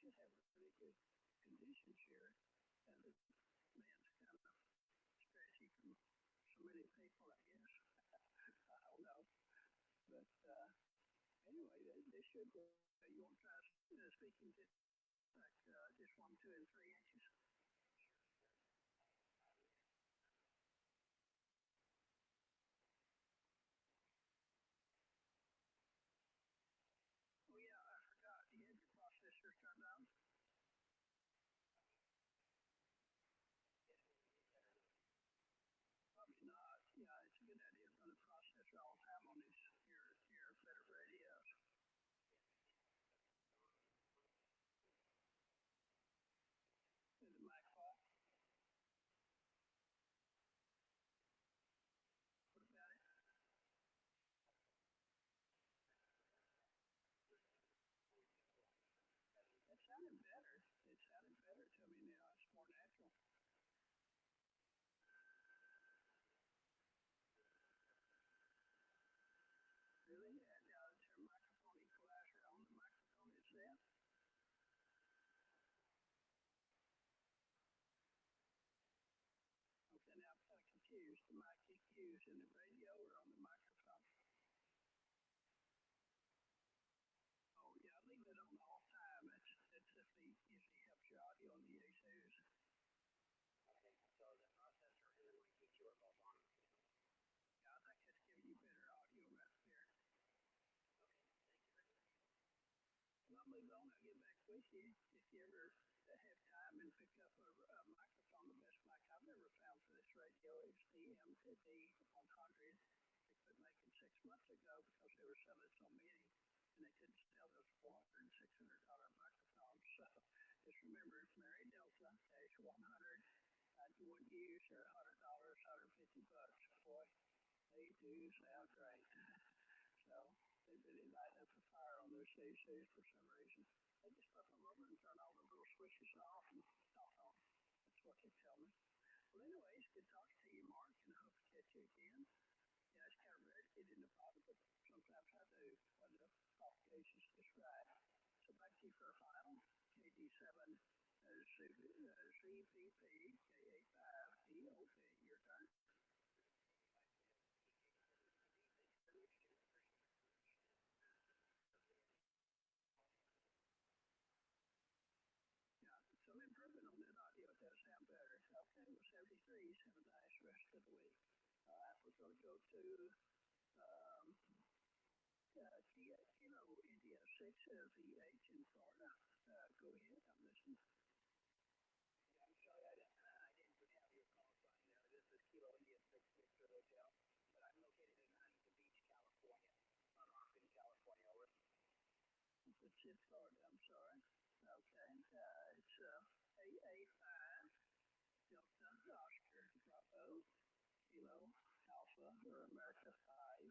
should have really good conditions here. And the man's kind of stretchy from so many people, I guess. I don't know. But anyway, they should. You want to try speaking to like just 1, 2, and 3 inches? Oh yeah, I forgot. You had your processor turned on. Probably not. Yeah, it's a good idea to run a processor all the time on your better radios. Is it my fault? What about it? It sounded better. It sounded better to me now. It's more natural. Really? And now is your microphone equalizer on the microphone itself? Okay, now I'm kind of confused. The mic EQs in the radio or on the microphone? Oh yeah, leave it on all the time. It's just usually helps your audio on the ACs. Okay, so the processor and the mic EQ are both on. Yeah, I think it's giving you better audio right there. Okay, thank you very much. Well, I'll move on. I'll get back with you if you ever have time and pick up a microphone. The best mic I've ever found for this radio is the MTD 100. They quit making 6 months ago because they were selling so many, and they couldn't sell those $400 and $600 microphones. So just remember, it's Mary Delta dash 100. You wouldn't use their $100, $150. Boy, they do sound great. So they really light up the fire on those CCs for some reason. They just flip them over and turn all the little switches off and off on. That's what they tell me. Well, anyways, good talking to you, Mark, and I hope to catch you again. Yeah, it's kind of rare to get in the bottom, but sometimes I do when the qualifications just right. So back to you for a final. KD7 CPP K85DOP. Your turn. Yeah, some improvement on that audio. It does sound better. Okay, well, 73. Have a nice rest of the week. All right, we're going to go to um, Kilo India 6 VH in Florida. Go ahead, I'm listening. Yeah, I'm sorry, I didn't have your call sign there. This is Kilo India 6 Victor Hotel, but I'm located in Huntington Beach, California. Not Austin, California, over. It's in Florida, I'm sorry. Okay, it's AA5 Delta Oscar Bravo Kilo Alpha or America 5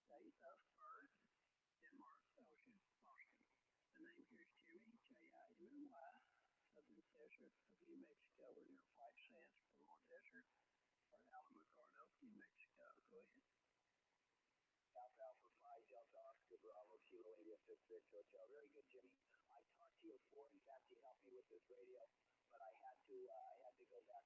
date of birth Denmark Ocean Boston. The name here is Jimmy Jimmy Southern Desert of New Mexico. We're near White Sands, Parador Desert, or Alamogordo, New Mexico. Go ahead. Alpha 5 Delta Oscar Bravo Kilo India 6 Hotel. Very good, Jimmy. I talked to you before. In fact, you helped me with this radio, but I had to go back.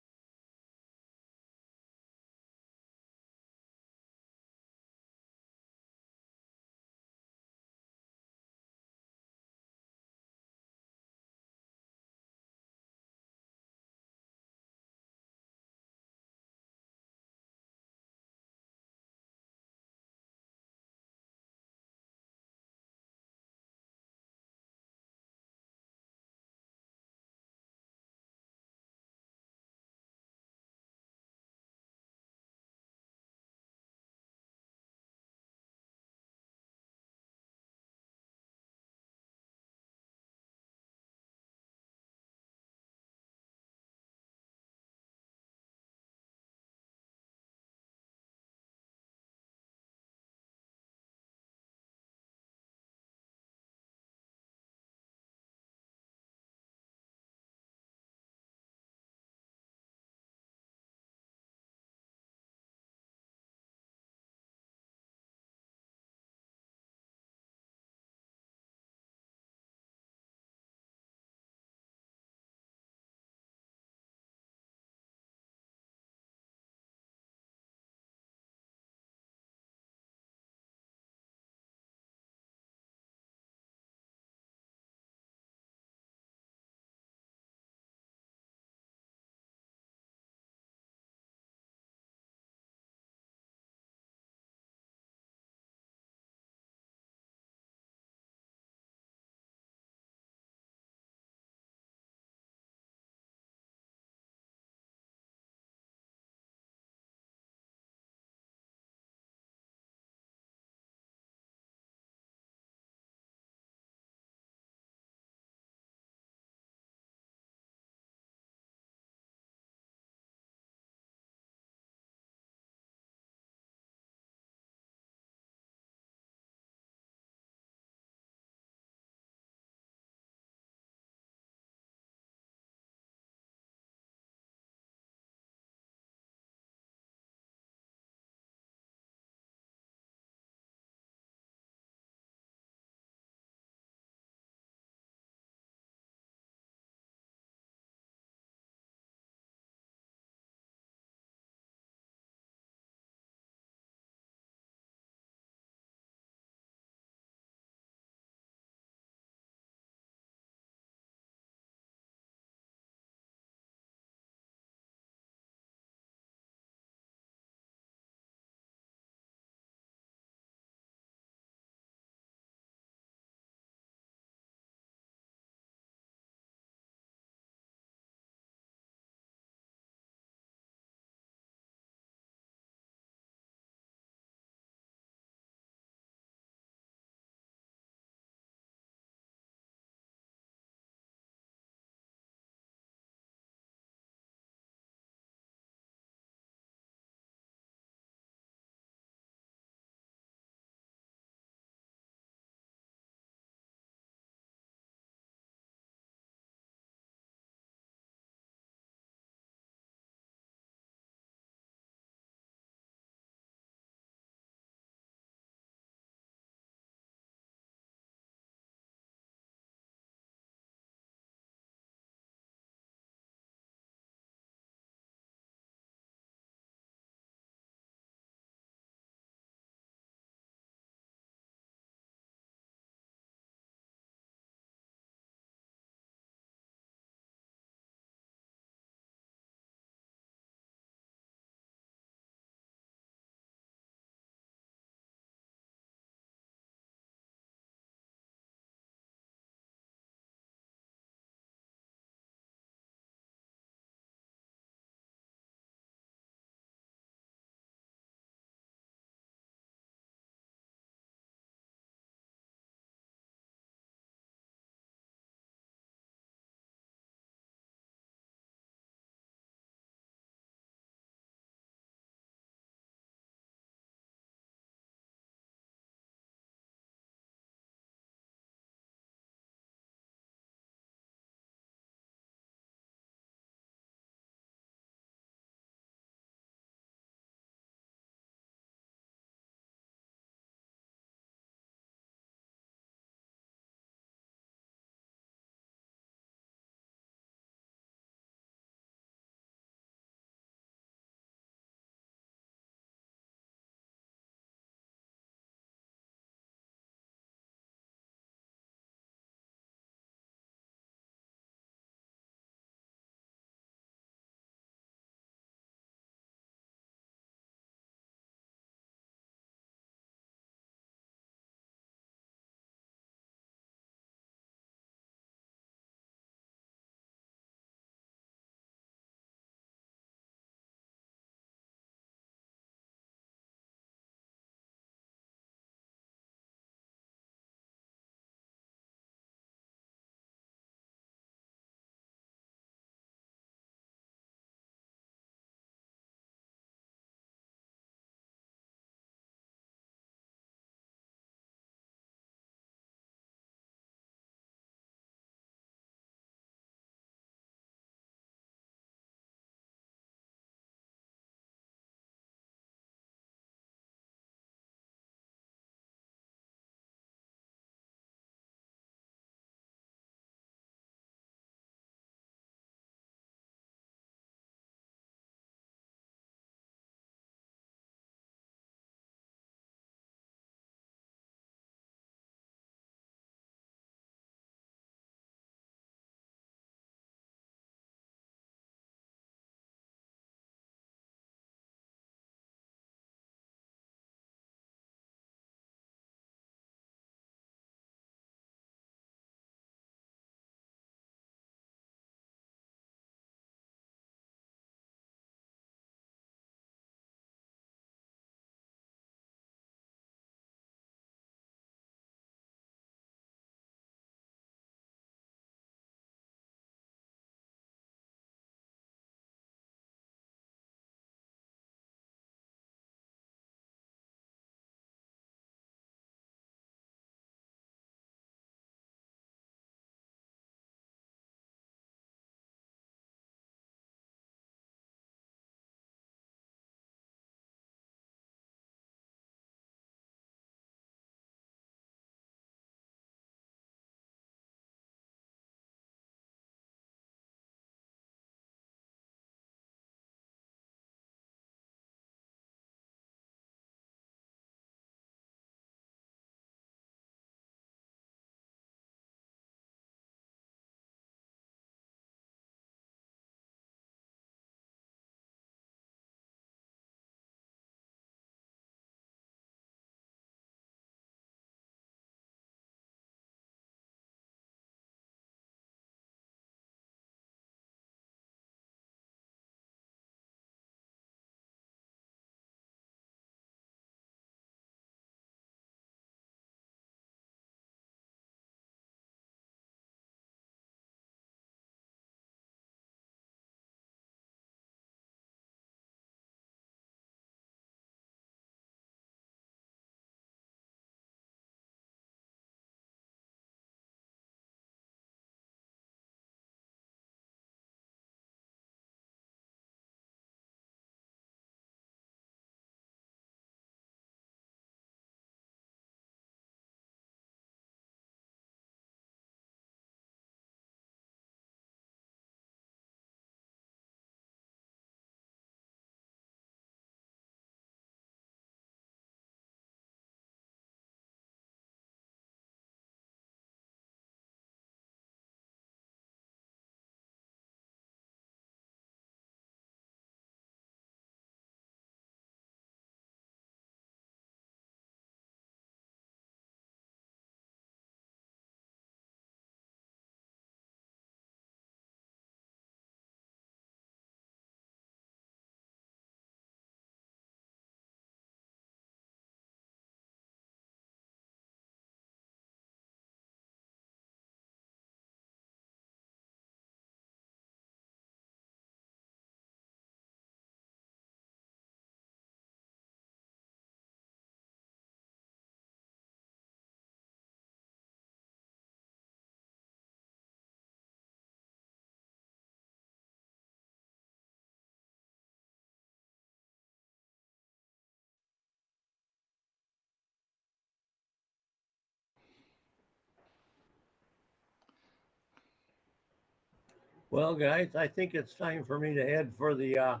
Well, guys, I think it's time for me to head for the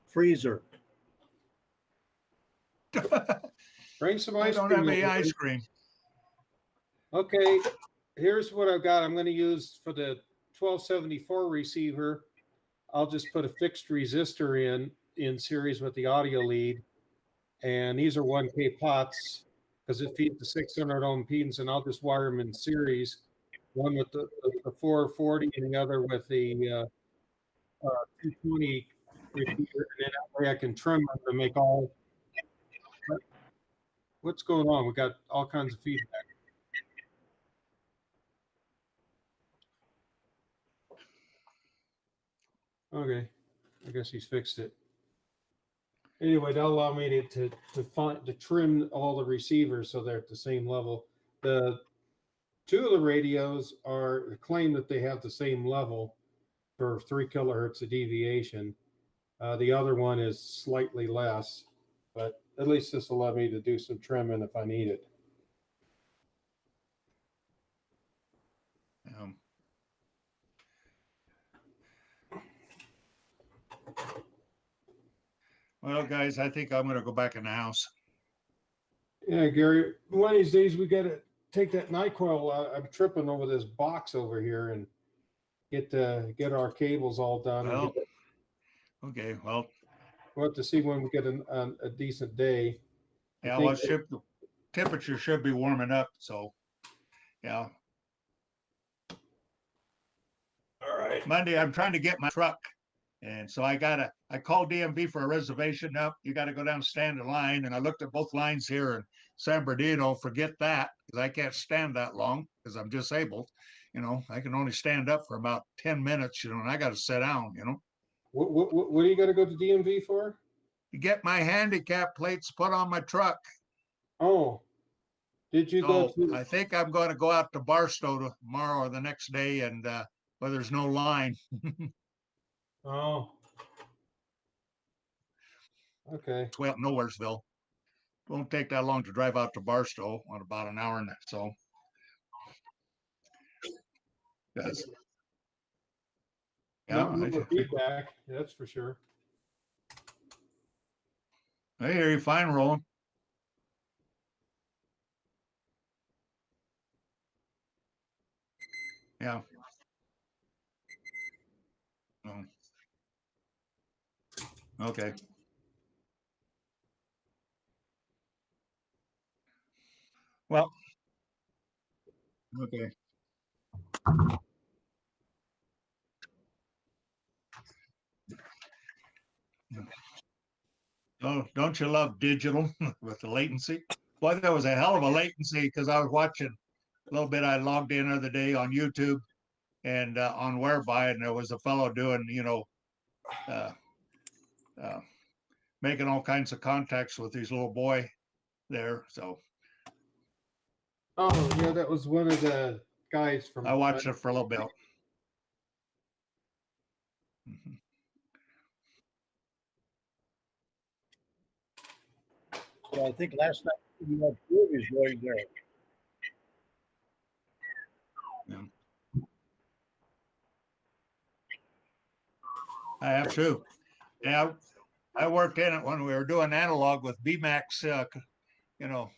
freezer. Bring some I ice don't cream. have any over. ice cream. Okay, here's what I've got. I'm going to use for the 1274 receiver. I'll just put a fixed resistor in series with the audio lead. And these are 1K pots because it feeds the 600 ohm impedance, and I'll just wire them in series, one with the 440 and the other with the 220 repeater. And then that way I can trim them to make all. What's going on? We got all kinds of feedback. Okay, I guess he's fixed it. Anyway, that'll allow me to trim all the receivers so they're at the same level. The two of the radios claim that they have the same level for 3 kilohertz of deviation. The other one is slightly less, but at least this will allow me to do some trimming if I need it. Well, guys, I think I'm going to go back in the house. Yeah, Gary, one of these days we got to take that NyQuil. I'm tripping over this box over here and get our cables all done. Well, okay, well, we'll have to see when we get a decent day. yeah, well, the temperature should be warming up, so yeah. All right. Monday, I'm trying to get my truck, and so I called DMV for a reservation up. You got to go down and stand in line, and I looked at both lines here in San Bernardino. Forget that, because I can't stand that long because I'm disabled. You know, I can only stand up for about 10 minutes, you know, and I got to sit down, you know. What do you got to go to DMV for? To get my handicap plates put on my truck. Oh, did you go to? I think I'm going to go out to Barstow tomorrow or the next day, and where there's no line. Oh, okay. Well, Nowheresville. Won't take that long to drive out to Barstow on about an hour and so. Yes. Yeah, no feedback. That's for sure. I hear you fine, Roland. Yeah. Oh. Okay. Well. Okay. Oh, don't you love digital with the latency? Boy, that was a hell of a latency because I was watching a little bit. I logged in the other day on YouTube and on Whereby, and there was a fellow doing, you know, making all kinds of contacts with his little boy there. So. Oh yeah, that was one of the guys from. I watched it for a little bit. Mm-hmm. Yeah, I think last night you had movies going there. Yeah. I have to. Yeah, I worked in it when we were doing analog with BMAX, you know,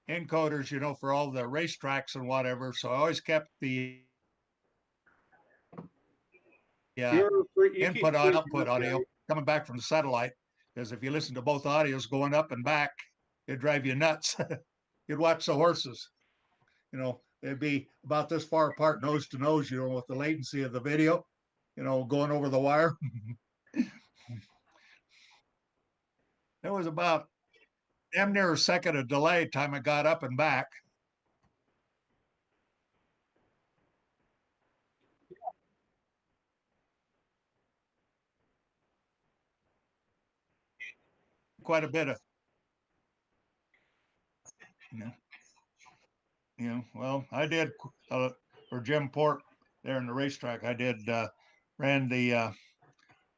encoders, you know, for all the racetracks and whatever. So I always kept the input on output audio coming back from the satellite. Because if you listen to both audios going up and back, it'd drive you nuts. You'd watch the horses. You know, they'd be about this far apart, nose to nose, you know, with the latency of the video, you know, going over the wire. There was about damn near a second of delay time I got up and back. Quite a bit of, well, I did for Jim Port there in the racetrack. I did ran the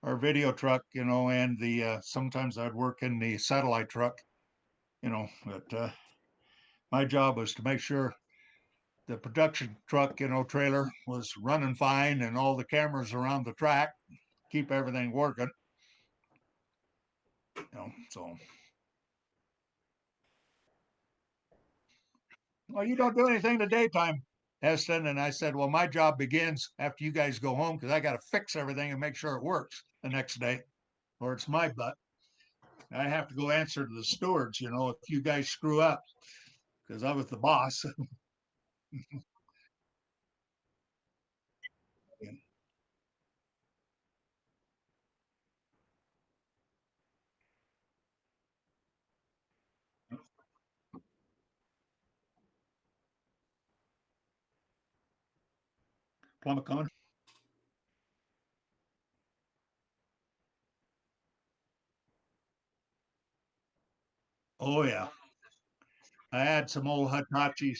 our video truck, you know, and the sometimes I'd work in the satellite truck, you know, but my job was to make sure the production truck, trailer was running fine, and all the cameras around the track keep everything working. So. Well, you don't do anything in the daytime, Heston. And I said, well, my job begins after you guys go home because I got to fix everything and make sure it works the next day, or it's my butt. I have to go answer to the stewards, if you guys screw up, because I was the boss. Plumacon. Oh, yeah. I had some old Hitachis.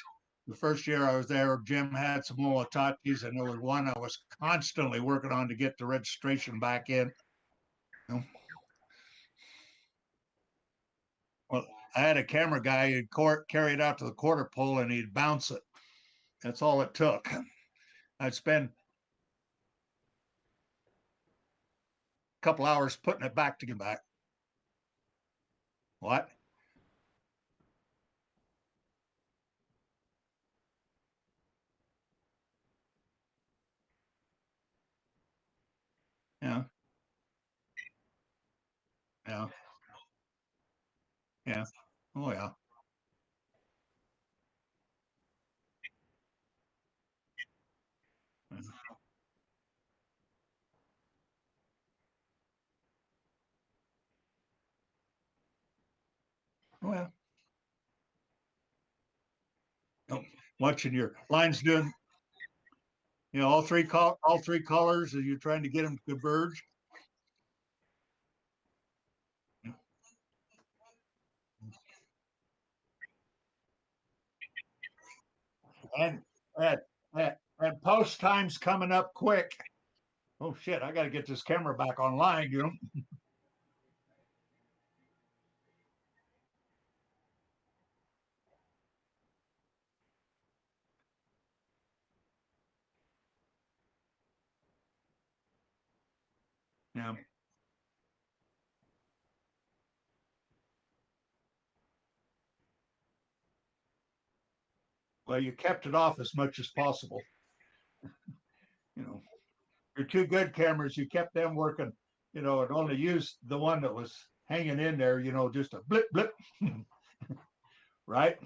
The first year I was there, Jim had some old Hitachis, and there was one I was constantly working on to get the registration back in. Well, I had a camera guy who'd carry it out to the quarter pole and he'd bounce it. That's all it took. I'd spend a couple hours putting it back to get back. What? Yeah. Yeah. Yeah. Oh, yeah. Oh, yeah. Oh, watching your lines doing, all three colors. Are you trying to get them to converge? And and post time's coming up quick. Oh shit! I got to get this camera back online. Yeah. Well, you kept it off as much as possible. Your two good cameras, you kept them working, and only used the one that was hanging in there, just a blip, blip, right?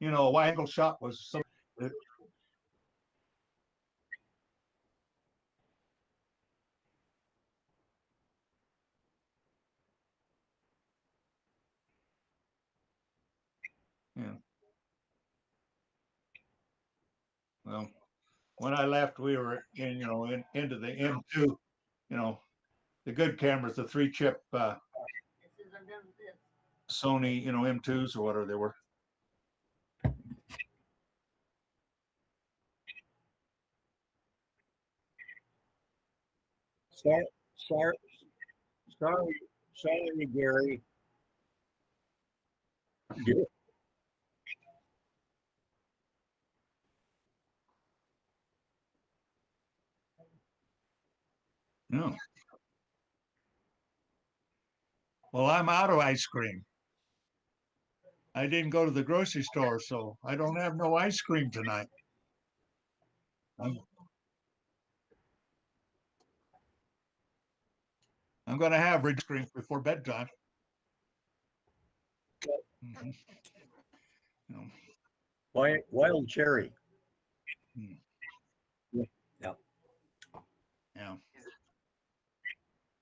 A wide angle shot was so. Yeah. Well, when I left, we were into the M2, the good cameras, the 3-chip Sony, M2s or whatever they were. Sorry, sorry, sorry, Gary. No. Well, I'm out of ice cream. I didn't go to the grocery store, so I don't have no ice cream tonight. I'm going to have ice cream before bedtime. Mm-hmm. Wild cherry. Mm. Yeah.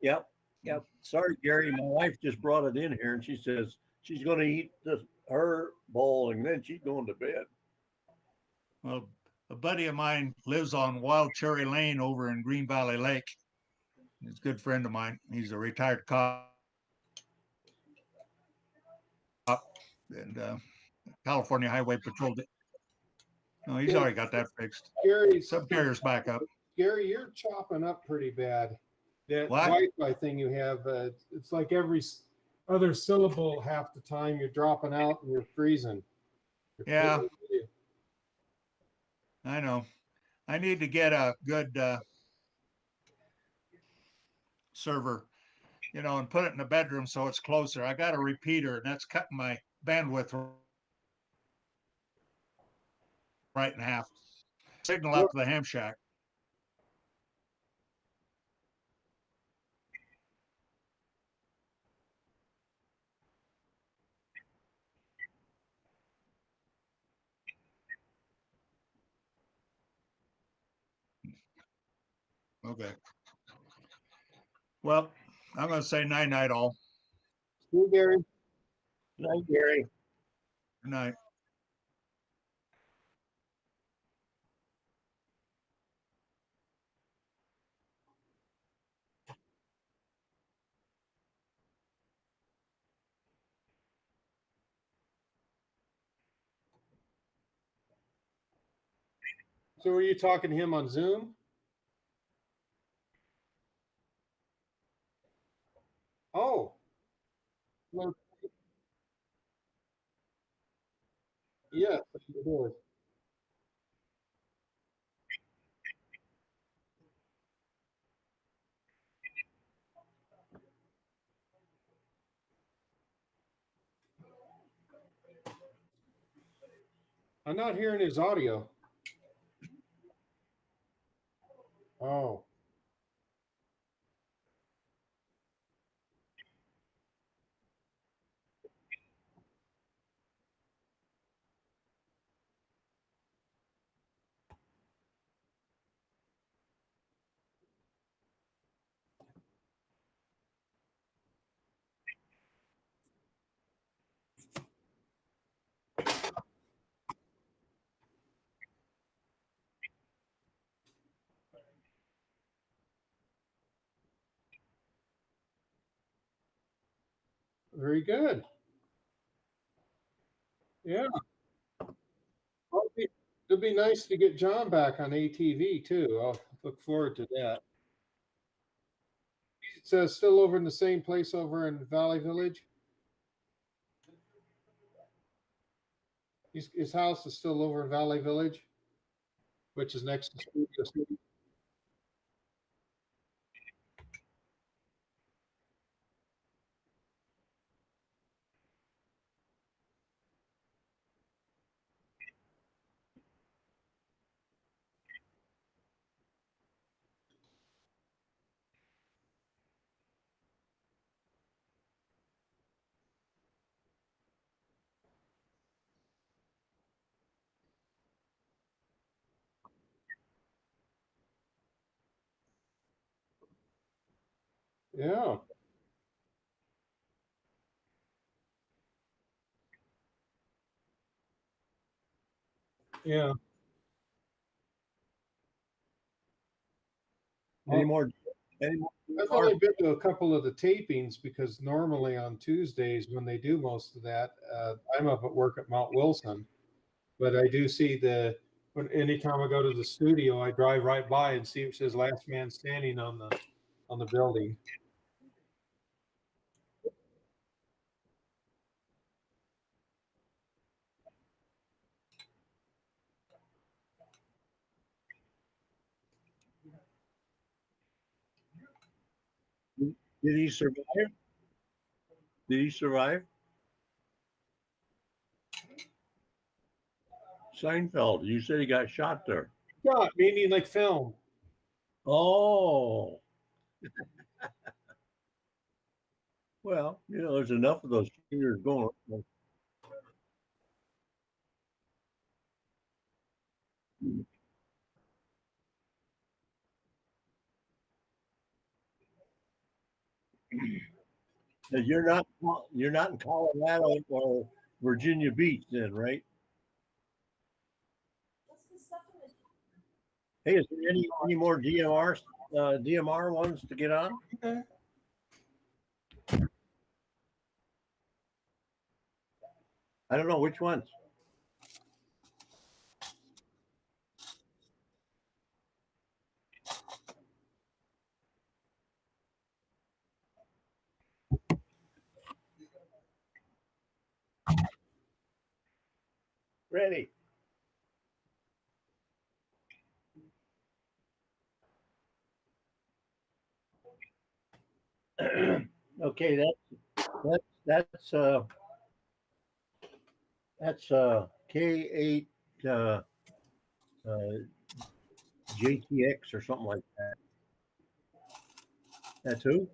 Yeah. Yep. Sorry, Gary. My wife just brought it in here, and she says she's going to eat her bowl, and then she's going to bed. Well, a buddy of mine lives on Wild Cherry Lane over in Green Valley Lake. He's a good friend of mine. He's a retired cop, and California Highway Patrol. No, he's already got that fixed. Gary, Subcarrier's back up. Gary, you're chopping up pretty bad. That What? Wi-Fi thing you have, it's like every other syllable half the time. You're dropping out and you're freezing. Yeah. I know. I need to get a good server, and put it in the bedroom so it's closer. I got a repeater, and that's cutting my bandwidth right in half. Signal out to the ham shack. Okay. Well, I'm going to say night night all. See you, Gary. Good night, Gary. Good night. So were you talking to him on Zoom? Oh. Well, yes, it is. I'm not hearing his audio. Oh. Very good. Yeah. Well, it'd be nice to get John back on ATV too. I'll look forward to that. He's still over in the same place over in Valley Village. His house is still over in Valley Village, which is next to Studio City. Yeah. Yeah. Any more? Any more? I've only been to a couple of the tapings because normally on Tuesdays when they do most of that, I'm up at work at Mount Wilson. But I do see when anytime I go to the studio, I drive right by and see it says "Last Man Standing" on the building. Did he survive? Did he survive? Seinfeld. You said he got shot there. Yeah, meaning like film. Oh. Well, there's enough of those fingers going. You're not in Colorado or Virginia Beach then, right? Hey, is there any more DMR ones to get on? Okay. I don't know which ones. ready. Okay, that's K8 JTX or something like that. That's who?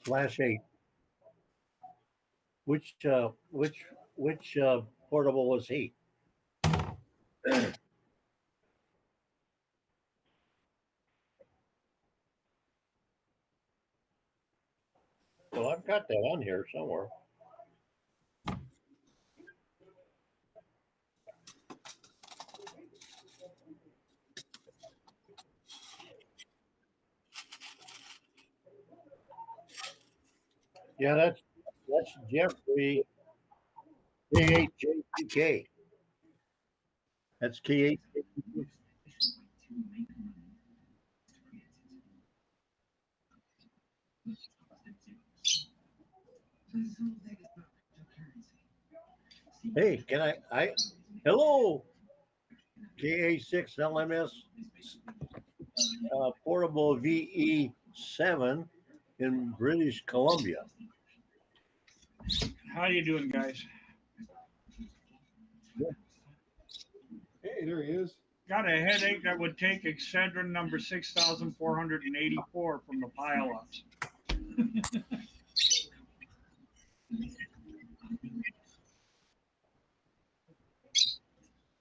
/8. Which portable was he? Well, I've got that on here somewhere. Yeah, that's Jeffrey K8JTK. That's K8. Hey, can I hello KA6 LMS portable VE7 in British Columbia. How you doing, guys? Hey, there he is. Got a headache that would take Excedrin number 6,484 from the pile-ups.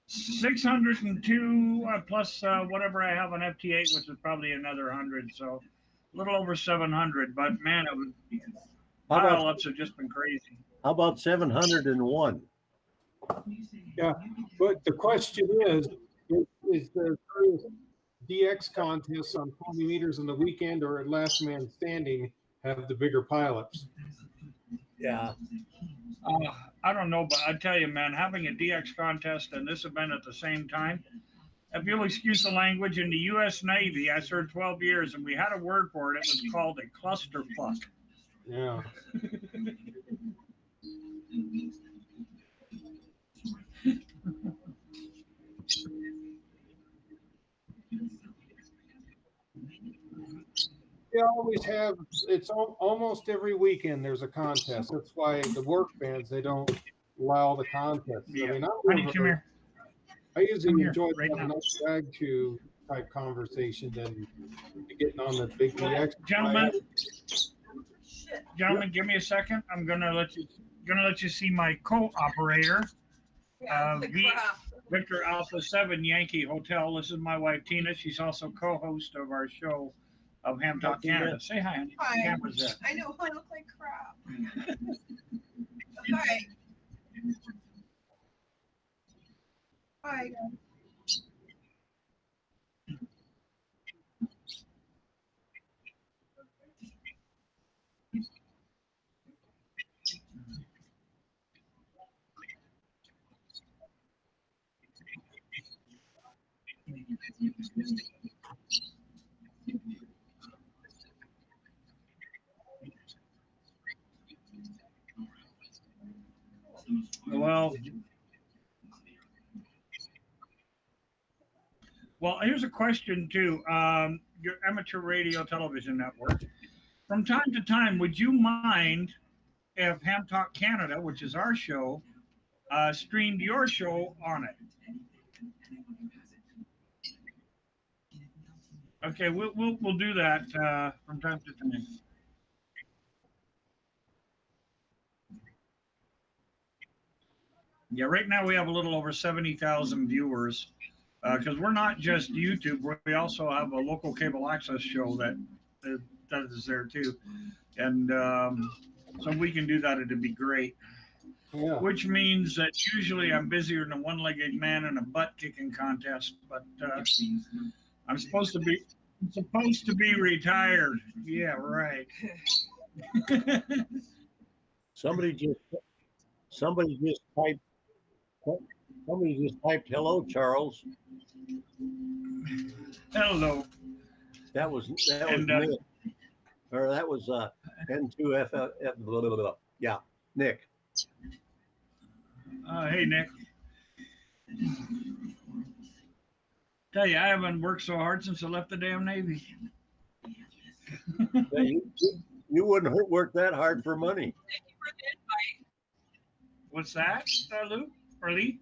602 plus whatever I have on FT8, which is probably another 100, so a little over 700. But man, it was pile-ups have just been crazy. How about 701? Yeah, but the question is the DX contests on 20 meters on the weekend or at last man standing have the bigger pileups? Yeah. I don't know, but I tell you, man, having a DX contest and this event at the same time, if you'll excuse the language, in the U.S. Navy, I served 12 years, and we had a word for it. It was called a clusterfuck. Yeah. They always have. It's almost every weekend there's a contest. That's why the work bands, they don't allow the contests. Yeah. I mean, Honey, come here. I usually Come here, enjoy right having now. a drag to type conversation than getting on the big DX. Gentlemen, give me a second. I'm gonna let you see my co-operator. Victor Alpha 7 Yankee Hotel. This is my wife Tina. She's also co-host of our show of Ham Talk Canada. Say hi, honey. Hi. The camera's there. I know I look like crap. Hi. Hi. Well, here's a question too. Your amateur radio television network. From time to time, would you mind if Ham Talk Canada, which is our show, streamed your show on it? Okay, we'll do that from time to time. Yeah, right now we have a little over 70,000 viewers because we're not just YouTube. We also have a local cable access show that is there too, and so we can do that. It'd be great. Yeah. Which means that usually I'm busier than a one-legged man in a butt-kicking contest, but I'm supposed to be retired. Yeah, right. Somebody just typed hello, Charles. Hello. That was And, Nick. Or that was N2F, blah, blah, blah. Yeah, Nick. Hey, Nick. Tell you, I haven't worked so hard since I left the damn Navy. Yeah, you wouldn't work that hard for money. What's that, Lou or Lee?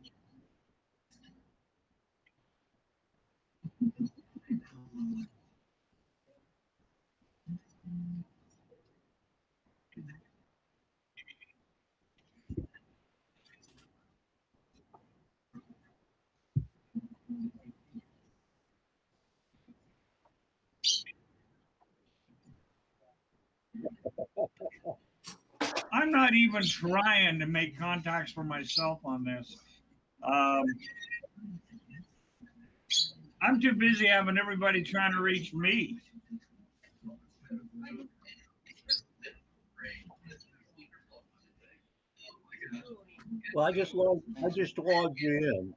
I'm not even trying to make contacts for myself on this. I'm too busy having everybody trying to reach me. Well, I just logged you in.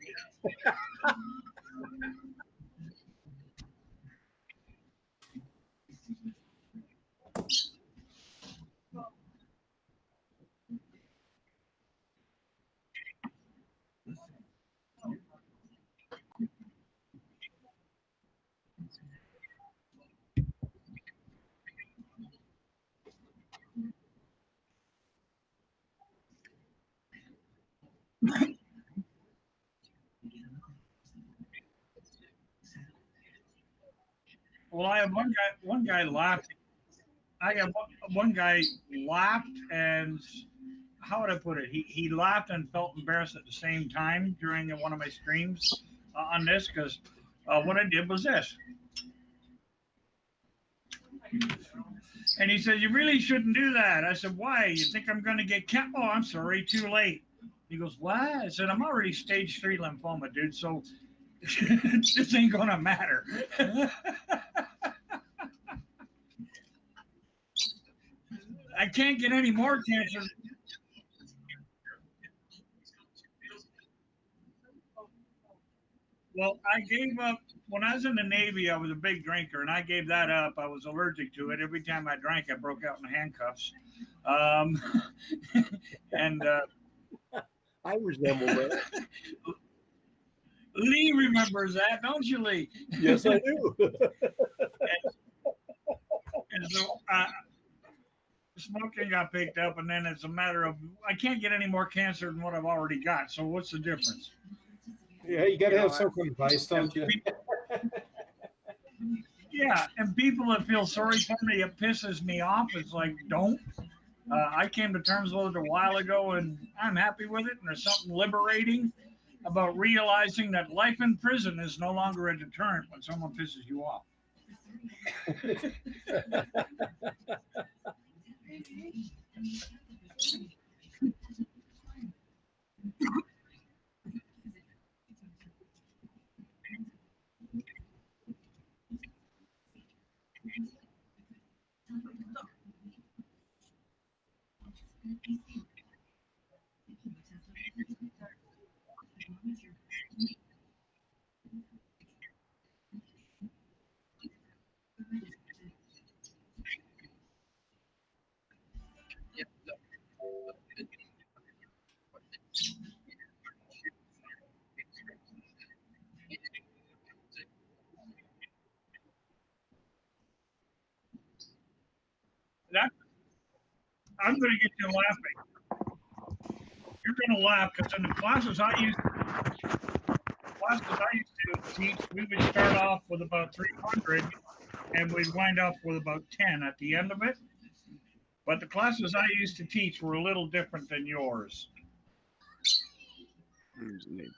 Well, I have one guy laughed. I got one guy laughed and how would I put it? He laughed and felt embarrassed at the same time during one of my streams on this because what I did was this. And he said, "You really shouldn't do that." I said, "Why? You think I'm going to get cancer?" Oh, I'm sorry, too late. He goes, "What?" I said, "I'm already stage 3 lymphoma, dude. So this ain't going to matter." I can't get any more cancer. Well, I gave up when I was in the Navy. I was a big drinker, and I gave that up. I was allergic to it. Every time I drank, I broke out in handcuffs. Um, and I resemble that. Lee remembers that, don't you, Lee? Yes, I do. And so smoking got picked up, and then it's a matter of I can't get any more cancer than what I've already got. So what's the difference? Yeah, you got to You know, have some advice, don't you? Yeah, and people that feel sorry for me, it pisses me off. It's like, don't. I came to terms with it a while ago, and I'm happy with it. And there's something liberating about realizing that life in prison is no longer a deterrent when someone pisses you off. That, I'm going to get you laughing. You're going to laugh because in the classes I used to teach, we would start off with about 300 and we'd wind up with about 10 at the end of it. But the classes I used to teach were a little different than yours.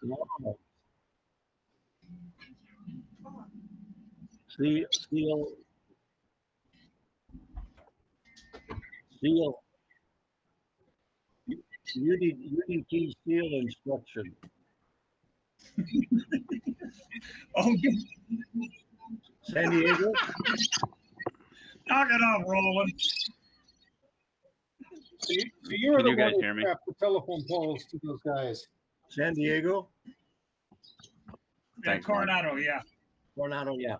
Wow. Seal. UDT seal instruction. Oh, San Diego. knock it off, Roland. So you were Can the you guys one who hear me? strapped the telephone poles to those guys. San Diego. Thanks, Mike. Coronado, yeah. Coronado, yeah.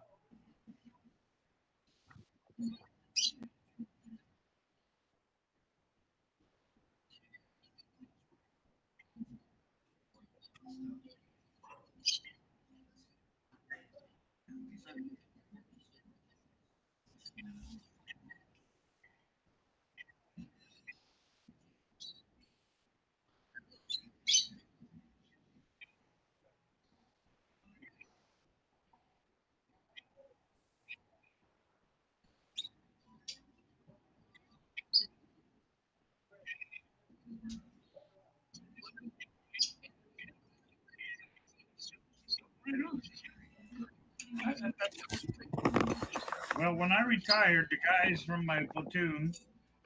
Well, when I retired, the guys from my platoon,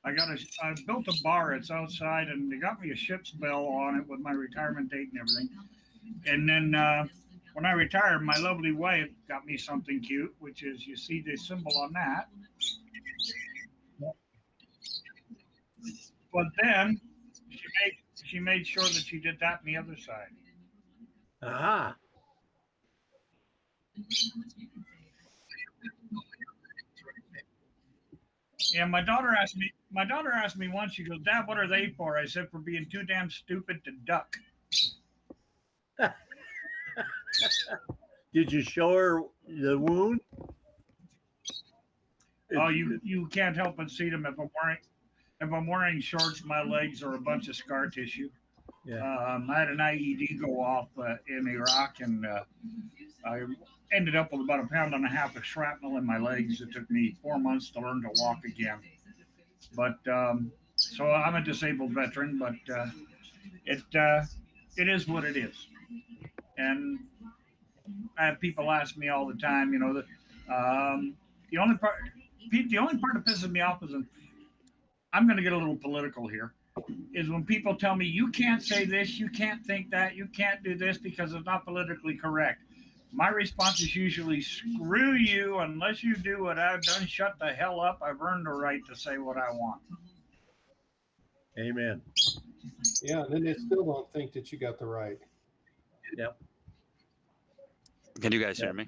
I built a bar. It's outside, and they got me a ship's bell on it with my retirement date and everything. And then when I retired, my lovely wife got me something cute, which is, you see the symbol on that. But then she made sure that she did that on the other side. Ah, And my daughter asked me once, she goes, "Dad, what are they for?" I said, "For being too damn stupid to duck." did you show her the wound? Oh, you can't help but see them if I'm wearing shorts. My legs are a bunch of scar tissue. Yeah. I had an IED go off in Iraq, and I ended up with about 1.5 pounds of shrapnel in my legs. It took me 4 months to learn to walk again. But so I'm a disabled veteran, but it is what it is. And I have people ask me all the time, you know, the only part that pisses me off is, I'm going to get a little political here, is when people tell me, you can't say this, you can't think that, you can't do this because it's not politically correct. My response is usually, screw you, unless you do what I've done, shut the hell up. I've earned the right to say what I want. Amen. Yeah, and then they still don't think that you got the right. Yep. Can you guys hear me?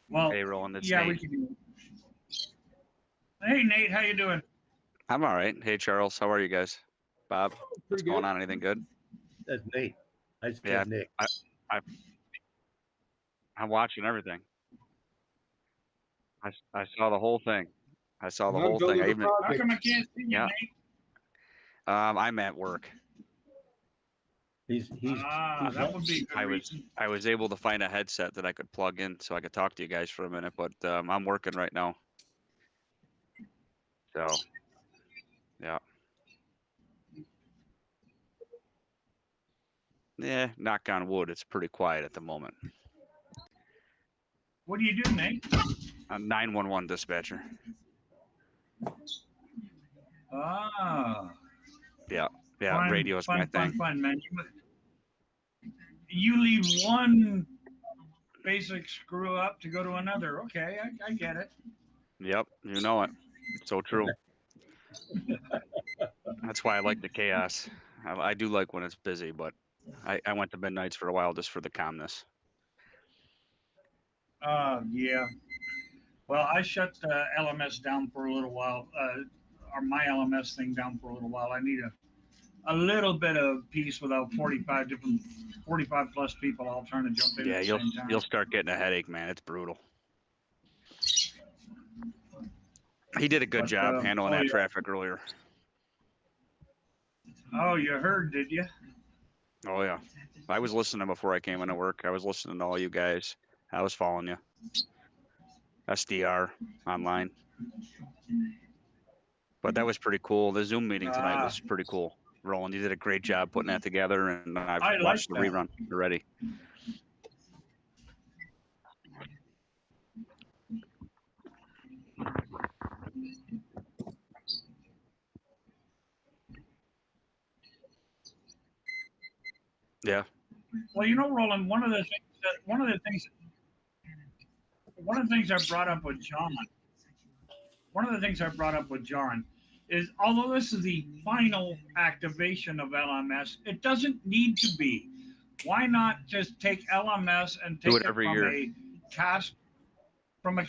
Well, Hey, Roland, it's yeah, Nate. we can. Hey, Nate, how you doing? I'm all right. Hey, Charles, how are you guys? Bob, what's Pretty going good. on? Anything good? That's Nate. I said Yeah. Nick. I'm watching everything. I saw the whole thing. I saw the Now whole go to thing. I the even, How project. come I can't see you, Yeah. Nate? I'm at work. He's That would be a good I was reason. I was able to find a headset that I could plug in so I could talk to you guys for a minute, but I'm working right now. So, yeah. Yeah, knock on wood, it's pretty quiet at the moment. What do you do, Nate? I'm 911 dispatcher. Ah. Yeah, Fun, radio is my thing. Fun, man. You leave one basic screw up to go to another. Okay, I get it. Yep, you know it. So true. That's why I like the chaos. I do like when it's busy, but I went to midnights for a while just for the calmness. Yeah. Well, I shut the LMS down for a little while, or my LMS thing down for a little while. I need a little bit of peace without 45 plus people all trying to jump in Yeah, at the same time. you'll start getting a headache, man. It's brutal. He did a good job handling that traffic earlier. Oh, you heard, did you? Oh yeah, I was listening before I came into work. I was listening to all you guys. I was following you. SDR online. But that was pretty cool. The Zoom meeting tonight was pretty cool. Roland, you did a great job putting that together, and I've watched the rerun already. Yeah. Well, you know, Roland, one of the things I brought up with John, is, although this is the final activation of LMS, it doesn't need to be. Why not just take LMS and take it from a cast from a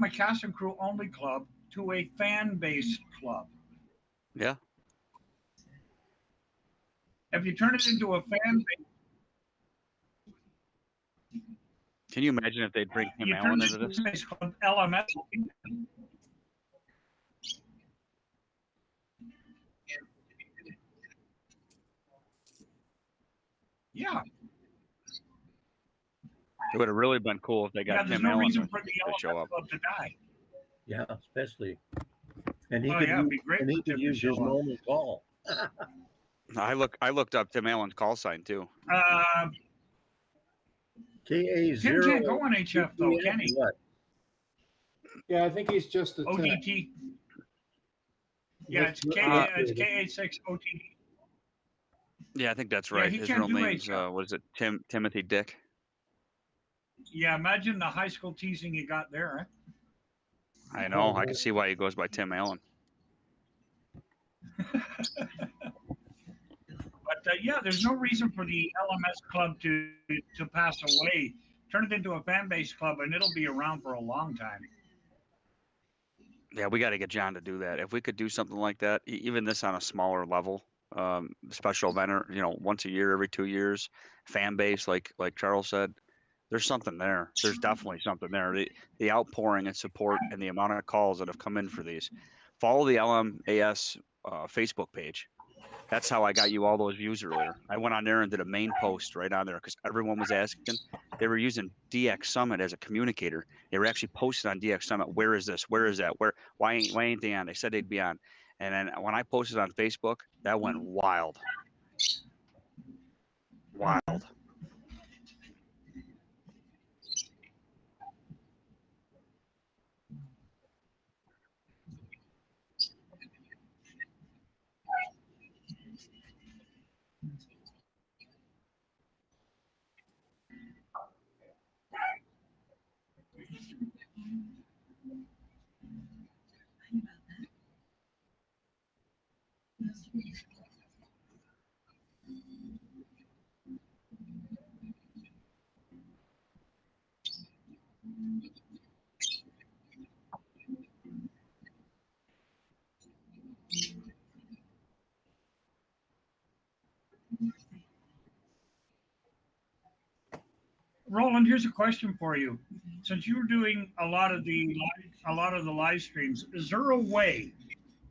cast and crew only club to a fan based club? Yeah. If you turn it into a fan base, can you imagine if they'd bring Tim Allen into this? LMS. Yeah. It would have really been cool if they got Tim Allen to show up. To die. Yeah, especially. And he could use his normal call. I looked up Tim Allen's call sign too. KA Tim 0. can't go on HF though, can he? What? Yeah, I think he's just a 10. ODT. Yeah, it's KA6 OTT. Yeah, I think that's Yeah, right. he His can't real do name's HF. what is it? Timothy Dick. Yeah, imagine the high school teasing you got there. I know. I can see why he goes by Tim Allen. But yeah, there's no reason for the LMS club to pass away. Turn it into a fan base club, and it'll be around for a long time. Yeah, we got to get John to do that. If we could do something like that, even this on a smaller level, special event, or, once a year, every 2 years, fan base, like Charles said, there's something there. There's definitely something there. The outpouring and support and the amount of calls that have come in for these. Follow the LMAS Facebook page. That's how I got you all those views earlier. I went on there and did a main post right on there because everyone was asking. They were using DX Summit as a communicator. They were actually posting on DX Summit. Where is this? Where is that? Why ain't they on? They said they'd be on. And then when I posted on Facebook, that went wild. Wild. Roland, here's a question for you. Since you were doing a lot of the live streams, is there a way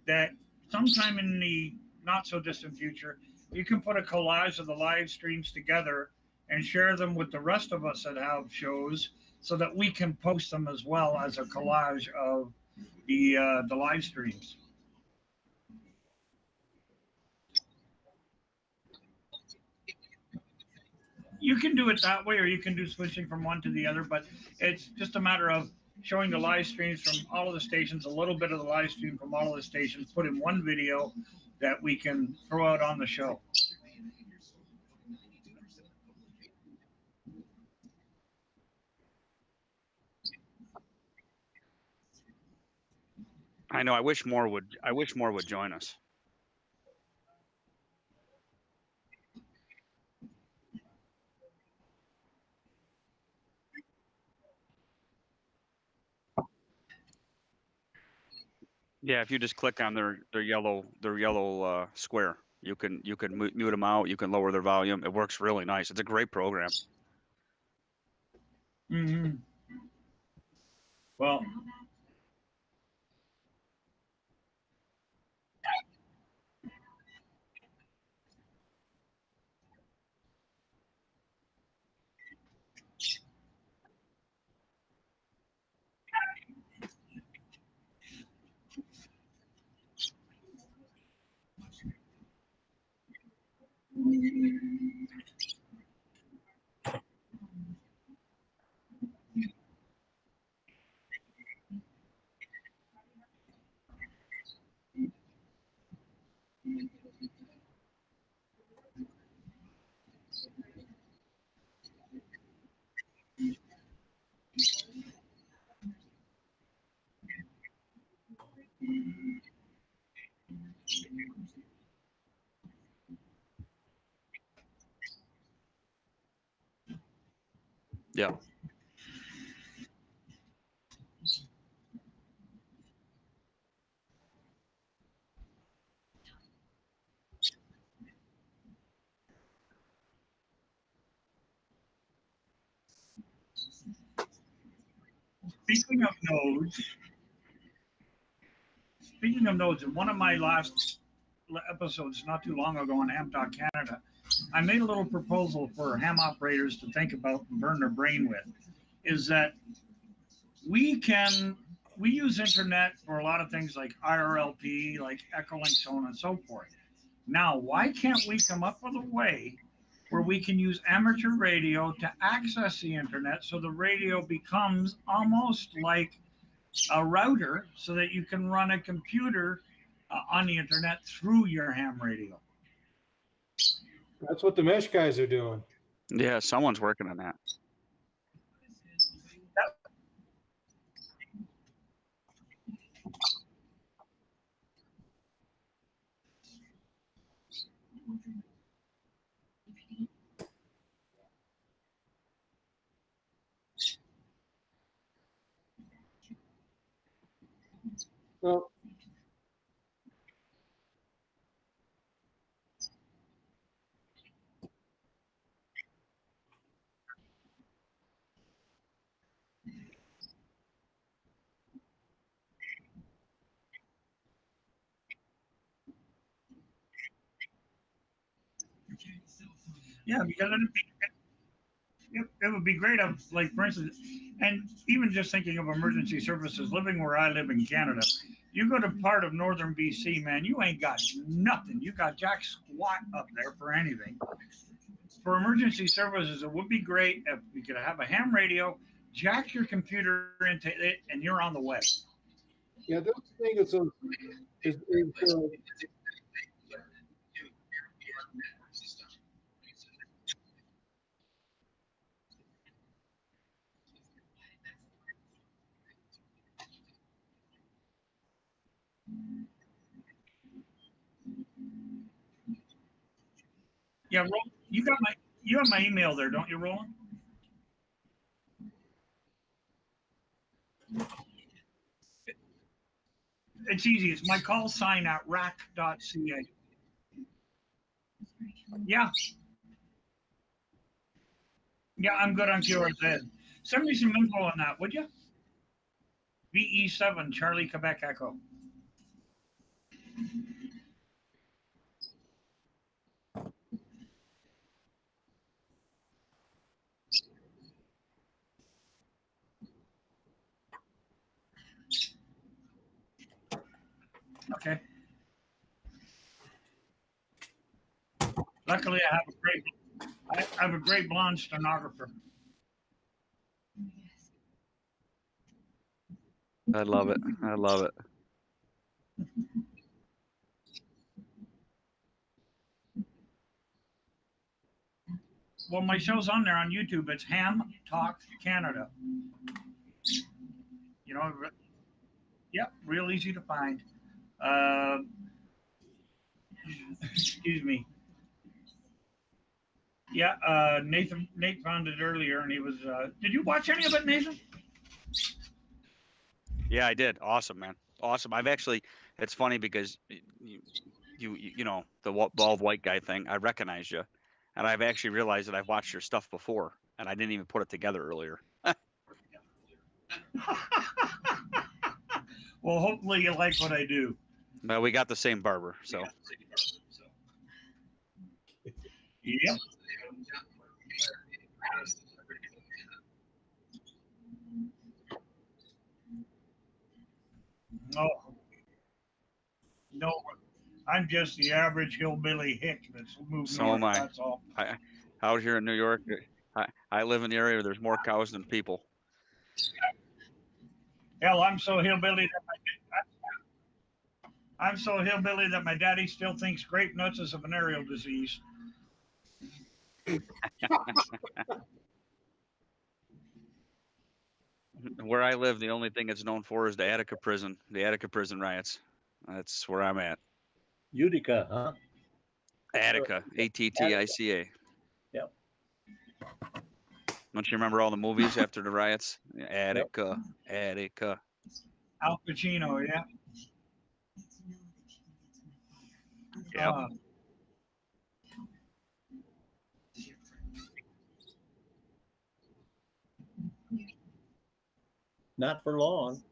that sometime in the not so distant future you can put a collage of the live streams together and share them with the rest of us that have shows, so that we can post them as well as a collage of the live streams? You can do it that way, or you can do switching from one to the other, but it's just a matter of showing the live streams from all of the stations, a little bit of the live stream from all of the stations, put in one video that we can throw out on the show. I know. I wish more would join us. Yeah, if you just click on their yellow square, you can mute them out. You can lower their volume. It works really nice. It's a great program. Mm-hmm. Well, Yeah. speaking of nodes, in one of my last episodes not too long ago on Ham Talk Canada, I made a little proposal for ham operators to think about and burn their brain with, is that we use internet for a lot of things like IRLP, like Echolink, so on and so forth. Now, why can't we come up with a way where we can use amateur radio to access the internet. So the radio becomes almost like a router so that you can run a computer on the internet through your ham radio. That's what the mesh guys are doing. Yeah, someone's working on that. Well, Yeah, because it would be great if, like, for instance, and even just thinking of emergency services, living where I live in Canada, you go to part of northern BC, man, you ain't got nothing. You got jack squat up there for anything. For emergency services, it would be great if we could have a ham radio, jack your computer into it, and you're on the web. yeah, the thing is, Yeah, you have my email there, don't you, Roland? It's easy. It's my call sign at rack.ca. Yeah. Yeah, I'm good on QRZ. Send me some info on that, would you? VE7, Charlie, Quebec Echo. Okay. Luckily, I have a great blonde stenographer. I love it. I love it. Well, my show's on there on YouTube. It's Ham Talk Canada. You know, yeah, real easy to find. Excuse me. Yeah, Nate found it earlier, and he was. Did you watch any of it, Nathan? Yeah, I did. Awesome, man. Awesome. I've actually. It's funny because you know the bald white guy thing. I recognize you, and I've actually realized that I've watched your stuff before, and I didn't even put it together earlier. Well, hopefully you like what I do. But we got the same barber, so. Yep. No, no, I'm just the average hillbilly hick that's moved So north. am I. That's all. Out here in New York, I live in the area where there's more cows than people. Hell, I'm so hillbilly that my daddy still thinks grape nuts is a venereal disease. Where I live, the only thing it's known for is the Attica prison riots. That's where I'm at. Utica, huh? Attica, Attica. Yep. Don't you remember all the movies after the riots? Attica, Attica. Al Pacino, yeah. Yep. Not for long.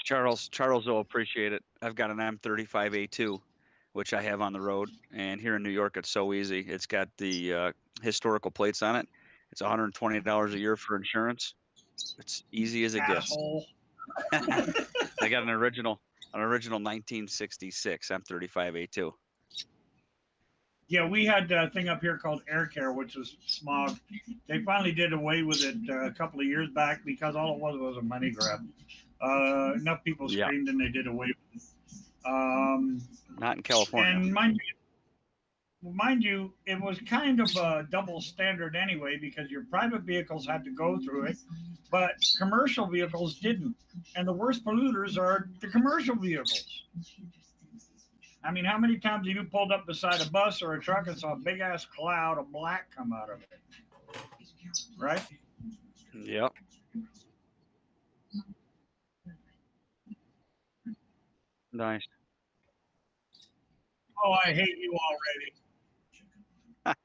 Charles will appreciate it. I've got an M35A2, which I have on the road, and here in New York, it's so easy. It's got the historical plates on it. It's $120 a year for insurance. It's easy as it gets. Asshole. I got an original 1966 M35A2. Yeah, we had a thing up here called Air Care, which is smog. They finally did away with it a couple of years back because all it was a money grab. Enough people Yeah. screamed and they did away with it. Not in California. And mind you, it was kind of a double standard anyway because your private vehicles had to go through it, but commercial vehicles didn't. And the worst polluters are the commercial vehicles. I mean, how many times have you pulled up beside a bus or a truck and saw a big ass cloud of black come out of it? Right? Yep. Nice. Oh, I hate you already.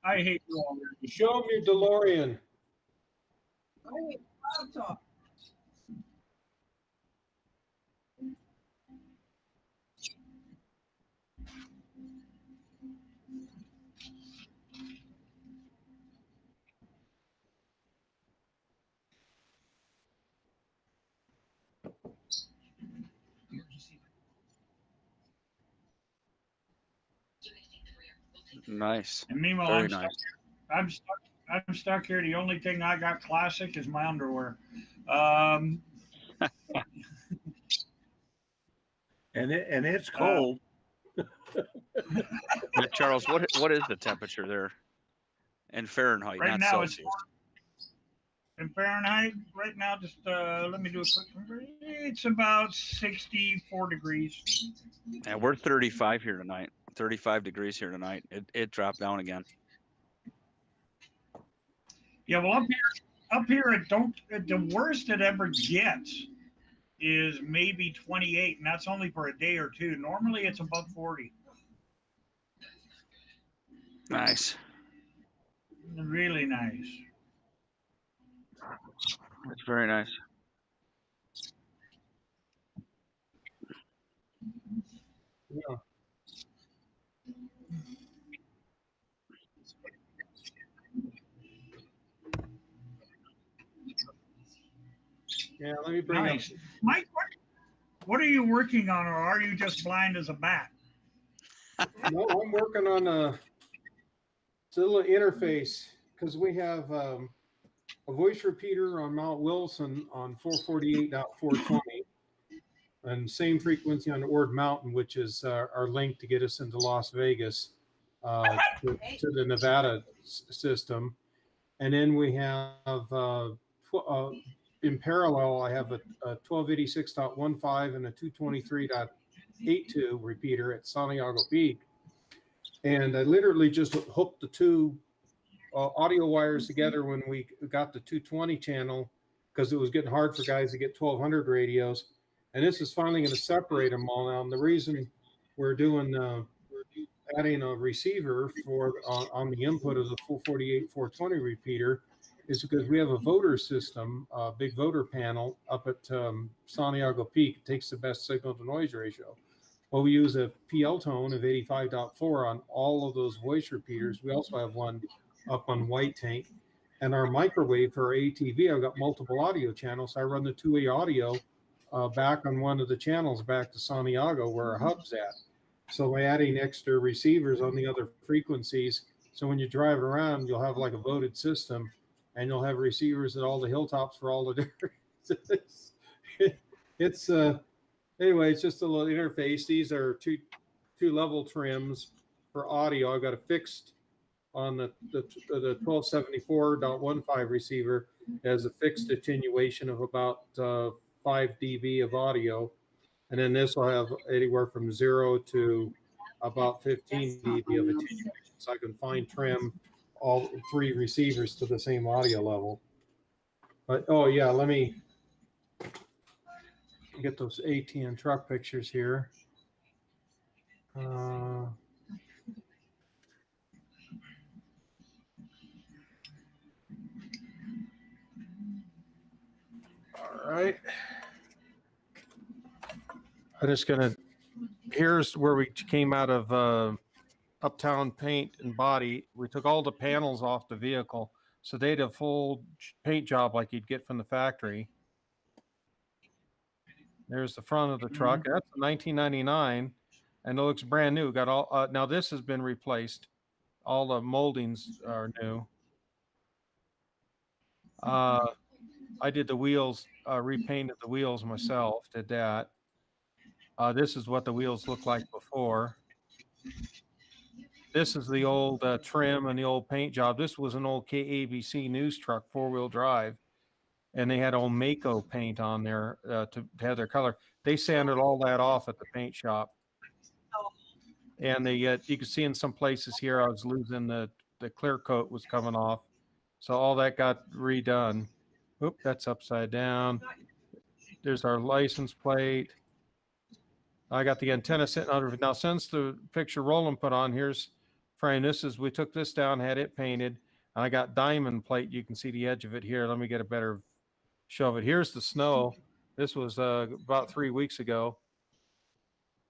I hate you already. Show him your DeLorean. Oh, cloud talk. Nice. And meanwhile, Very I'm nice. I'm stuck here. The only thing I got classic is my underwear. And it's cold. Yeah, Charles, what is the temperature there in Fahrenheit, Right not now it's Celsius? in Fahrenheit. Right now, just let me do a quick number. It's about 64 degrees. And we're 35 here tonight. 35 degrees here tonight. It dropped down again. Yeah, well, up here, the worst it ever gets is maybe 28, and that's only for a day or two. Normally, it's above 40. Nice. Really nice. That's very nice. Yeah. Yeah, let me bring Nice. Mike, what are you working on, or are you just blind as a bat? up. No, I'm working on a little interface because we have a voice repeater on Mount Wilson on 448.420 and same frequency on Ord Mountain, which is our link to get us into Las Vegas to the Nevada system. And then we have in parallel, I have a 1286.15 and a 223.82 repeater at Santiago Peak. And I literally just hooked the two audio wires together when we got the 220 channel because it was getting hard for guys to get 1200 radios. And this is finally going to separate them all now. And the reason we're doing adding a receiver for on the input of the 448/420 repeater is because we have a voter system, a big voter panel up at Santiago Peak. It takes the best signal to noise ratio. Well, we use a PL tone of 85.4 on all of those voice repeaters. We also have one up on White Tank. And our microwave for our ATV, I've got multiple audio channels. I run the two-way audio back on one of the channels back to Santiago where our hub's at. So by adding extra receivers on the other frequencies, so when you drive around, you'll have like a voted system, and you'll have receivers at all the hilltops for all the different. It's anyway, it's just a little interface. These are two level trims for audio. I've got a fixed on the 1274.15 receiver as a fixed attenuation of about 5 dB of audio. And then this will have anywhere from 0 to about 15 dB of attenuation. So I can fine trim all three receivers to the same audio level. But, oh yeah, let me get those ATN truck pictures here. All right. I'm just gonna here's where we came out of Uptown Paint and Body. We took all the panels off the vehicle, so they had a full paint job like you'd get from the factory. There's the front of the truck. That's a 1999, and it looks brand new. Got all now. This has been replaced. All the moldings are new. I did the wheels, repainted the wheels myself. Did that. This is what the wheels looked like before. This is the old trim and the old paint job. This was an old KABC news truck, 4-wheel drive, and they had old Mako paint on there to have their color. They sanded all that off at the paint shop, and they you can see in some places here I was losing the clear coat was coming off, so all that got redone. Oop, that's upside down. There's our license plate. I got the antenna sitting under it. Now, since the picture Roland put on, here's frame. This is, we took this down, had it painted. And I got diamond plate. You can see the edge of it here. Let me get a better show of it. Here's the snow. This was about 3 weeks ago.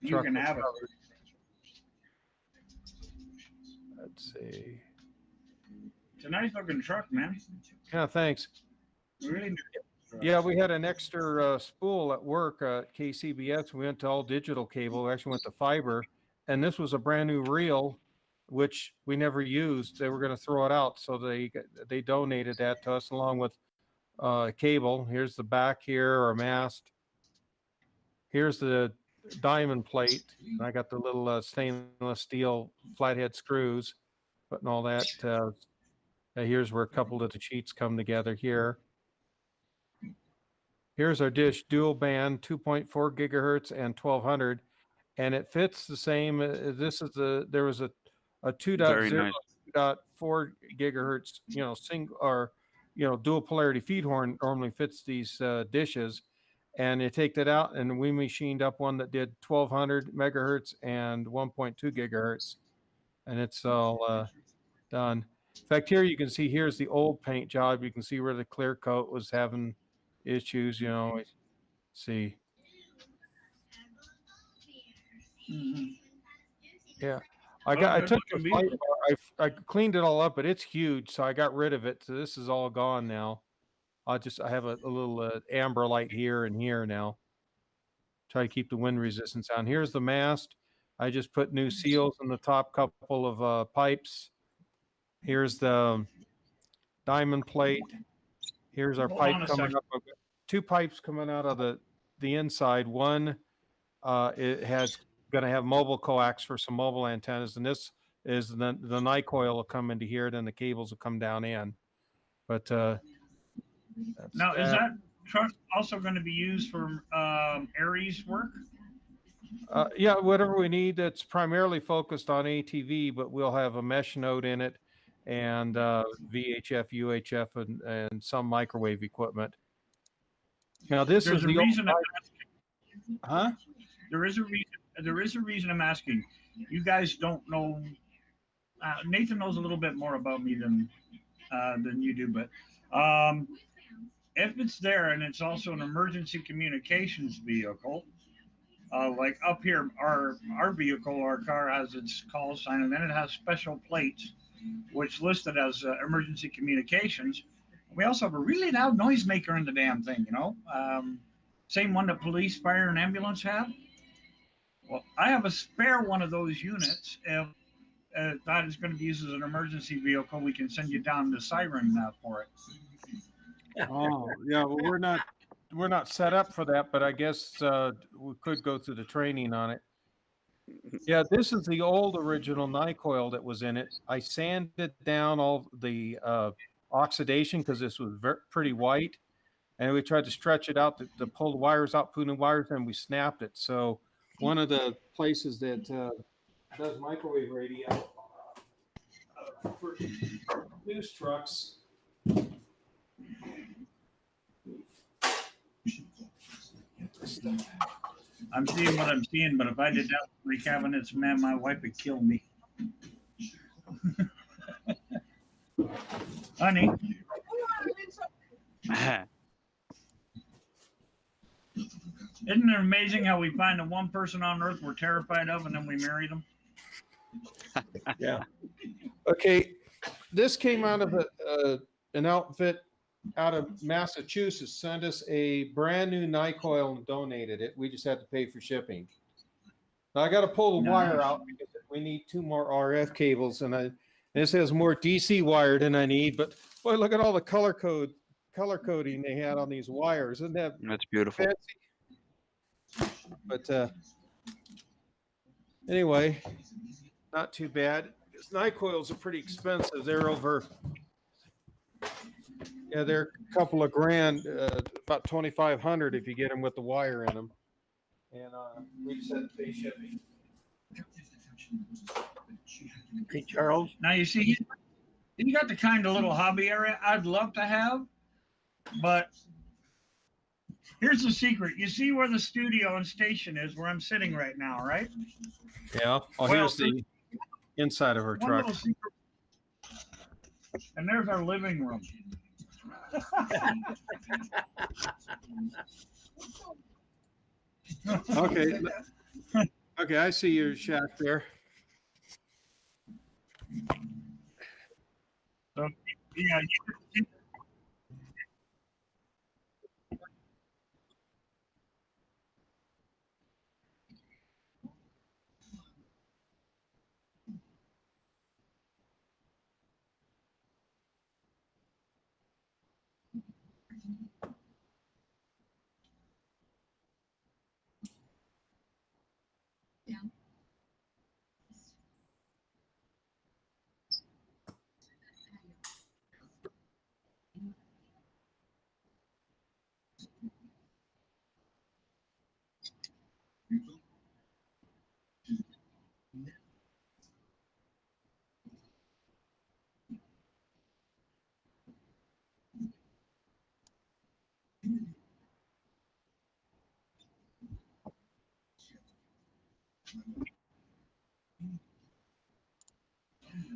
You Truck can was have it. covered. Let's see. It's a nice looking truck, man. Yeah, thanks. Really. Yeah, we had an extra spool at work at KCBS. We went to all digital cable. We actually went to fiber. And this was a brand new reel, which we never used. They were going to throw it out. So they donated that to us along with cable. Here's the back here, our mast. Here's the diamond plate. I got the little stainless steel flathead screws, putting all that. Here's where a couple of the sheets come together here. Here's our dish, dual band, 2.4 gigahertz and 1200, and it fits the same. This is there was a 2.0, nice. 2.4 gigahertz, dual polarity feed horn normally fits these dishes, and you take that out, and we machined up one that did 1200 megahertz and 1.2 gigahertz, and it's all done. In fact, here you can see here's the old paint job. You can see where the clear coat was having issues, see. Yeah, I took the fight bar, I cleaned it all up, but it's huge, so I got rid of it. So this is all gone now. I have a little amber light here and here now. Try to keep the wind resistance down. Here's the mast. I just put new seals in the top couple of pipes. Here's the diamond plate. Here's our pipe coming up. I've got 2 pipes coming out of the inside. One it has going to have mobile coax for some mobile antennas, and this is the Nycoil will come into here, then the cables will come down in. But now, is that truck also going to be used for Aries work? Yeah, whatever we need. That's primarily focused on ATV, but we'll have a mesh node in it, and VHF, UHF, and some microwave equipment. Now this is the reason I'm asking. Huh? There is a reason I'm asking. You guys don't know. Nathan knows a little bit more about me than you do, but if it's there and it's also an emergency communications vehicle, like up here, our vehicle, our car has its call sign, and then it has special plates, which listed as emergency communications. We also have a really loud noisemaker in the damn thing, same one that police, fire, and ambulance have. Well, I have a spare one of those units. If that is going to be used as an emergency vehicle, we can send you down the siren for it. Oh, yeah. Well, we're not set up for that, but I guess we could go through the training on it. Yeah, this is the old original Nycoil that was in it. I sanded down all the oxidation because this was pretty white, and we tried to stretch it out to pull the wires out, put in wires, and we snapped it. So one of the places that does microwave radio for news trucks. I'm seeing what I'm seeing, but if I did that with 3 cabinets, man, my wife would kill me. Honey. Isn't it amazing how we find the one person on earth we're terrified of and then we marry them? Yeah. Okay, this came out of an outfit out of Massachusetts. Sent us a brand new Nycoil and donated it. We just had to pay for shipping. Now I got to pull the wire Nice. out because we need 2 more RF cables, and this has more DC wire than I need. But boy, look at all the color coding they had on these wires. Isn't that That's beautiful. fancy? But anyway, not too bad. Because Nycoils are pretty expensive. They're over, yeah, they're a couple of grand, about 2,500 if you get them with the wire in them. And we just had to pay shipping. Hey, Charles. Now you see, you got the kind of little hobby area I'd love to have, but here's the secret. You see where the studio and station is, where I'm sitting right now, right? Yeah. Oh, Well, here's the inside of her One truck. little secret. And there's our living room. Okay. Okay, I see your shack there. So, yeah,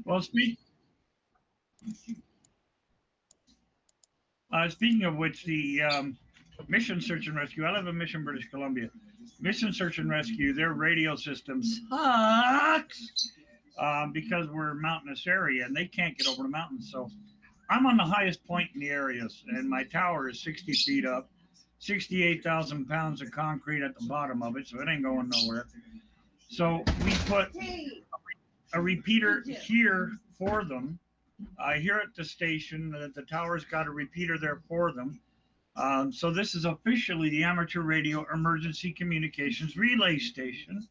well, speaking of which, the Mission Search and Rescue, I live in Mission, British Columbia. Mission Search and Rescue, their radio system sucks because we're a mountainous area and they can't get over the mountains. So I'm on the highest point in the areas, and my tower is 60 feet up, 68,000 pounds of concrete at the bottom of it, so it ain't going nowhere. So we put a repeater here for them. Here at the station, the tower's got a repeater there for them. So this is officially the Amateur Radio Emergency Communications Relay Station.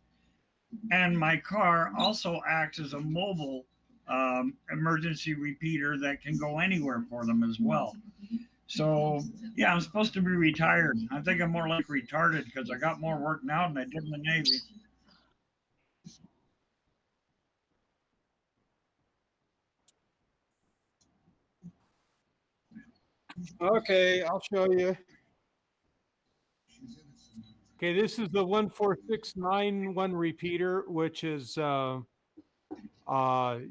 And my car also acts as a mobile emergency repeater that can go anywhere for them as well. So, yeah, I'm supposed to be retired. I think I'm more like retarded because I got more work now than I did in the Navy. Okay, I'll show you. Okay, this is the 14691 repeater, which is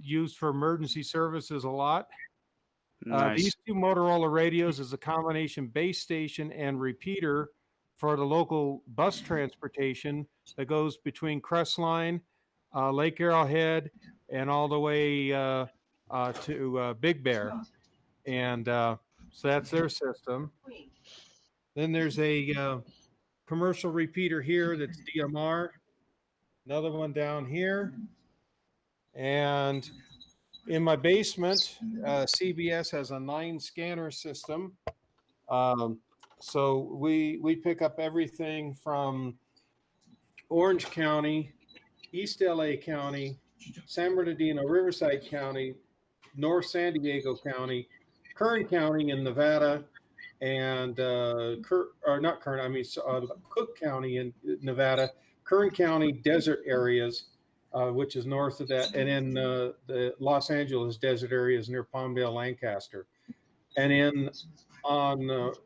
used for emergency services a lot. Nice. These 2 Motorola radios is a combination base station and repeater for the local bus transportation that goes between Crestline, Lake Arrowhead, and all the way to Big Bear. And so that's their system. Then there's a commercial repeater here that's DMR. Another one down here. And in my basement, CBS has a 9 scanner system. So we pick up everything from Orange County, East LA County, San Bernardino, Riverside County, North San Diego County, Kern County in Nevada, and Cook County in Nevada, Kern County desert areas, which is north of that, and then the Los Angeles desert areas near Palmdale, Lancaster. And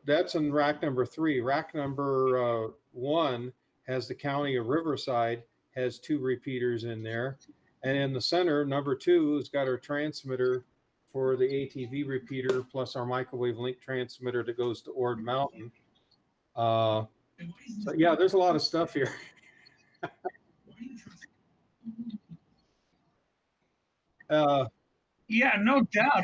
that's in rack number 3. Rack number 1 has the county of Riverside, has 2 repeaters in there. And in the center, number 2 has got our transmitter for the ATV repeater, plus our microwave link transmitter that goes to Ord Mountain. So yeah, there's a lot of stuff here. Yeah, no doubt.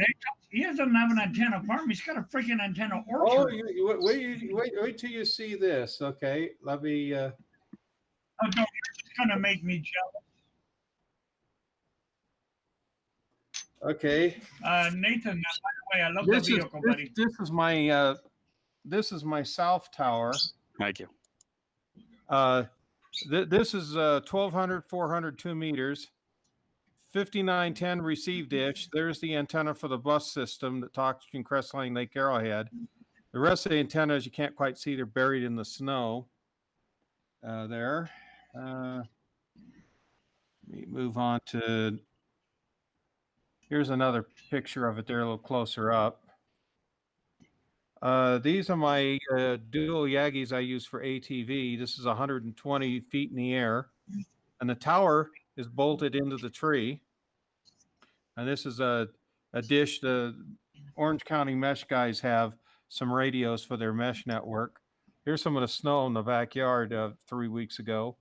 He doesn't have an antenna farm. He's got a freaking antenna Oh, orchard. wait till you see this. Okay, let me. Oh, no, it's gonna make me jealous. Okay, Nathan, by the way, I love the vehicle, buddy. this is my south tower. Thank you. This is 1200, 400, 2 meters, 5910 receive dish. There's the antenna for the bus system that talks between Crestline, Lake Arrowhead. The rest of the antennas you can't quite see; they're buried in the snow. There. Let me move on to. Here's another picture of it there, a little closer up. These are my dual Yagis I use for ATV. This is 120 feet in the air, and the tower is bolted into the tree. And this is a dish. The Orange County Mesh guys have some radios for their mesh network. Here's some of the snow in the backyard 3 weeks ago.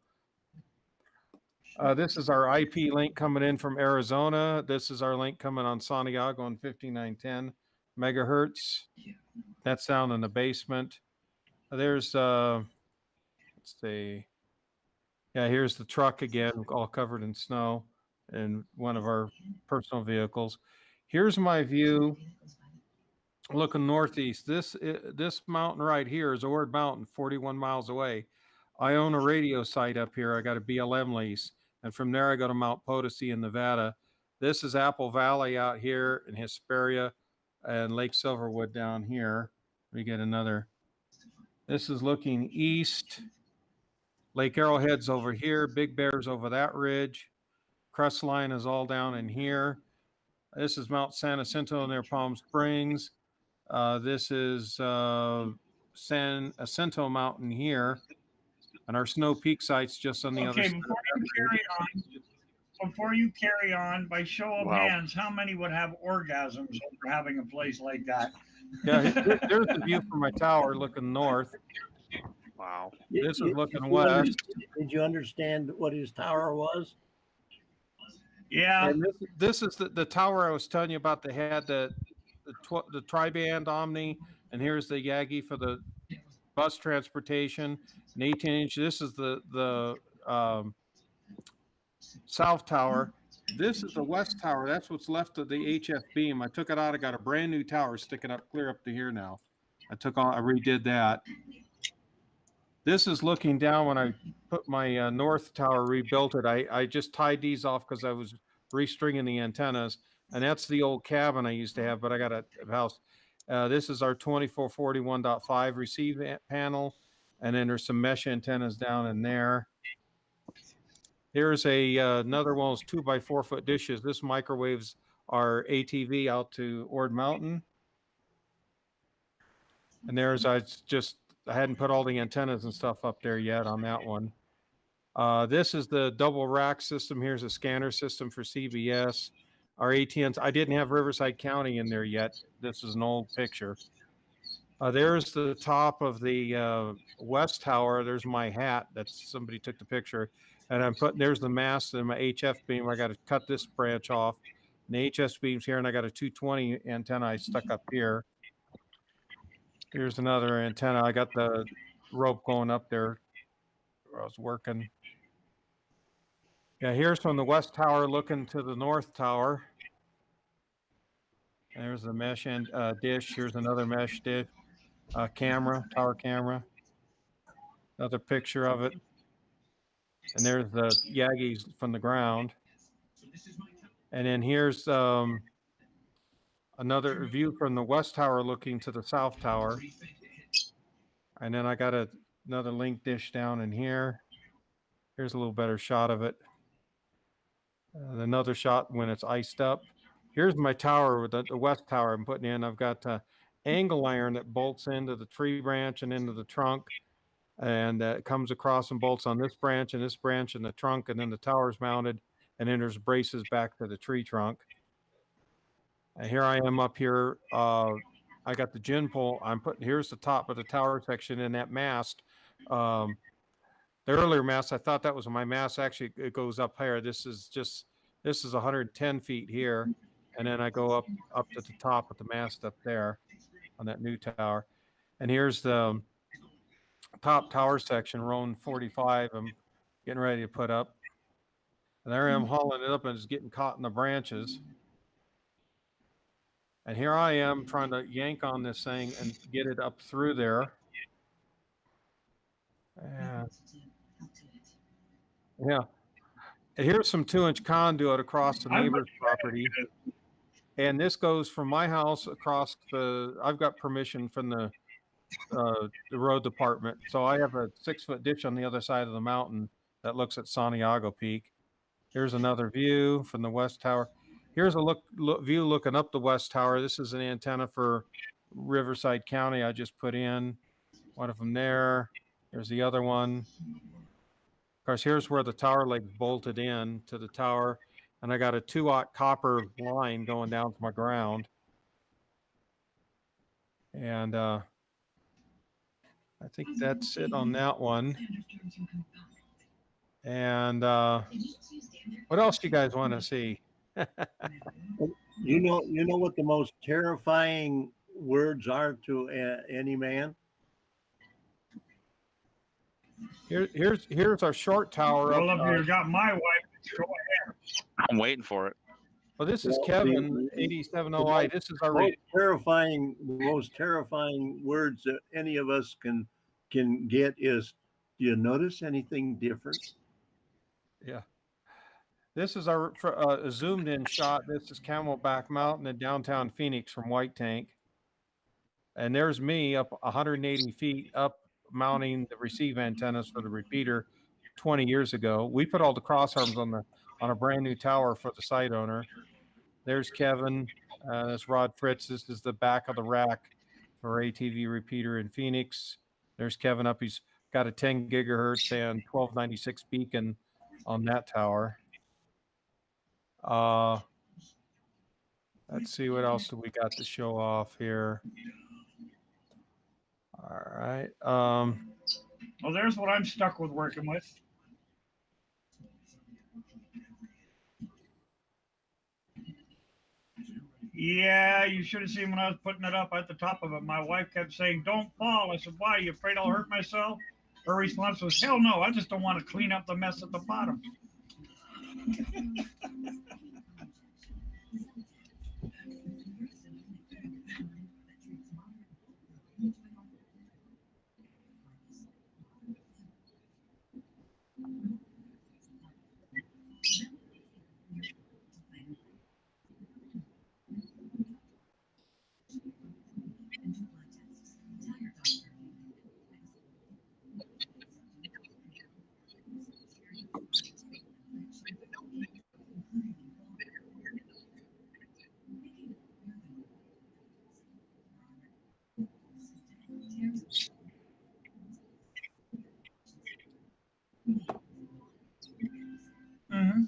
This is our IP link coming in from Arizona. This is our link coming on Santiago on 5910 megahertz. That's down in the basement. There's, let's see. Yeah, here's the truck again, all covered in snow, and one of our personal vehicles. Here's my view looking northeast. This mountain right here is Ord Mountain, 41 miles away. I own a radio site up here. I got a BLM lease. And from there, I go to Mount Potosi in Nevada. This is Apple Valley out here in Hesperia and Lake Silverwood down here. We get another. This is looking east. Lake Arrowhead's over here. Big Bear's over that ridge. Crestline is all down in here. This is Mount San Jacinto near Palm Springs. This is San Jacinto Mountain here. And our Snow Peak site's just on the other side. Before you carry on, by show of hands, how many would have orgasms over having a place like that? Yeah, there's the view from my tower looking north. Wow. This is looking west. Did you understand what his tower was? Yeah. And this is the tower I was telling you about that had the tri-band Omni, and here's the Yagi for the bus transportation, an 18-inch. This is the south tower. This is the west tower. That's what's left of the HF beam. I took it out. I got a brand new tower sticking up clear up to here now. I redid that. This is looking down when I put my north tower, rebuilt it. I just tied these off because I was restringing the antennas, and that's the old cabin I used to have, but I got a house. This is our 2441.5 receive panel, and then there's some mesh antennas down in there. Here's another one of those 2x4 foot dishes. This microwaves our ATV out to Ord Mountain. And there's, I hadn't put all the antennas and stuff up there yet on that one. This is the double rack system. Here's a scanner system for CBS. Our ATNs, I didn't have Riverside County in there yet. This is an old picture. There's the top of the west tower. There's my hat. That's somebody took the picture. And there's the mast and my HF beam. I got to cut this branch off. And the HS beam's here, and I got a 220 antenna I stuck up here. Here's another antenna. I got the rope going up there where I was working. Yeah, here's from the west tower looking to the north tower. There's the mesh and dish. Here's another mesh dish. Camera, tower camera. Another picture of it. And there's the Yagis from the ground. And then here's another view from the west tower looking to the south tower. And then I got another link dish down in here. Here's a little better shot of it. Another shot when it's iced up. Here's my tower, the west tower I'm putting in. I've got angle iron that bolts into the tree branch and into the trunk. And it comes across and bolts on this branch and the trunk, and then the tower's mounted, and then there's braces back to the tree trunk. And here I am up here. I got the gin pole. Here's the top of the tower section, and that mast The earlier mast, I thought that was my mast. Actually, it goes up higher. This is 110 feet here, and then I go up to the top of the mast up there on that new tower. And here's the top tower section, Roan 45. I'm getting ready to put up. And there I am hauling it up, and it's getting caught in the branches. And here I am trying to yank on this thing and get it up through there. And yeah. And here's some 2-inch conduit across the neighbor's property. And this goes from my house across I've got permission from the road department. So I have a 6-foot ditch on the other side of the mountain that looks at Santiago Peak. Here's another view from the West Tower. Here's a view looking up the West Tower. This is an antenna for Riverside County I just put in. One of them there. There's the other one. Of course, here's where the tower leg's bolted in to the tower. And I got a 2-aught copper line going down to my ground. And I think that's it on that one. And what else do you guys want to see? You know what the most terrifying words are to any man? Here's our short tower. Well, if you got my wife, go ahead. I'm waiting for it. Well, this is Kevin 8708. This is our most terrifying words that any of us can get is, do you notice anything different? Yeah. This is our zoomed in shot. This is Camelback Mountain in downtown Phoenix from White Tank. And there's me up 180 feet up mounting the receive antennas for the repeater 20 years ago. We put all the cross arms on a brand new tower for the site owner. There's Kevin. That's Rod Fritz. This is the back of the rack for ATV repeater in Phoenix. There's Kevin up. He's got a 10 gigahertz and 1296 beacon on that tower. Let's see, what else do we got to show off here? All right. Well, there's what I'm stuck with working with. Yeah, you should have seen when I was putting it up at the top of it. My wife kept saying, "Don't fall." I said, "Why? Are you afraid I'll hurt myself?" Her response was, "Hell no, I just don't want to clean up the mess at the bottom." Mm-hmm.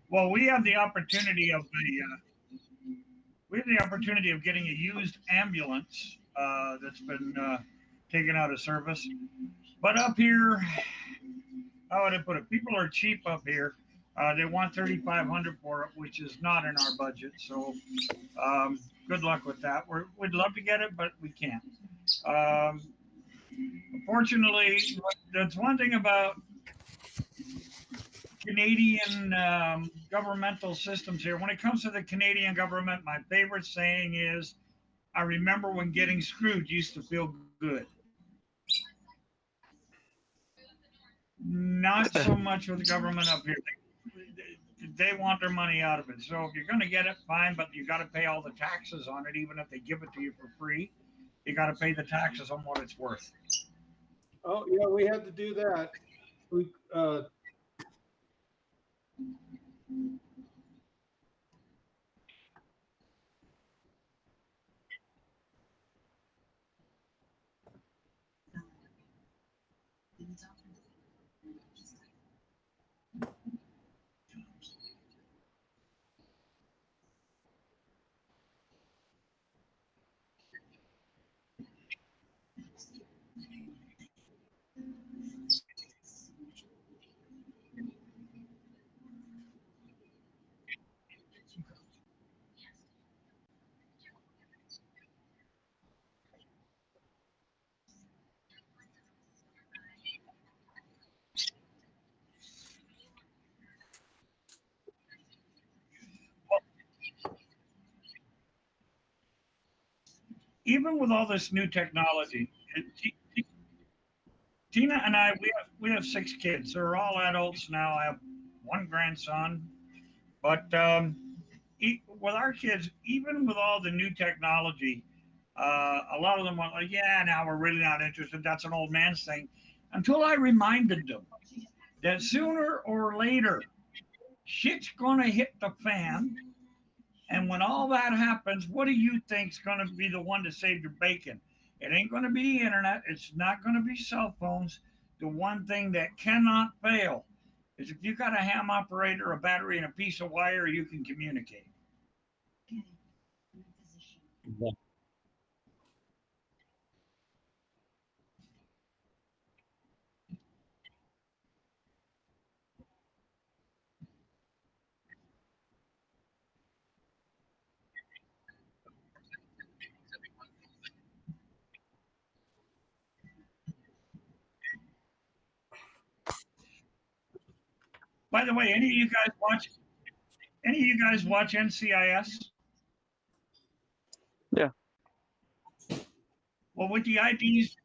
Well, we have the opportunity of getting a used ambulance that's been taken out of service. But up here, how would I put it? People are cheap up here. They want $3,500 for it, which is not in our budget. So good luck with that. We'd love to get it, but we can't. Unfortunately, that's one thing about Canadian governmental systems here. When it comes to the Canadian government, my favorite saying is, "I remember when getting screwed used to feel good." Not so much with the government up here. They want their money out of it. So if you're going to get it, fine, but you got to pay all the taxes on it, even if they give it to you for free. You got to pay the taxes on what it's worth. Oh yeah, we had to do that. We even with all this new technology, Tina and I, we have 6 kids. They're all adults now. I have one grandson, but with our kids, even with all the new technology, a lot of them were like, "Yeah, now we're really not interested. That's an old man's thing." Until I reminded them that sooner or later, shit's gonna hit the fan, and when all that happens, what do you think's gonna be the one to save your bacon? It ain't gonna be the internet. It's not gonna be cell phones. The one thing that cannot fail is if you got a ham operator, a battery, and a piece of wire, you can communicate. By the way, any of you guys watch NCIS? Yeah. Well, with the IDs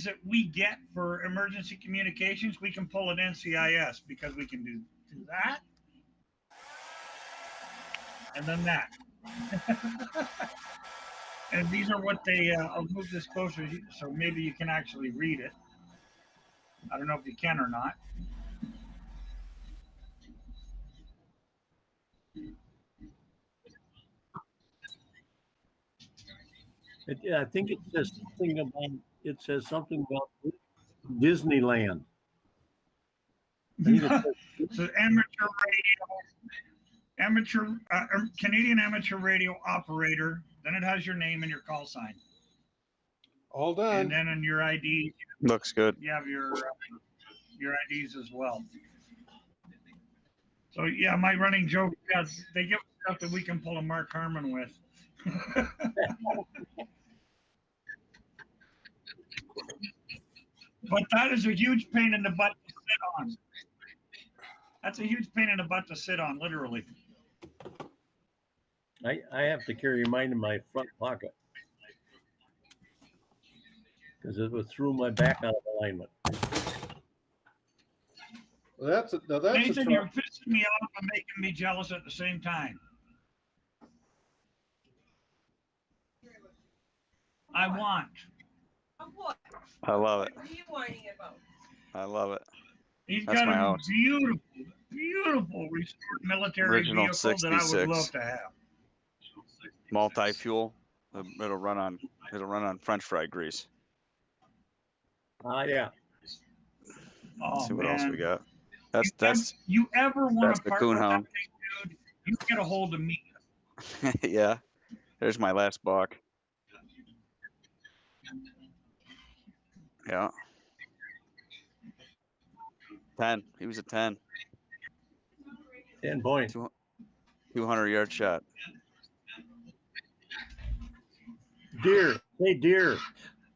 that we get for emergency communications, we can pull an NCIS because we can do that and then that. And these are what they, I'll move this closer so maybe you can actually read it. I don't know if you can or not. I think it says something about Disneyland. So Canadian amateur radio operator. Then it has your name and your call sign. All And done. then on your ID, Looks good. you have your IDs as well. So yeah, my running joke is they give us stuff that we can pull a Mark Harmon with. But that is a huge pain in the butt to sit on. That's a huge pain in the butt to sit on, literally. I have to carry mine in my front pocket because it was through my back out of alignment. Well, that's a Nathan, you're pissing me off and making me jealous at the same time. I want. What? I love it. What are you whining about? I love it. He's That's got my a house. beautiful restored military Original vehicle that I would 66. love to have. Multi-fuel. It'll run on French fry grease. Yeah. Oh, Let's see what else we man. got. That's You ever want that's to the partner with that Coonhound. thing, dude? You get a hold of me. Yeah. There's my last buck. Yeah. 10. He was a 10. 10 points. 200-yard shot. Deer. Hey, deer.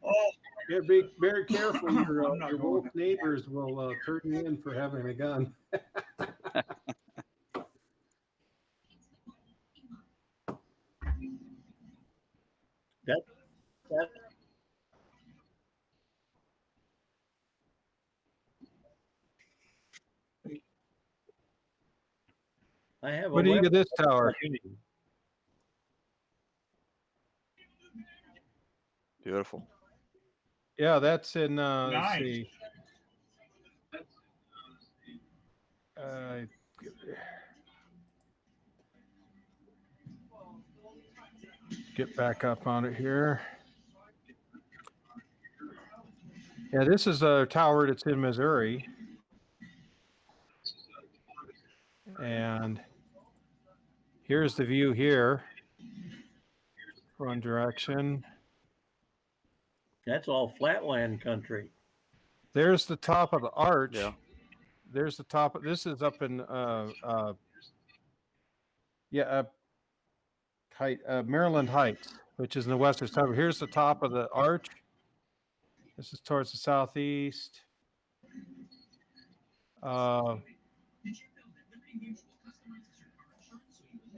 Oh, Yeah, be very careful. I'm Your not your going woke neighbors will turn you in for having a gun. That I have. What do you get this tower? Beautiful. Yeah, that's in. Let's Nice. see. Get back up on it here. Yeah, this is a tower that's in Missouri. And here's the view here. Front direction. That's all flatland country. There's the top of the arch. Yeah. There's the top. This is up in Maryland Heights, which is in the western suburb. Here's the top of the arch. This is towards the southeast.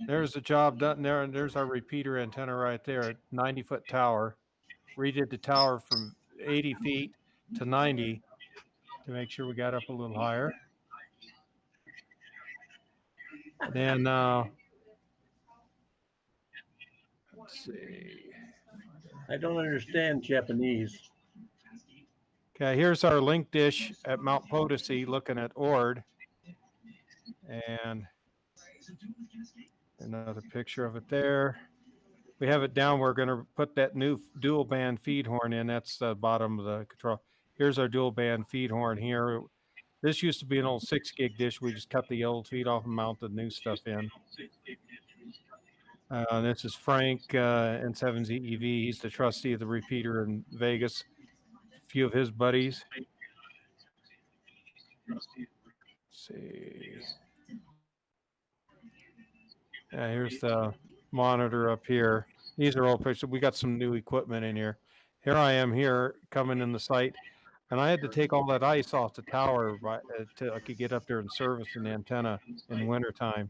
There's the job done there, and there's our repeater antenna right there, 90-foot tower. Redid the tower from 80 feet to 90 to make sure we got up a little higher. Then let's see. I don't understand Japanese. Okay, here's our link dish at Mount Potosi looking at Ord. And another picture of it there. We have it down. We're going to put that new dual band feed horn in. That's the bottom of the control. Here's our dual band feed horn here. This used to be an old 6 gig dish. We just cut the old feed off and mounted new stuff in. This is Frank N7ZEV. He's the trustee of the repeater in Vegas. A few of his buddies. Let's see. Yeah, here's the monitor up here. These are all pictures. We got some new equipment in here. Here I am here coming in the site, and I had to take all that ice off the tower till I could get up there and service an antenna in wintertime.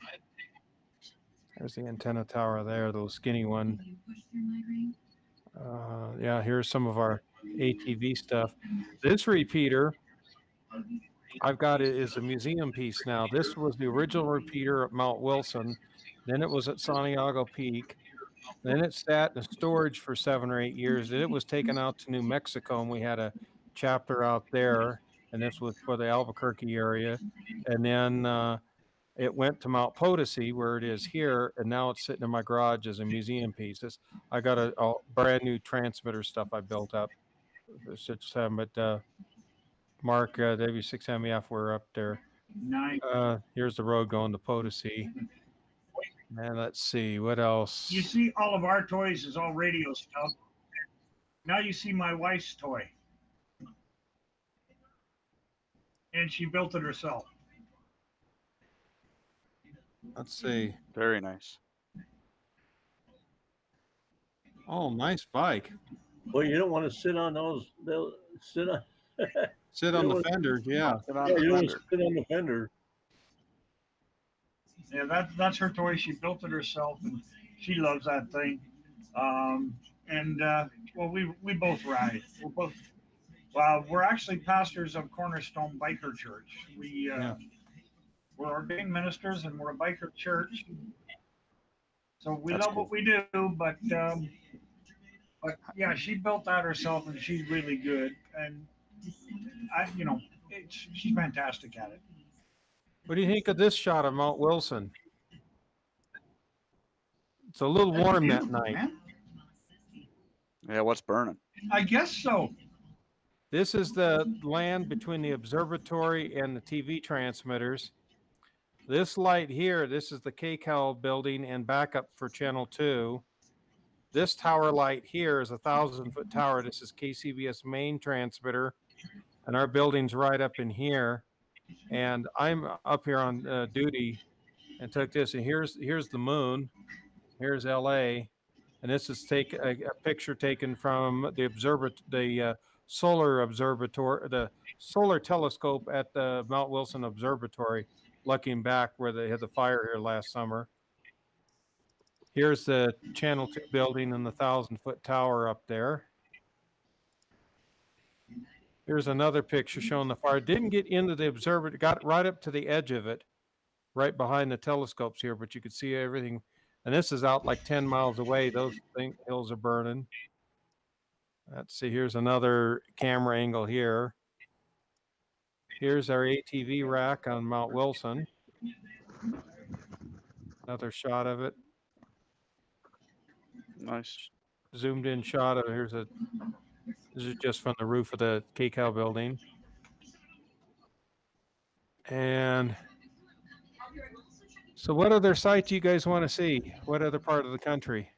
There's the antenna tower there, the little skinny one. Yeah, here's some of our ATV stuff. This repeater I've got it is a museum piece now. This was the original repeater at Mount Wilson. Then it was at Santiago Peak. Then it sat in storage for 7 or 8 years. Then it was taken out to New Mexico, and we had a chapter out there. And this was for the Albuquerque area. And then it went to Mount Potosi, where it is here, and now it's sitting in my garage as a museum piece. I got a brand new transmitter stuff I built up. But Mark, W6MEF, we're up there. Nice. Here's the road going to Potosi. And let's see, what else? You see, all of our toys is all radio stuff. Now you see my wife's toy. And she built it herself. Let's see. Very nice. Oh, nice bike. Well, you don't want to sit on those. Sit on. Sit on the fenders, yeah. Sit on Yeah, the you don't want to fender. sit on the fender. Yeah, that's her toy. She built it herself, and she loves that thing. Well, we both ride. We're actually pastors of Cornerstone Biker Church. We're ordained ministers, and we're a biker church. So we That's love cool. what we do, but yeah, she built that herself, and she's really good. And she's fantastic at it. What do you think of this shot of Mount Wilson? It's a little That's warm that beautiful, night. man. Yeah, what's burning? I guess so. This is the land between the observatory and the TV transmitters. This light here, this is the KCAL building and backup for Channel 2. This tower light here is a 1,000-foot tower. This is KCBS main transmitter, and our building's right up in here. And I'm up here on duty and took this, and here's the moon. Here's LA, and this is a picture taken from the solar observatory, the solar telescope at the Mount Wilson Observatory, looking back where they had the fire here last summer. Here's the Channel 2 building and the 1,000-foot tower up there. Here's another picture showing the fire. Didn't get into the observatory, got right up to the edge of it, right behind the telescopes here, but you could see everything. And this is out like 10 miles away. Those hills are burning. Let's see, here's another camera angle here. Here's our ATV rack on Mount Wilson. Another shot of it. Nice. Zoomed in shot of this is just from the roof of the KCAL building. And so what other sites you guys want to see? What other part of the country?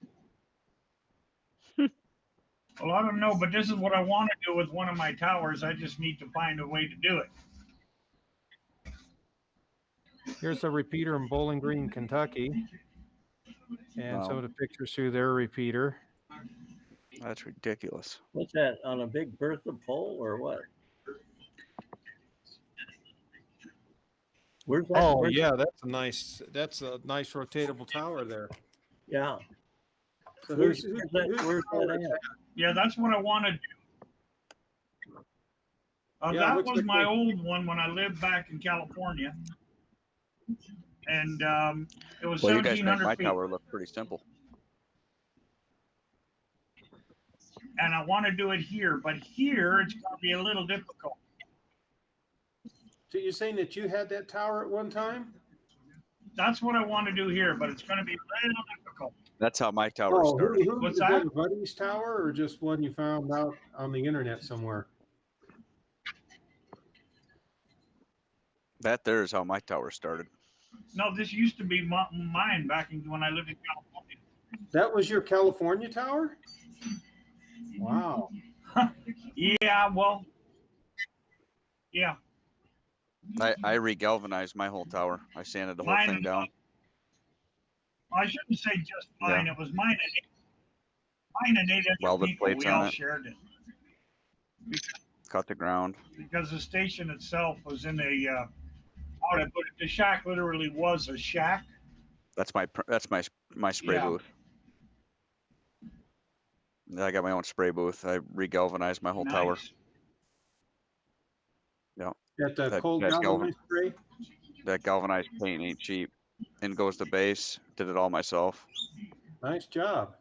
Well, I don't know, but this is what I want to do with one of my towers. I just need to find a way to do it. Here's a repeater in Bowling Green, Kentucky. And some Wow. of the pictures through their repeater. That's ridiculous. What's that, on a big Bertha pole or what? Where's that? Oh where's- yeah, that's a nice rotatable tower there. Yeah. So Where's who's that tower at? is that? Yeah, that's what I want to do. Yeah, That what's was the my case? old one when I lived back in California. And it was Well, you guys make 1,700 my feet. tower look pretty simple. And I want to do it here, but here it's going to be a little difficult. So you're saying that you had that tower at one time? That's what I want to do here, but it's going to be a little difficult. That's how my tower Oh, started. What's is that? a buddy's tower or just one you found out on the internet somewhere? That there is how my tower started. No, this used to be mine back when I lived in California. That was your California tower? Wow. Yeah, well, yeah. I re-galvanized my whole tower. I sanded the whole Mine- thing down. I shouldn't say just mine. It was mine and eight other Welded people. plates We on all it. shared it Cut the ground. because the station itself was in a. How would I put it? The shack literally was a shack. That's my spray Yeah. booth. Yeah, I got my own spray booth. I re-galvanized my whole tower. Nice. At the That- cold that's galvanized spray? That galvanized paint ain't cheap. In goes the base. Did it all myself. Nice job.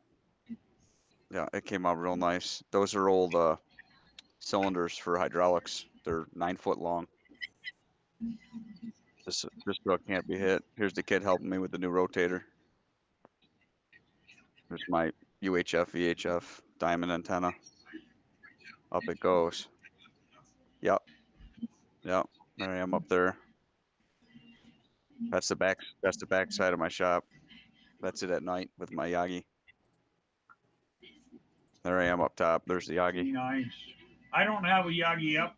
Yeah, it came out real nice. Those are old cylinders for hydraulics. They're 9 foot long. This truck can't be hit. Here's the kid helping me with the new rotator. There's my UHF, VHF diamond antenna. Up it goes. Yep. There I am up there. That's the back side of my shop. That's it at night with my Yagi. There I am up top. There's the Yagi. Nice. I don't have a Yagi up.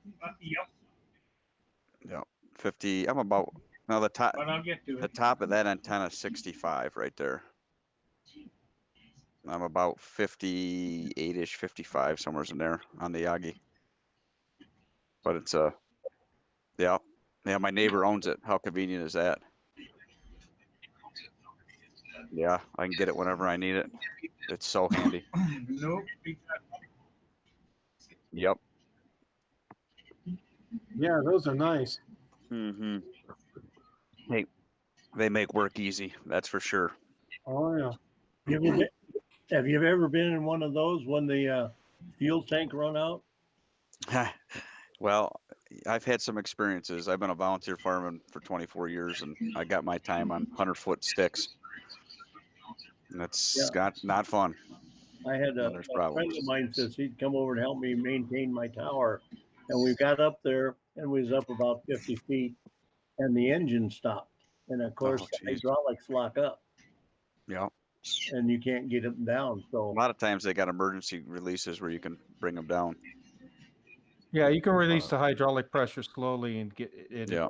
Yep, 50. I'm about now the top. but I'll get to The it. top of that antenna is 65 right there. I'm about 58-ish, 55, somewhere in there on the Yagi. But it's yeah. My neighbor owns it. How convenient is that? Yeah, I can get it whenever I need it. It's so handy. Nope. Yep. Yeah, those are nice. Mm-hmm. Hey, they make work easy. That's for sure. Oh yeah. Have you ever been in one of those when the fuel tank run out? Well, I've had some experiences. I've been a volunteer fireman for 24 years, and I got my time on 100-foot sticks. And that's not fun. I had a There's friend problems. of mine says he'd come over and help me maintain my tower. And we got up there and we was up about 50 feet and the engine stopped. And of course, the geez. hydraulics lock up Yeah. and you can't get them down. A So lot of times they got emergency releases where you can bring them down. Yeah, you can release the hydraulic pressure slowly and get it. Yeah.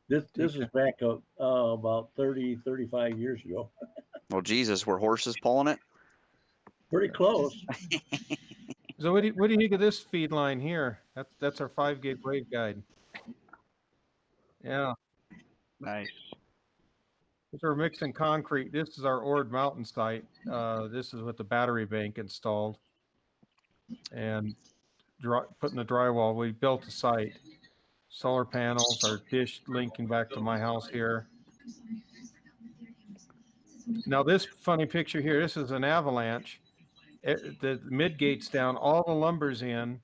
this is back about 30, 35 years ago. Well, Jesus, were horses pulling it? Pretty close. So what do you think of this feed line here? That's our 5 gig waveguide. Yeah, Nice. these are mixed in concrete. This is our Ord Mountain site. This is with the battery bank installed and putting the drywall. We built a site, solar panels, our dish linking back to my house here. Now this funny picture here, this is an avalanche. The mid gate's down, all the lumber's in.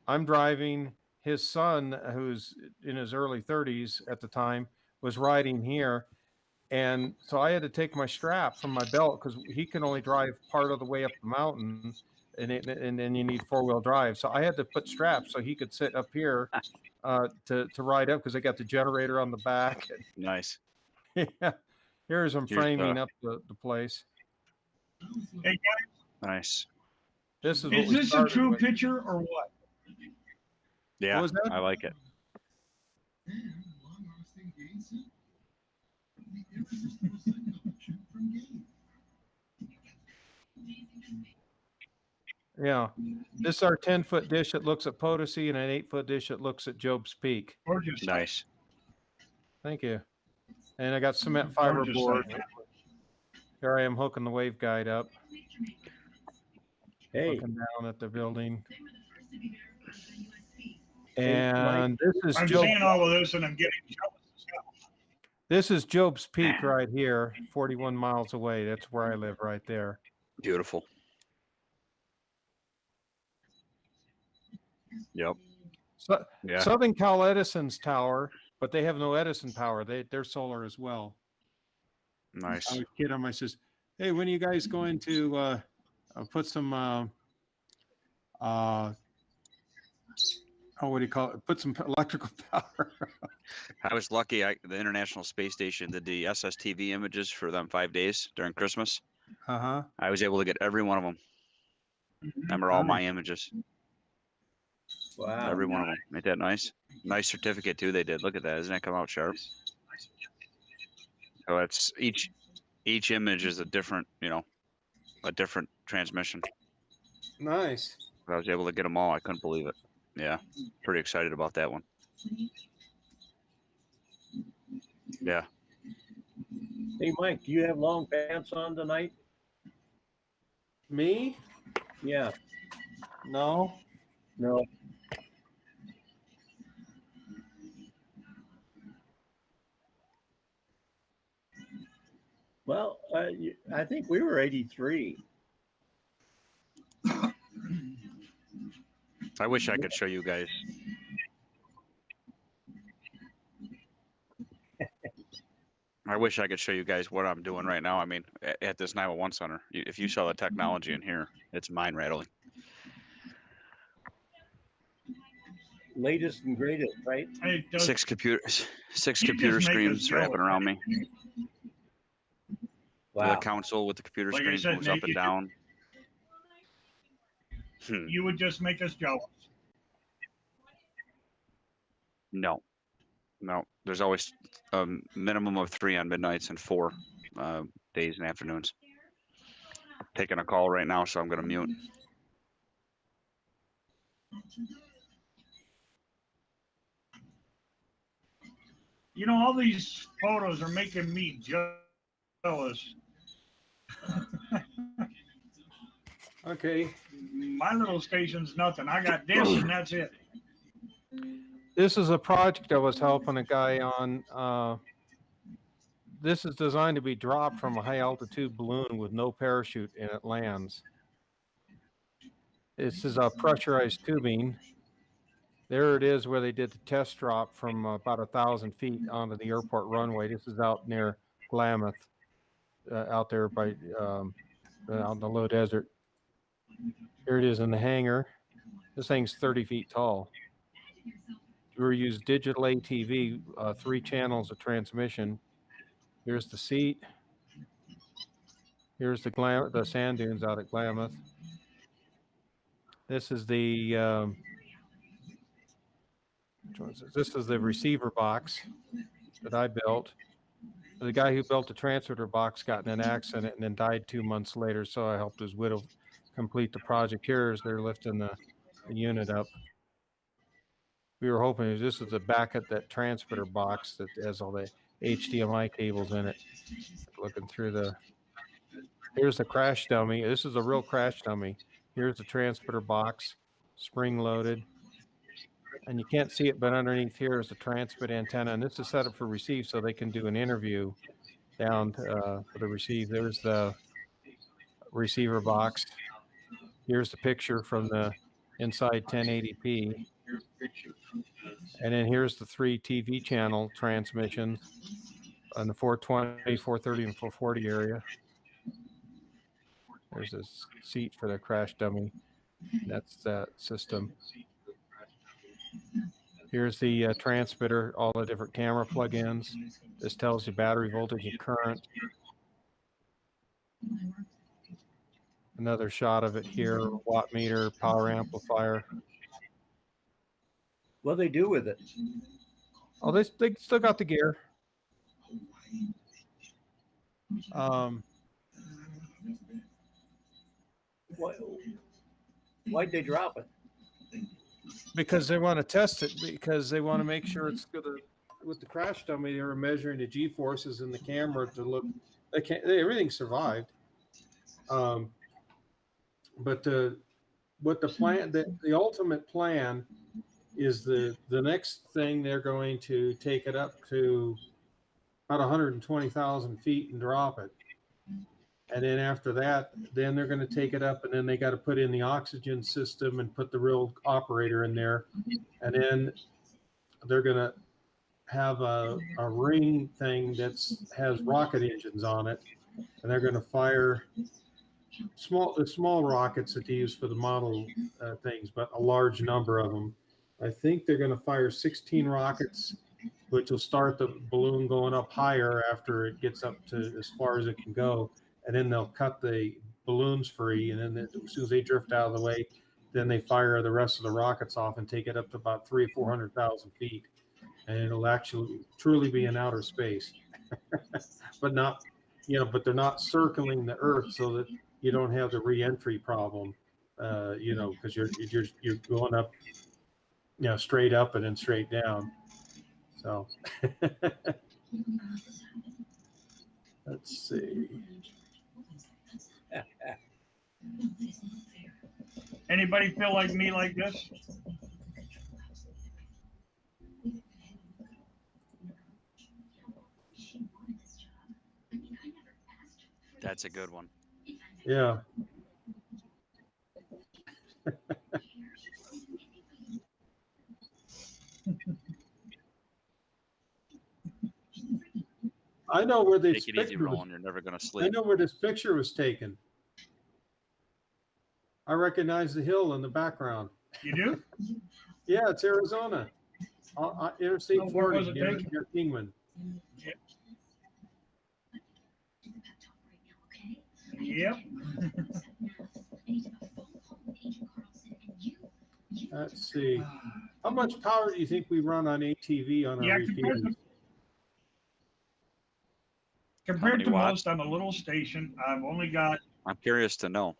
I'm driving. His son, who's in his early 30s at the time, was riding here. And so I had to take my strap from my belt because he can only drive part of the way up the mountain. And then you need 4-wheel drive. So I had to put straps so he could sit up here to ride up because I got the generator on the back. Nice. Yeah. Here's him Here's framing up the place. Hey, Nice. This is what is we this a started true with. picture or what? Yeah, was that? I like it. Yeah. This is our 10-foot dish that looks at Potosi and an 8-foot dish that looks at Job's Peak. Gorgeous. Nice. Thank you. And I got cement I'm fiber just board. saying. Here I am hooking the waveguide up, Hey, looking down at the building. Hey, Mike. And this is I'm Job, saying all of this and I'm getting jealous as hell. this is Job's Peak right here, 41 miles away. That's where I live right there. Beautiful. Yep. So, Yeah. Southern Cal Edison's tower, but they have no Edison power. They're solar as well. Nice. I would kid him. I says, "Hey, when are you guys going to put some what do you call it? Put some electrical power." I was lucky. The International Space Station did the SSTV images for them 5 days during Christmas. Uh-huh. I was able to get every one of them. Them are all my images. Wow. Every one of them. Ain't that nice? Nice certificate too. They did. Look at that. Doesn't that come out sharp? So it's each image is a different, a different transmission. Nice. I was able to get them all. I couldn't believe it. Yeah, pretty excited about that one. Yeah. Hey, Mike, do you have long pants on tonight? Me? Yeah. No. No. Well, I think we were 83. I wish I could show you guys. I wish I could show you guys what I'm doing right now. I mean, at this 911 center, if you saw the technology in here, it's mind rattling. Latest and greatest, right? Hey, does, Six computer You computer just make us screens wrapping jealous. around me. The Wow. console with the computer Like I screens said, moves Nate, up and down. you would just make us jealous. No. There's always a minimum of 3 on midnights and 4 days and afternoons. I'm taking a call right now, so I'm going to mute. You know, all these photos are making me jealous. Okay. My little station's nothing. I got this and that's it. This is a project I was helping a guy on. This is designed to be dropped from a high altitude balloon with no parachute and it lands. This is a pressurized tubing. There it is where they did the test drop from about 1,000 feet onto the airport runway. This is out near Klamath, out there by out in the low desert. Here it is in the hangar. This thing's 30 feet tall. We use digital ATV, 3 channels of transmission. Here's the seat. Here's the sand dunes out at Klamath. This is the this is the receiver box that I built. The guy who built the transmitter box got in an accident and then died 2 months later, so I helped his widow complete the project. Here as they're lifting the unit up. We were hoping this is the back of that transmitter box that has all the HDMI cables in it. Looking through the, here's the crash dummy. This is a real crash dummy. Here's the transmitter box, spring loaded. And you can't see it, but underneath here is the transmit antenna. And this is set up for receive so they can do an interview down for the receive. There's the receiver box. Here's the picture from the inside 1080p. And then here's the 3 TV channel transmissions on the 420, 430, and 440 area. There's a seat for the crash dummy. That's that system. Here's the transmitter, all the different camera plugins. This tells you battery voltage and current. Another shot of it here, watt meter, power amplifier. What do they do with it? Oh, they still got the gear. Why'd they drop it? Because they want to test it, because they want to make sure it's going to with the crash dummy, they were measuring the G forces in the camera to look. Everything survived. But what the plan, the ultimate plan is the next thing they're going to take it up to about 120,000 feet and drop it. And then after that, then they're going to take it up, and then they got to put in the oxygen system and put the real operator in there. And then they're going to have a ring thing that has rocket engines on it. And they're going to fire the small rockets that they use for the model things, but a large number of them. I think they're going to fire 16 rockets, which will start the balloon going up higher after it gets up to as far as it can go. And then they'll cut the balloons free. And then as soon as they drift out of the way, then they fire the rest of the rockets off and take it up to about 300,000 or 400,000 feet. And it'll actually truly be in outer space, but not, but they're not circling the Earth so that you don't have the re-entry problem, because you're going up, straight up and then straight down. So let's see. Anybody feel like me like this? That's a good one. Yeah. I know where this Take it easy, Roland. You're never going to I sleep. know where this picture was taken. I recognize the hill in the background. You do? Yeah, it's Arizona. Interstate Oh, where 40 was it near taken? Kingman. Yep. Let's see. How much power do you think we run on ATV on our Yeah, repeaters? Compared many to watts? most, I'm a little station. I've only got, I'm curious to know.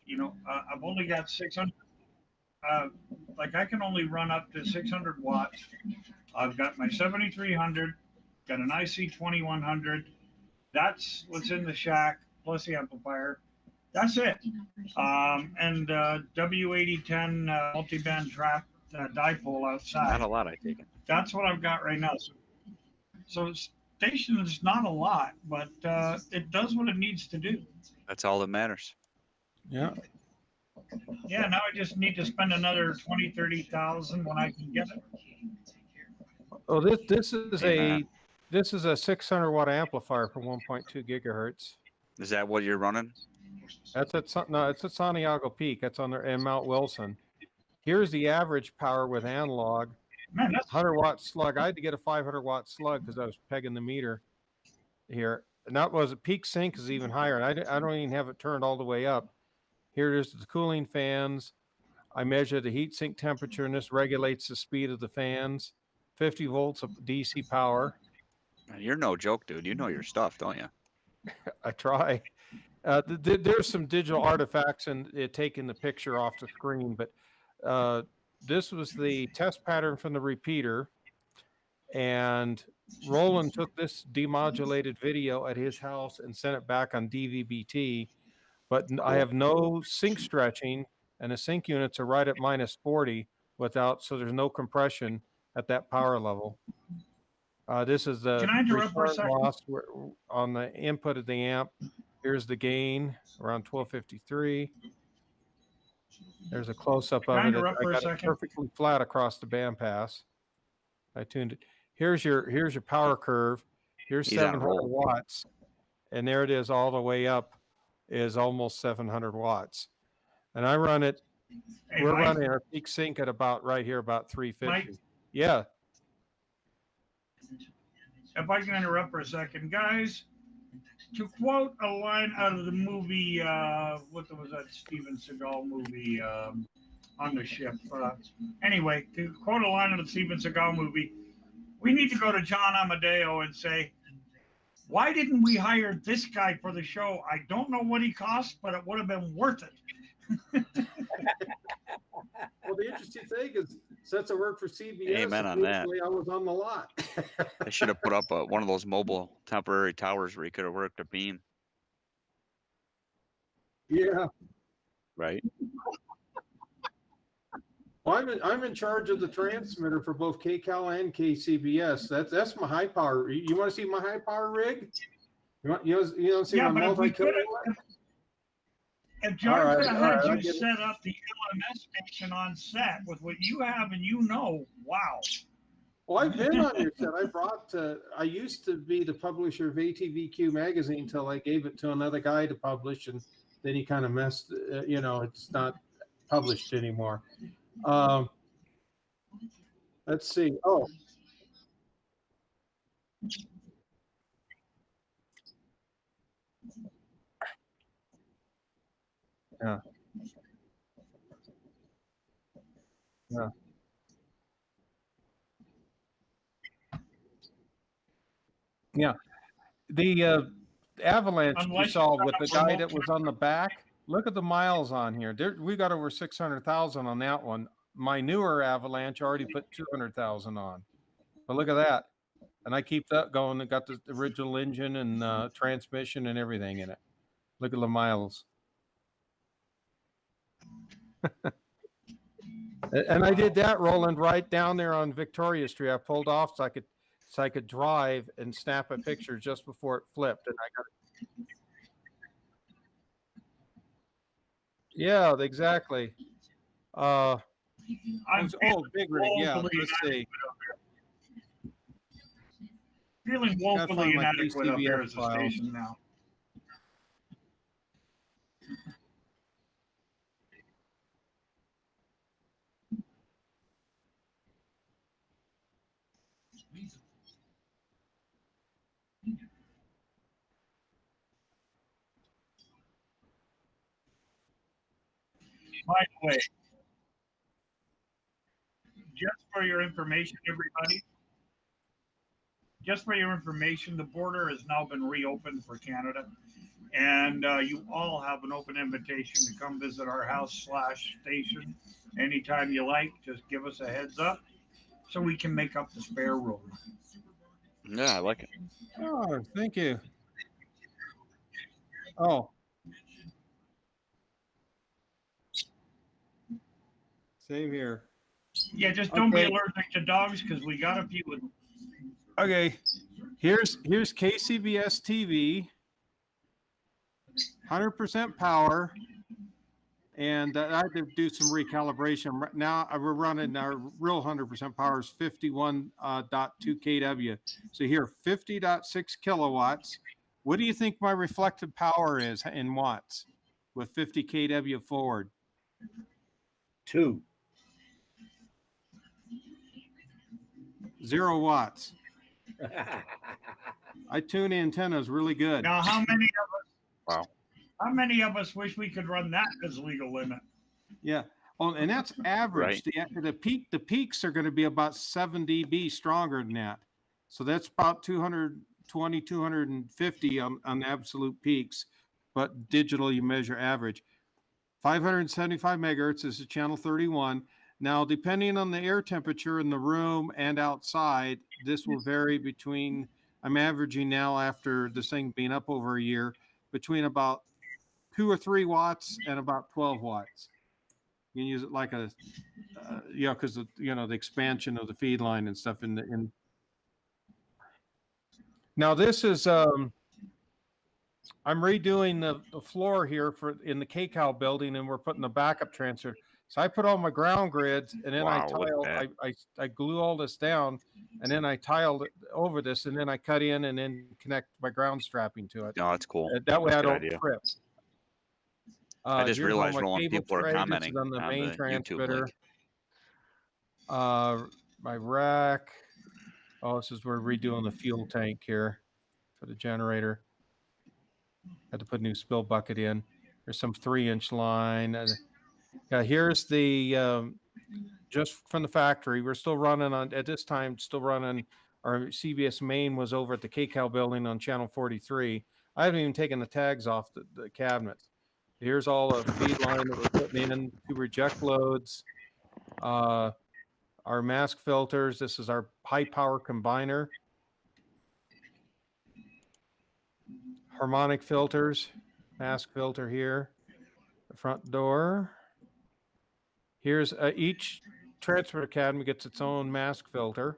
I've only got 600. Like I can only run up to 600 watts. I've got my 7300, got an IC 2100. That's what's in the shack plus the amplifier. That's it. And W8010 multi-band trap dipole outside. Not a lot, I take it. That's what I've got right now. So station is not a lot, but it does what it needs to do. That's all that matters. Yeah. Yeah, now I just need to spend another 20, 30,000 when I can get it. Oh, this is Yeah. a 600 watt amplifier for 1.2 gigahertz. Is that what you're running? It's at Santiago Peak. That's in Mount Wilson. Here's the average power with analog. Man, that's 100 watt slug. I had to get a 500 watt slug because I was pegging the meter here. And that was a peak sync is even higher. And I don't even have it turned all the way up. Here it is, the cooling fans. I measure the heat sink temperature, and this regulates the speed of the fans. 50 volts of DC power. Man, you're no joke, dude. You know your stuff, don't you? I try. There's some digital artifacts and taking the picture off the screen, but this was the test pattern from the repeater. And Roland took this demodulated video at his house and sent it back on DVB-T. But I have no sync stretching, and the sync units are right at -40 so there's no compression at that power level. This is the Can I interrupt for a return second? loss on the input of the amp. Here's the gain around 1253. There's a close-up Can I of it. interrupt for a got it second? perfectly flat across the bandpass. I tuned it. Here's your power curve. Here's He's on a 700 roll. watts, and there it is all the way up is almost 700 watts. And I run it. Hey, We're Mike, running our peak sync at about right here, about 350. Mike? Yeah. if I can interrupt for a second, guys, to quote a line out of the movie, what was that Steven Seagal movie, on the ship? Anyway, to quote a line out of the Steven Seagal movie, we need to go to John Amadeo and say, why didn't we hire this guy for the show? I don't know what he cost, but it would have been worth it. Well, the interesting thing is since I worked for CBS, Amen on that. occasionally I was on the lot. I should have put up one of those mobile temporary towers where you could have worked a beam, Yeah. right? Well, I'm in charge of the transmitter for both KCAL and KCBS. That's my high power. You want to see my high power rig? You want to see Yeah, my but if we could multi-kilowatt? if John All right, could have all had right, I'll you get it. set up the LMS station on set with what you have and wow. Well, I've been on your set. I used to be the publisher of ATVQ magazine until I gave it to another guy to publish, and then he kind of messed. It's not published anymore. Let's see. Oh, yeah, yeah. Yeah, the avalanche you Unless you saw got with the a guy remote that was on the back. Look at the miles on here. We got over 600,000 on that one. My newer avalanche already put 200,000 on. But look at that. And I keep that going. It got the original engine and transmission and everything in it. Look at the miles. And I did that, Roland, right down there on Victoria Street. I pulled off so I could drive and snap a picture just before it flipped. And I got it. Yeah, exactly. I'm Big rig. Yeah, woefully let's see. feeling Gotta woefully find my inadequate up here KCBS as a files. station now. By the way, just for your information, everybody, the border has now been reopened for Canada. And you all have an open invitation to come visit our house/station anytime you like. Just give us a heads up so we can make up the spare room. Yeah, I like it. Oh, thank you. Oh. Same here. Yeah, just don't be Okay. allergic to dogs because we got a few of them. Okay. Here's KCBS TV. 100% power. And I had to do some recalibration. Right now we're running our real 100% power is 51.2 kW. So here, 50.6 kilowatts. What do you think my reflective power is in watts with 50 kW forward? 2. 0 watts. I tune antennas really good. Now, how many of us? Wow. How many of us wish we could run that as legal limit? Yeah. Oh, and that's average. The peaks are going to be about 7 dB stronger than that. So that's about 220, 250 on absolute peaks, but digital you measure average. 575 megahertz is the channel 31. Now, depending on the air temperature in the room and outside, this will vary between, I'm averaging now after this thing being up over a year, between about 2 or 3 watts and about 12 watts. You can use it like a, because the expansion of the feed line and stuff in. Now this is, I'm redoing the floor here in the KCAL building, and we're putting the backup transmitter. So I put all my ground grids, and then Wow, look at I glue all this down, and then I tiled it over this, and then I cut in and then connect my ground strapping to it. No, that's cool. That way That's I a good don't idea. trip. I just Here's all realized, my Roland, cable people are threads. This is commenting on the on main the YouTube transmitter. link. My rack. Oh, this is where we're redoing the fuel tank here for the generator. Had to put a new spill bucket in. There's some 3-inch line. Here's the just from the factory. We're still running on at this time. Still running. Our CBS main was over at the KCAL building on channel 43. I haven't even taken the tags off the cabinets. Here's all the feed line that we're putting in, 2 reject loads. our mask filters. This is our high power combiner. Harmonic filters, mask filter here, the front door. Here's each Transfer Academy gets its own mask filter.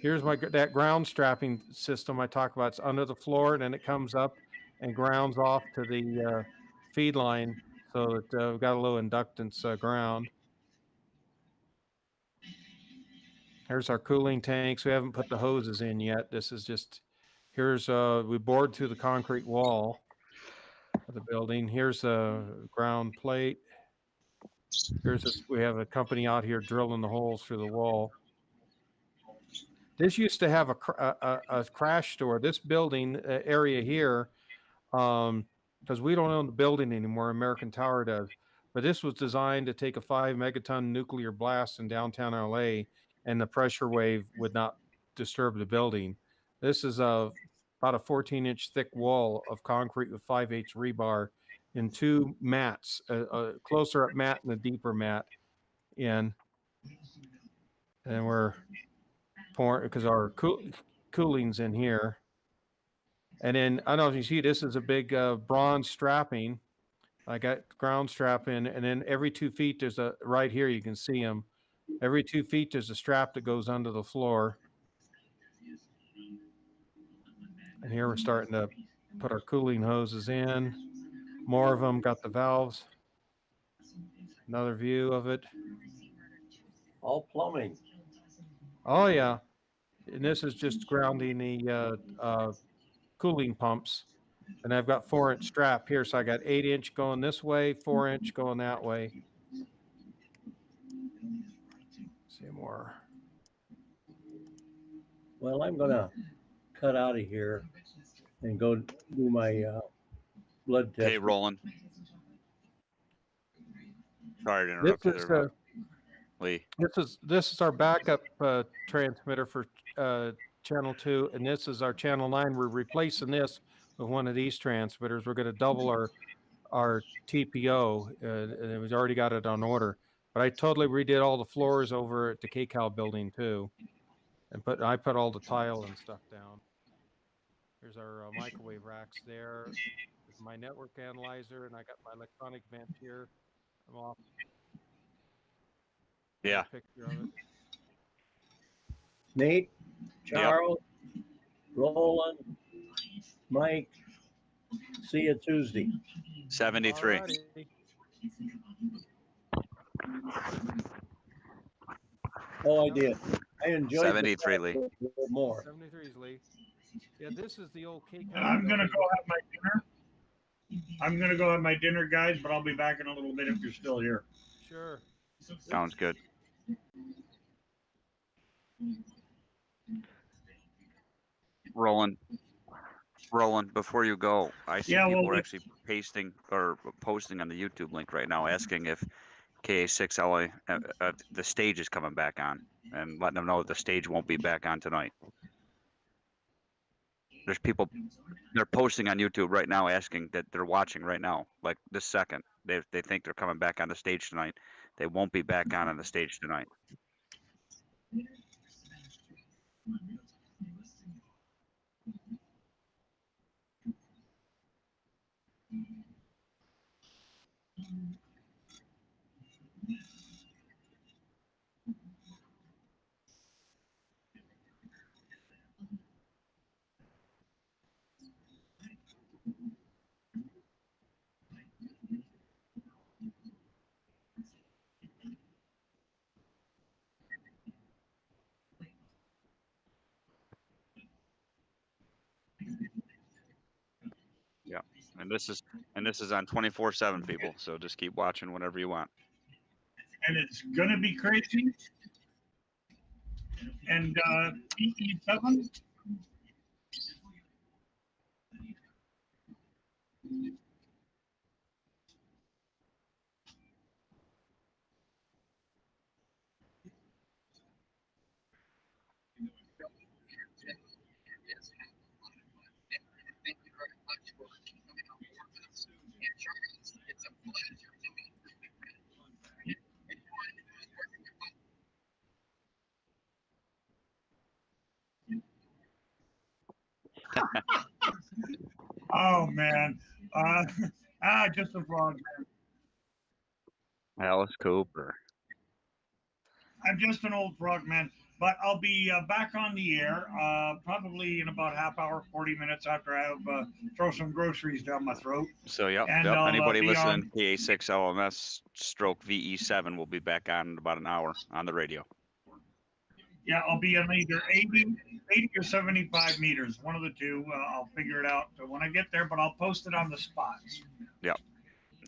Here's that ground strapping system I talked about. It's under the floor, and then it comes up and grounds off to the feed line, so that we've got a low inductance ground. Here's our cooling tanks. We haven't put the hoses in yet. This is just, here's, we bored through the concrete wall of the building. Here's a ground plate. Here's this, we have a company out here drilling the holes through the wall. This used to have a crash store. This building area here, because we don't own the building anymore, American Tower does. But this was designed to take a 5 megaton nuclear blast in downtown LA, and the pressure wave would not disturb the building. This is about a 14-inch thick wall of concrete with 5/8 rebar in 2 mats, a closer up mat and a deeper mat in. And we're pouring, because our cooling's in here. And then, I don't know if you see, this is a big bronze strapping. I got ground strap in, and then every 2 feet there's a, right here you can see them. Every 2 feet there's a strap that goes under the floor. And here we're starting to put our cooling hoses in. More of them, got the valves. Another view of it. All plumbing. Oh yeah. And this is just grounding the cooling pumps. And I've got 4-inch strap here. So I got 8-inch going this way, 4-inch going that way. See more. Well, I'm gonna cut out of here and go do my blood test. Hey, Roland. Sorry to This interrupt you is there, Lee. this is our backup transmitter for channel 2, and this is our channel 9. We're replacing this with one of these transmitters. We're going to double our TPO, and we've already got it on order. But I totally redid all the floors over at the KCAL building too, and I put all the tile and stuff down. Here's our microwave racks there. There's my network analyzer, and I got my electronic vent here. I'm off. Yeah. Picture of it. Nate, Charles, Roland, Mike. See you Tuesday. 73. Alrighty. Oh, I did. I enjoyed 73, Lee. more. 73 is Lee. Yeah, this is the old KCAL. And I'm gonna building. go have my dinner. I'm gonna go have my dinner, guys, but I'll be back in a little bit if you're still here. Sure. Sounds good. Roland, before you go, I see Yeah, people well, are actually pasting or posting on the YouTube link right now asking if KA6LA, the stage is coming back on, and letting them know that the stage won't be back on tonight. There's people, they're posting on YouTube right now asking that they're watching right now, like this second. They think they're coming back on the stage tonight. They won't be back on the stage tonight. Yeah, and this is on 24/7, people. So just keep watching whenever you want. And it's gonna be crazy. And EP7. man. Just a frog man. Alice Cooper. I'm just an old frog man, but I'll be back on the air probably in about half hour, 40 minutes after I have throw some groceries down my throat. So yep, And yep. I'll Anybody be listening, on. PA6 LMS stroke VE7 will be back on in about an hour on the radio. Yeah, I'll be on either 80 or 75 meters, one of the two. I'll figure it out when I get there, but I'll post it on the spots. Yep,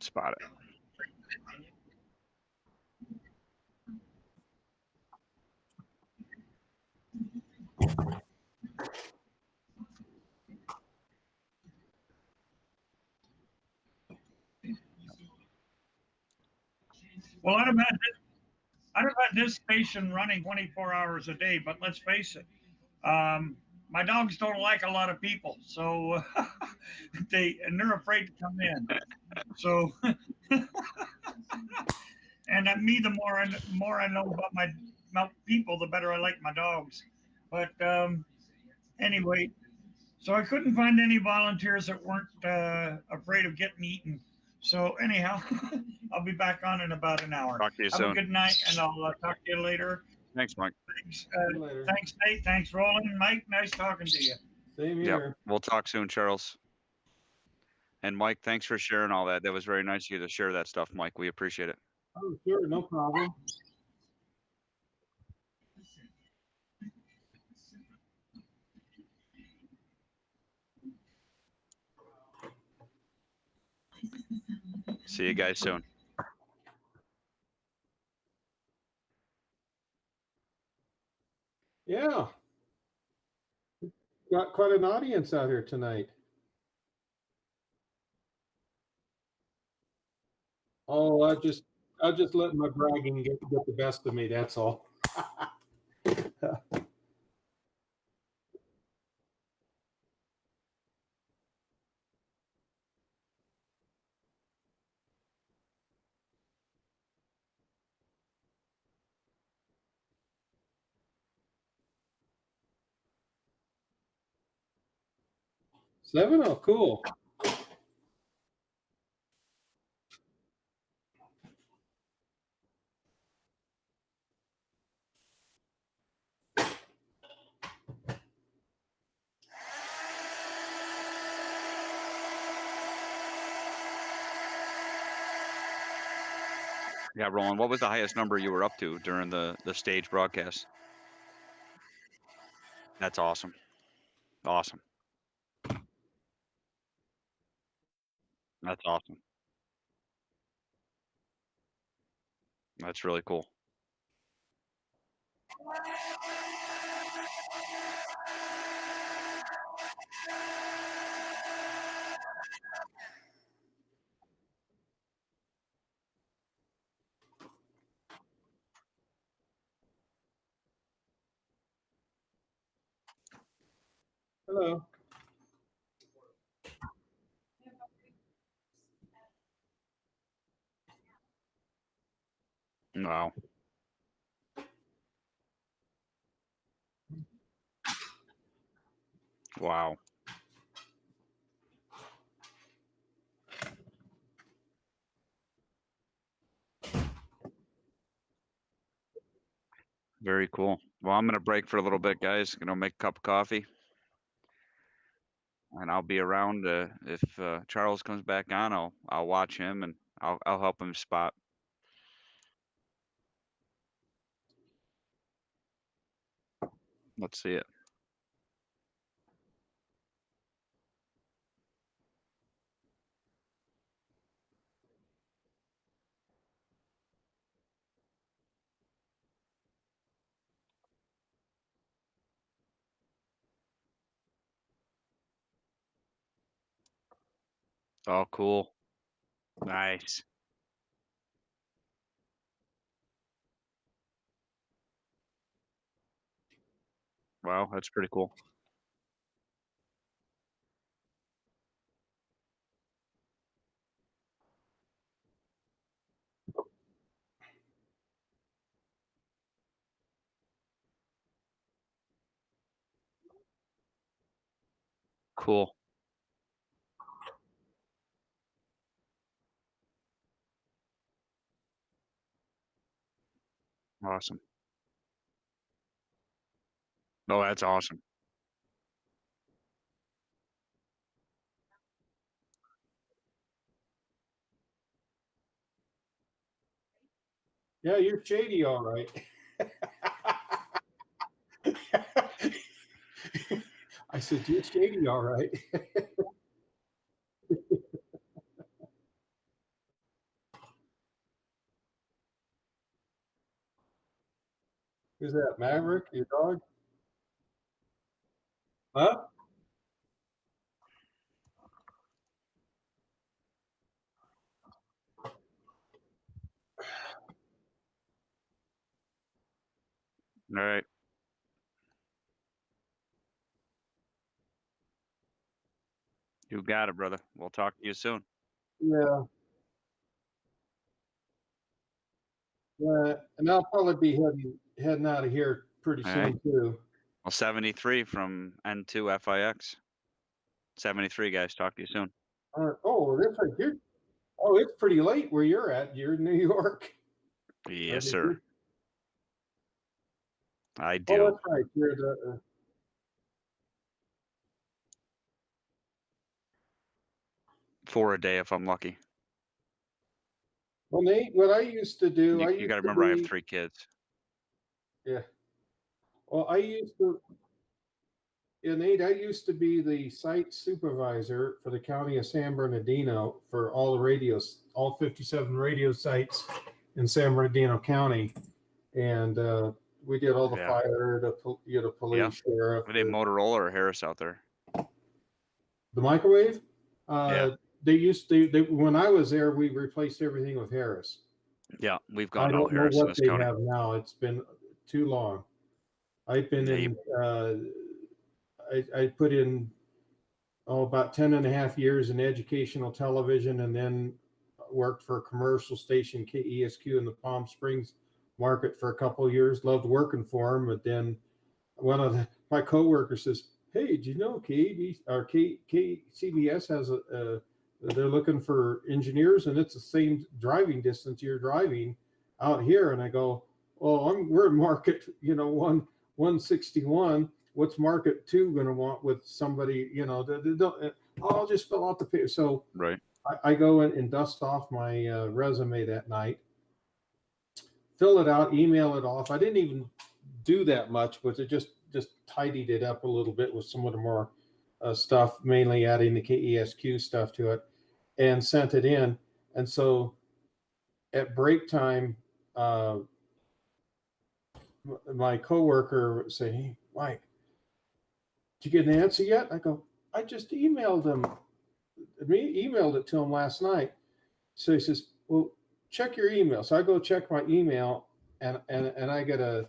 spot it. Well, I'd have had this station running 24 hours a day, but let's face it, my dogs don't like a lot of people, so they're afraid to come in. So, and me, the more I know about my people, the better I like my dogs. But anyway, so I couldn't find any volunteers that weren't afraid of getting eaten. So anyhow, I'll be back on in about an hour. Talk to you Have soon. a good night, and I'll talk to you later. Thanks, Mike. Thanks, See you later. thanks, Nate. Thanks, Roland. Mike, nice talking to you. Same Yep, here. we'll talk soon, Charles. And Mike, thanks for sharing all that. That was very nice of you to share that stuff, Mike. We appreciate it. Oh, sure, no problem. See you guys soon. Yeah. Got quite an audience out here tonight. Oh, I'll just let my bragging get the best of me, that's all. Seven? Oh, cool. Yeah, Roland, what was the highest number you were up to during the stage broadcast? That's awesome. Awesome. That's awesome. That's really cool. Hello. Wow. Wow. Very cool. Well, I'm going to break for a little bit, guys. Going to make a cup of coffee. And I'll be around if Charles comes back on. I'll watch him and I'll help him spot. Let's see it. Oh, cool. Nice. Wow, that's pretty cool. Cool. Awesome. Oh, that's awesome. Yeah, you're shady, all right. I said, you're shady, all right. Who's that, Maverick, your dog? Huh? All right. You got it, brother. We'll talk to you soon. Yeah. Yeah, and I'll probably be heading out of here pretty All right. soon too. Well, 73 from N2 FIX. 73, guys. Talk to you soon. Oh, that's right. Oh, it's pretty late where you're at. You're in New York. Yes, did sir. you? I Oh, do. that's right. You're the. 4 a day if I'm lucky. Well, Nate, what I used to do, I You used got to to remember, I have be. 3 kids. Yeah. Well, I used to. Yeah, Nate, I used to be the site supervisor for the county of San Bernardino for all the radios, all 57 radio sites in San Bernardino County, and we did all the Yeah. fire, police, sheriff, Were they Motorola or Harris out there? the microwave. Yeah. They used to. When I was there, we replaced everything with Harris. Yeah, we've I gone all don't know Harris in what this they county. have now. It's been too long. I've been Yeah, in. I put in about 10 and a half years in educational television, and then worked for a commercial station, KESQ, in the Palm Springs market for a couple of years. Loved working for them, but then one of my coworkers says, "Hey, do you know KCBS has they're looking for engineers, and it's the same driving distance you're driving out here." And I go, "Well, we're in market, 161. What's market 2 going to want with somebody, I'll just fill out the paper." So right. I go in and dust off my resume that night, fill it out, email it off. I didn't even do that much, but it just tidied it up a little bit with some of the more stuff, mainly adding the KESQ stuff to it, and sent it in. And so at break time, my coworker would say, "Hey, Mike, did you get an answer yet?" I go, "I just emailed him. Emailed it to him last night." So he says, "Well, check your email." So I go check my email, and I get a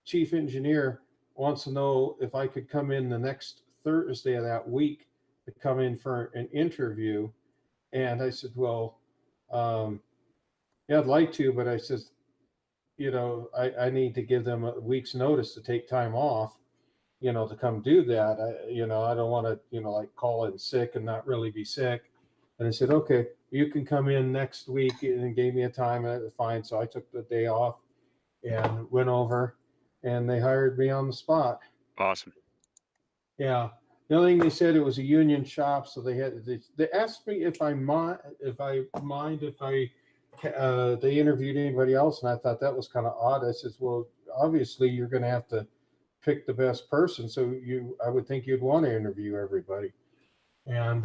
chief engineer wants to know if I could come in the next Thursday of that week to come in for an interview. And I said, "Well, yeah, I'd like to, but," I says, I need to give them a week's notice to take time off, to come do that. I don't want to, like call in sick and not really be sick. And I said, "Okay, you can come in next week," and gave me a time, and it was fine. So I took the day off and went over, and they hired me on the spot. Awesome. Yeah. The only thing they said, it was a union shop, so they asked me if I mind if they interviewed anybody else, and I thought that was kind of odd. I says, "Well, obviously you're going to have to pick the best person, so I would think you'd want to interview everybody." And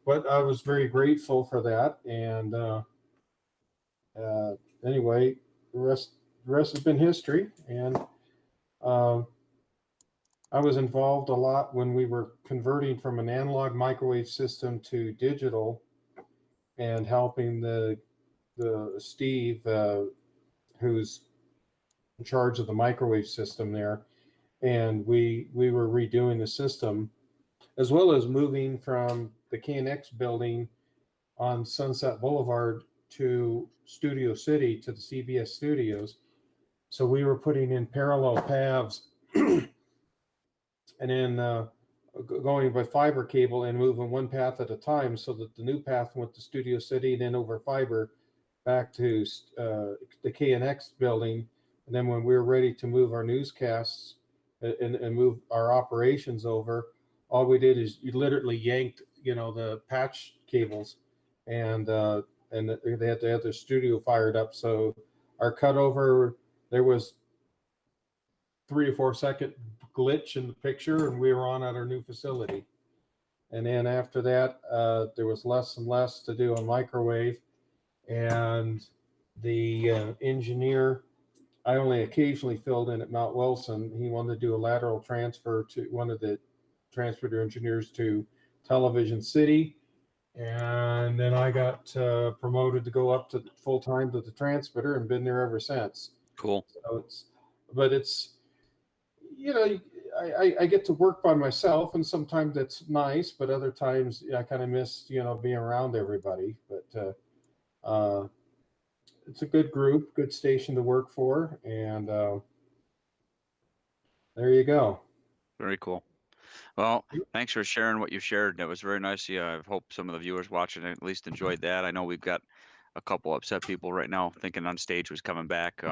but I was very grateful for that. And anyway, the rest has been history. And I was involved a lot when we were converting from an analog microwave system to digital, and helping the Steve, who's in charge of the microwave system there. And we were redoing the system, as well as moving from the KNX building on Sunset Boulevard to Studio City, to the CBS studios. So we were putting in parallel paths and then going by fiber cable and moving one path at a time, so that the new path went to Studio City and then over fiber back to the KNX building, And then when we were ready to move our newscasts and move our operations over, all we did is you literally yanked, the patch cables, and they had to have their studio fired up. So our cutover, there was 3 or 4 second glitch in the picture, and we were on at our new facility. And then after that, there was less and less to do on microwave, and the engineer, I only occasionally filled in at Mount Wilson. He wanted to do a lateral transfer to one of the transmitter engineers to Television City. And then I got promoted to go up to full time to the transmitter and been there ever since. Cool. So it's, I get to work by myself, and sometimes that's nice, but other times I kind of miss, being around everybody. But it's a good group, good station to work for, and there you go. Very cool. Well, thanks for sharing what you shared. It was very nice. Yeah, I hope some of the viewers watching at least enjoyed that. I know we've got a couple upset people right now thinking On Stage was coming back.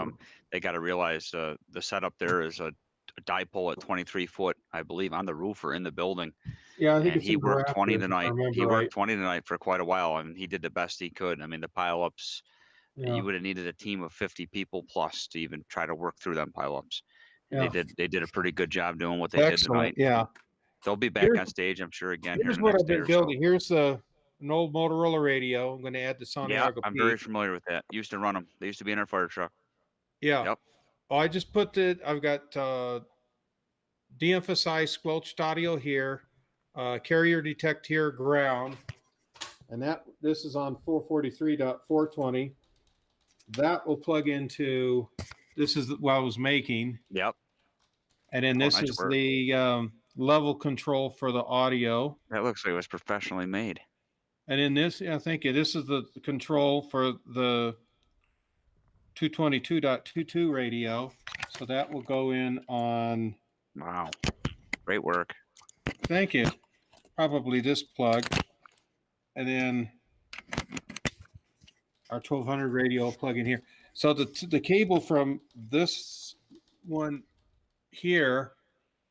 They got to realize the setup there is a dipole at 23 foot, I believe, on the roof or in the building. Yeah, I think And it's he in worked 20 rafters, if I tonight. remember He right. worked 20 tonight for quite a while, and he did the best he could. I mean, the pileups, Yeah. you would have needed a team of 50 people plus to even try to work through them pileups. Yeah. They did a pretty good job doing what they did tonight. Yeah. They'll be back Here's- on stage, I'm sure, again here Here's in the what next I've day been or so. building. Here's an old Motorola radio. I'm going to add the Yeah, Santiago I'm P. very familiar with that. Used to run them. They used to be in our fire truck. Yeah. Yep. Oh, I just put I've got de-emphasized squelched audio here, carrier detect here, ground, and this is on 443.420. That will plug into, this is what I was making, Yep. and then Oh, this nice is work. the level control for the audio. That looks like it was professionally made. And in this, yeah, thank you. This is the control for the 222.22 radio. So that will go in on, Wow. Great work. thank you, probably this plug. And then our 1200 radio will plug in here. So the cable from this one here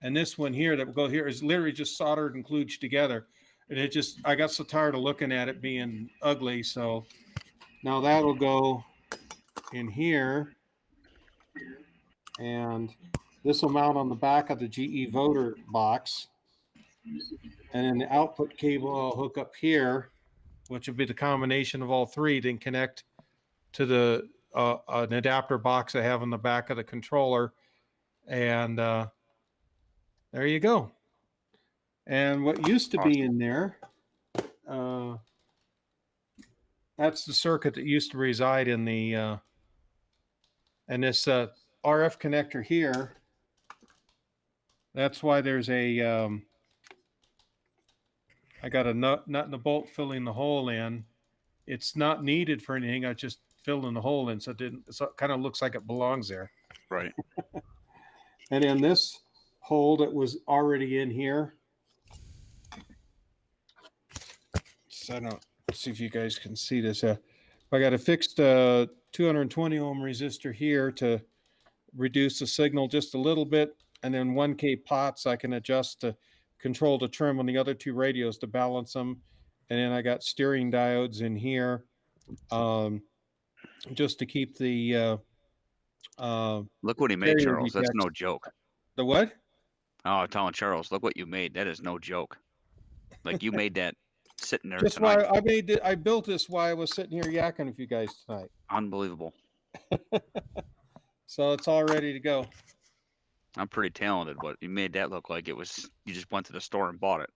and this one here that will go here is literally just soldered and kludged together. And I got so tired of looking at it being ugly. So now that'll go in here, and this will mount on the back of the GE voter box. And then the output cable I'll hook up here, which will be the combination of all three, then connect to the an adapter box I have on the back of the controller. And there you go. And what used to be in there, that's the circuit that used to reside in the, and this RF connector here. That's why there's a, I got a nut and a bolt filling the hole in. It's not needed for anything. I just filled in the hole in, so it kind of looks like it belongs there. Right. And in this hole that was already in here, so I don't see if you guys can see this. I got a fixed 220 ohm resistor here to reduce the signal just a little bit, and then 1K pots I can adjust to control the trim on the other two radios to balance them. And then I got steering diodes in here, just to keep the Look what he made, carrier Charles. That's detects. no joke. The what? Oh, I'm telling Charles, look what you made. That is no joke. Like you made that sitting there Just tonight. why I built this while I was sitting here yakking with you guys tonight. Unbelievable. So it's all ready to go. I'm pretty talented, but you made that look like it was, you just went to the store and bought it.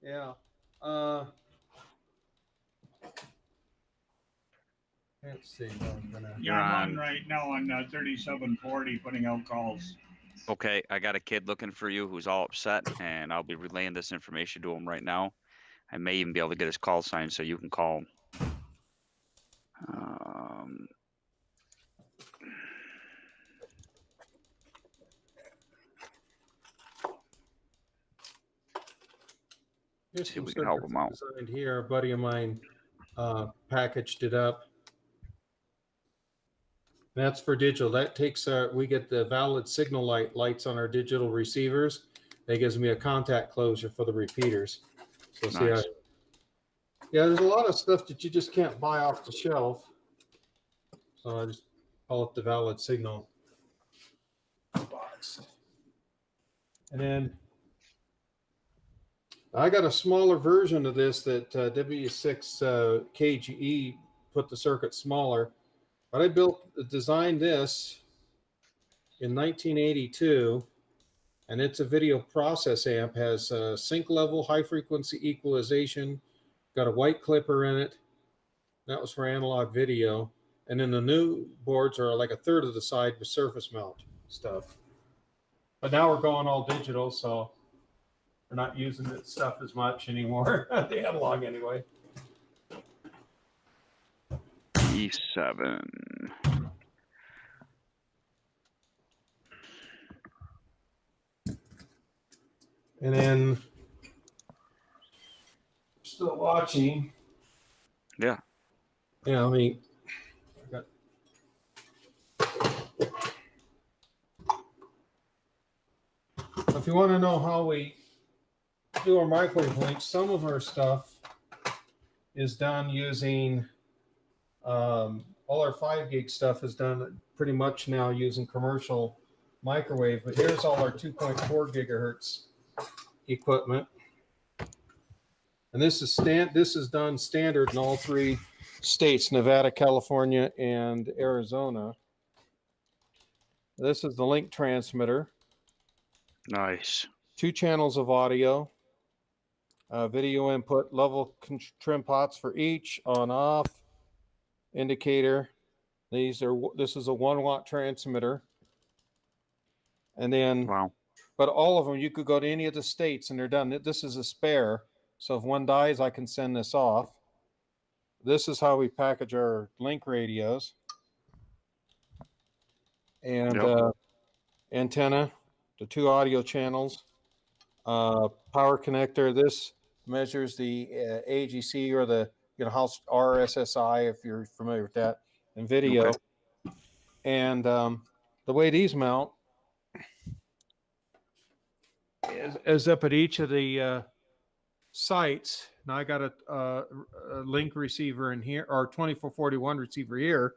Yeah. Let's see. Yeah, I'm on right now on 3740 putting out calls. Okay, I got a kid looking for you who's all upset, and I'll be relaying this information to him right now. I may even be able to get his call sign so you can call him. Here's See if some we can help circuits him out. designed here. A buddy of mine packaged it up. That's for digital. That takes we get the valid signal lights on our digital receivers. That gives me a contact closure for the repeaters. So see, Nice. yeah, there's a lot of stuff that you just can't buy off the shelf. So I just call it the valid signal box. And then I got a smaller version of this that W6 KGE put the circuit smaller. But I designed this in 1982, and it's a video process amp. Has sync level, high frequency equalization, got a white clipper in it. That was for analog video. And then the new boards are like a third of the side with surface mount stuff. But now we're going all digital, so we're not using that stuff as much anymore. The analog anyway. E7. And then still watching. Yeah. Yeah, I mean, if you want to know how we do our microwave links, some of our stuff is done using all our 5 gig stuff is done pretty much now using commercial microwave. But here's all our 2.4 gigahertz equipment, and this is done standard in all 3 states: Nevada, California, and Arizona. This is the link transmitter. Nice. 2 channels of audio, video input, level trim pots for each, on off, indicator. This is a 1 watt transmitter. And then, Wow. but all of them, you could go to any of the states and they're done. This is a spare. So if one dies, I can send this off. This is how we package our link radios. And antenna, the 2 audio channels, power connector. This measures the AGC or the house RSSI, if you're familiar with that, and video. Okay. And the way these mount is up at each of the sites. Now I got a link receiver in here, or 2441 receiver here.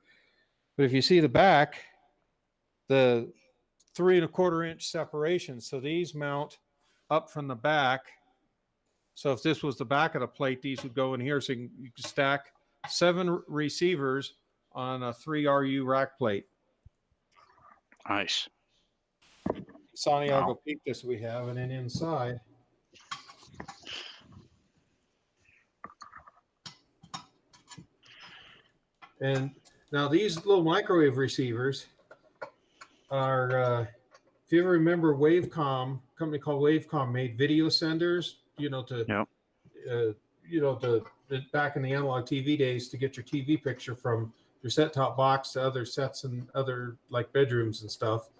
But if you see the back, the 3 1/4 inch separation. So these mount up from the back. So if this was the back of the plate, these would go in here. So you can stack 7 receivers on a 3 RU rack plate. Nice. Santiago peak this we have, and then inside. And now these little microwave receivers are, if you ever remember Wavecom, a company called Wavecom made video senders, back in the analog TV days, to get your TV picture from your set-top box to other sets and other like bedrooms and stuff.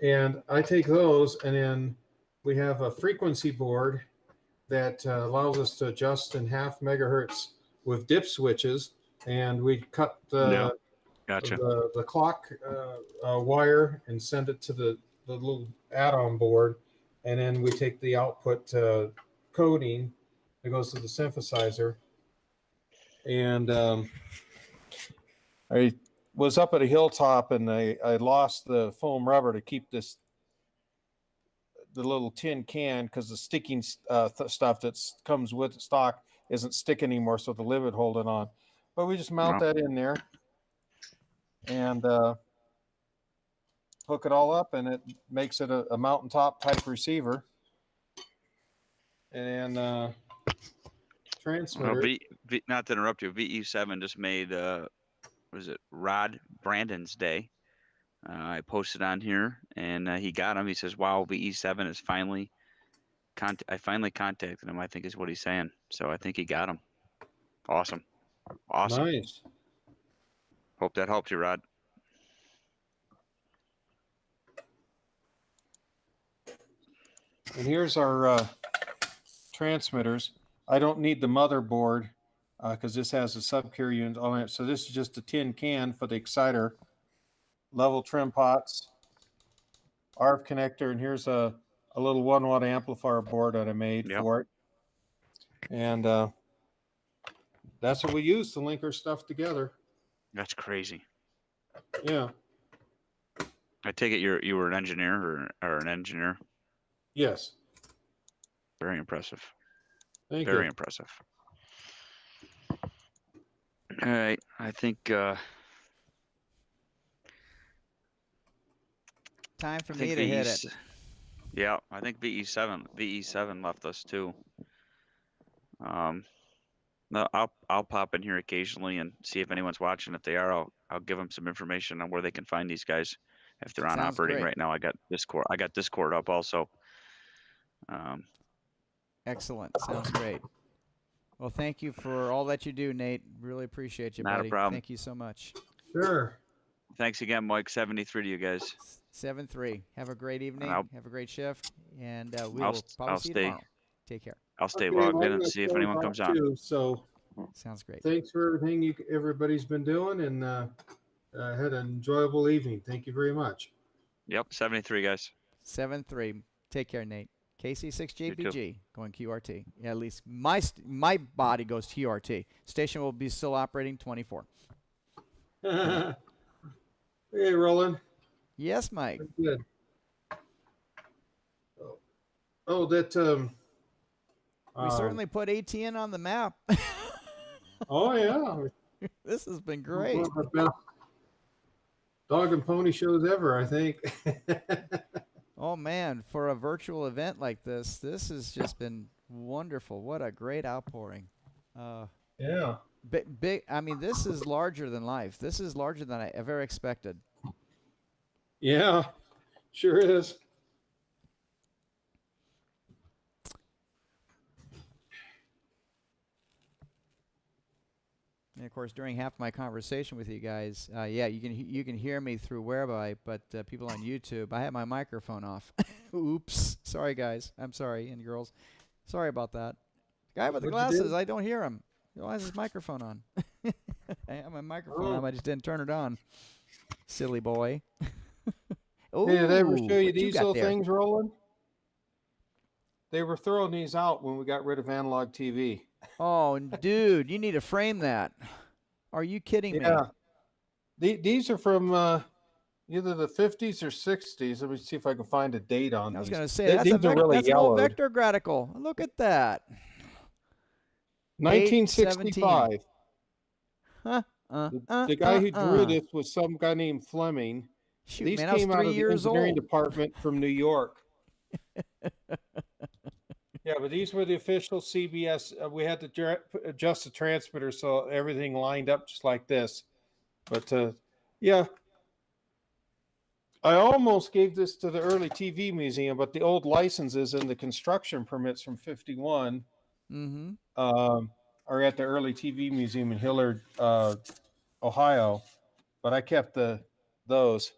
And I take those, and then we have a frequency board that allows us to adjust in 0.5 megahertz with dip switches, and we cut the clock wire and send it to the little add-on board, and then we take the output coding that goes to the synthesizer. And I was up at a hilltop, and I lost the foam rubber to keep the little tin can, because the sticking stuff that comes with the stock isn't sticking anymore, so the lid would hold it on. But we just mount that in there and hook it all up, and it makes it a mountaintop type receiver. And transmitter. Well, not to interrupt you, VE7 just made was it Rod Brandon's day? I posted on here, and he got him. He says, "Wow, VE7 is finally I finally contacted him." I think is what he's saying. So I think he got him. Awesome. Nice. Hope that helped you, Rod. And here's our transmitters. I don't need the motherboard because this has a sub-carrier unit on it. So this is just a tin can for the exciter, level trim pots, RF connector, and here's a little 1 watt amplifier board that I made Yep. for it. And that's what we use to link our stuff together. That's crazy. Yeah. I take it you were an engineer or an engineer. Yes. Very impressive. Thank Very you. impressive. All right. I think Time for I me think to hit it. VE Yeah, I think VE7 left us too. No, I'll pop in here occasionally and see if anyone's watching. If they are, I'll give them some information on where they can find these guys. If they're on Sounds operating great. right now, I got Discord up also. Excellent. Sounds great. Well, thank you for all that you do, Nate. Really appreciate you, Not a buddy. problem. Thank you so much. Sure. Thanks again, Mike. 73 to you guys. 7-3. Have a great evening. I'll- Have a great shift, and we I'll will st- probably I'll see you stay. tomorrow. Take care. I'll stay Okay, logged well, in I'm and gonna see if close anyone off comes on. too, so Sounds great. thanks for everything everybody's been doing, and had an enjoyable evening. Thank you very much. Yep, 73 guys. 7-3. Take care, Nate. You too. KC6JPG going QRT. Yeah, at least my body goes QRT. Station will be still operating 24. Hey, Roland. Yes, Mike. Good. Oh, that We certainly put ATN on the map. Oh yeah. This has been great. One of the best dog and pony shows ever, I think. Oh man, for a virtual event like this has just been wonderful. What a great outpouring. Yeah. Big. I mean, this is larger than life. This is larger than I ever expected. Yeah. Sure is. And of course, during half my conversation with you guys, yeah, you can hear me through Whereby, but people on YouTube, I had my microphone off. Oops, sorry guys, I'm sorry, and girls, sorry about that. Guy with the What'd you do? glasses, I don't hear him. Why is his microphone on? I have my microphone on, I just didn't turn it on. Silly boy. Hey, did I ever Ooh, show you what these got little there? things, Roland? They were throwing these out when we got rid of analog TV. Oh, dude, you need to frame that. Are you kidding me? Yeah. These are from either the 50s or 60s. Let me see if I can find a date on I was these. going to say, These are really that's an old yellowed. vector gradical. Look at that. 1965. The guy who drew this was some guy named Fleming. Shoot, These man, I was came out 3 of the years engineering old. department from New York. Yeah, but these were the official CBS. We had to adjust the transmitter so everything lined up just like this. But yeah, I almost gave this to the early TV museum, but the old licenses and the construction permits from 51 Mm-hmm. are at the early TV museum in Hillard, Ohio. But I kept those.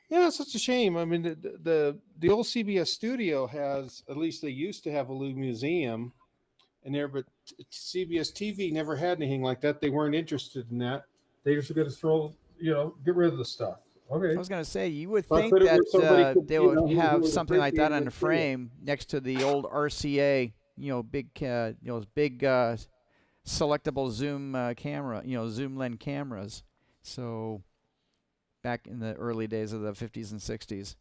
Yeah, it's such a shame. I mean, the old CBS studio has, at least they used to have a little museum in there, but CBS TV never had anything like that. They weren't interested in that. They just going to throw, get rid of the stuff. Okay. I was going to say, you would So I think put it where that somebody could, they you know, would who have would something like that appreciate on a it too. frame next to the old RCA, big, big selectable zoom camera, zoom lens cameras. So back in the early days of the 50s and 60s.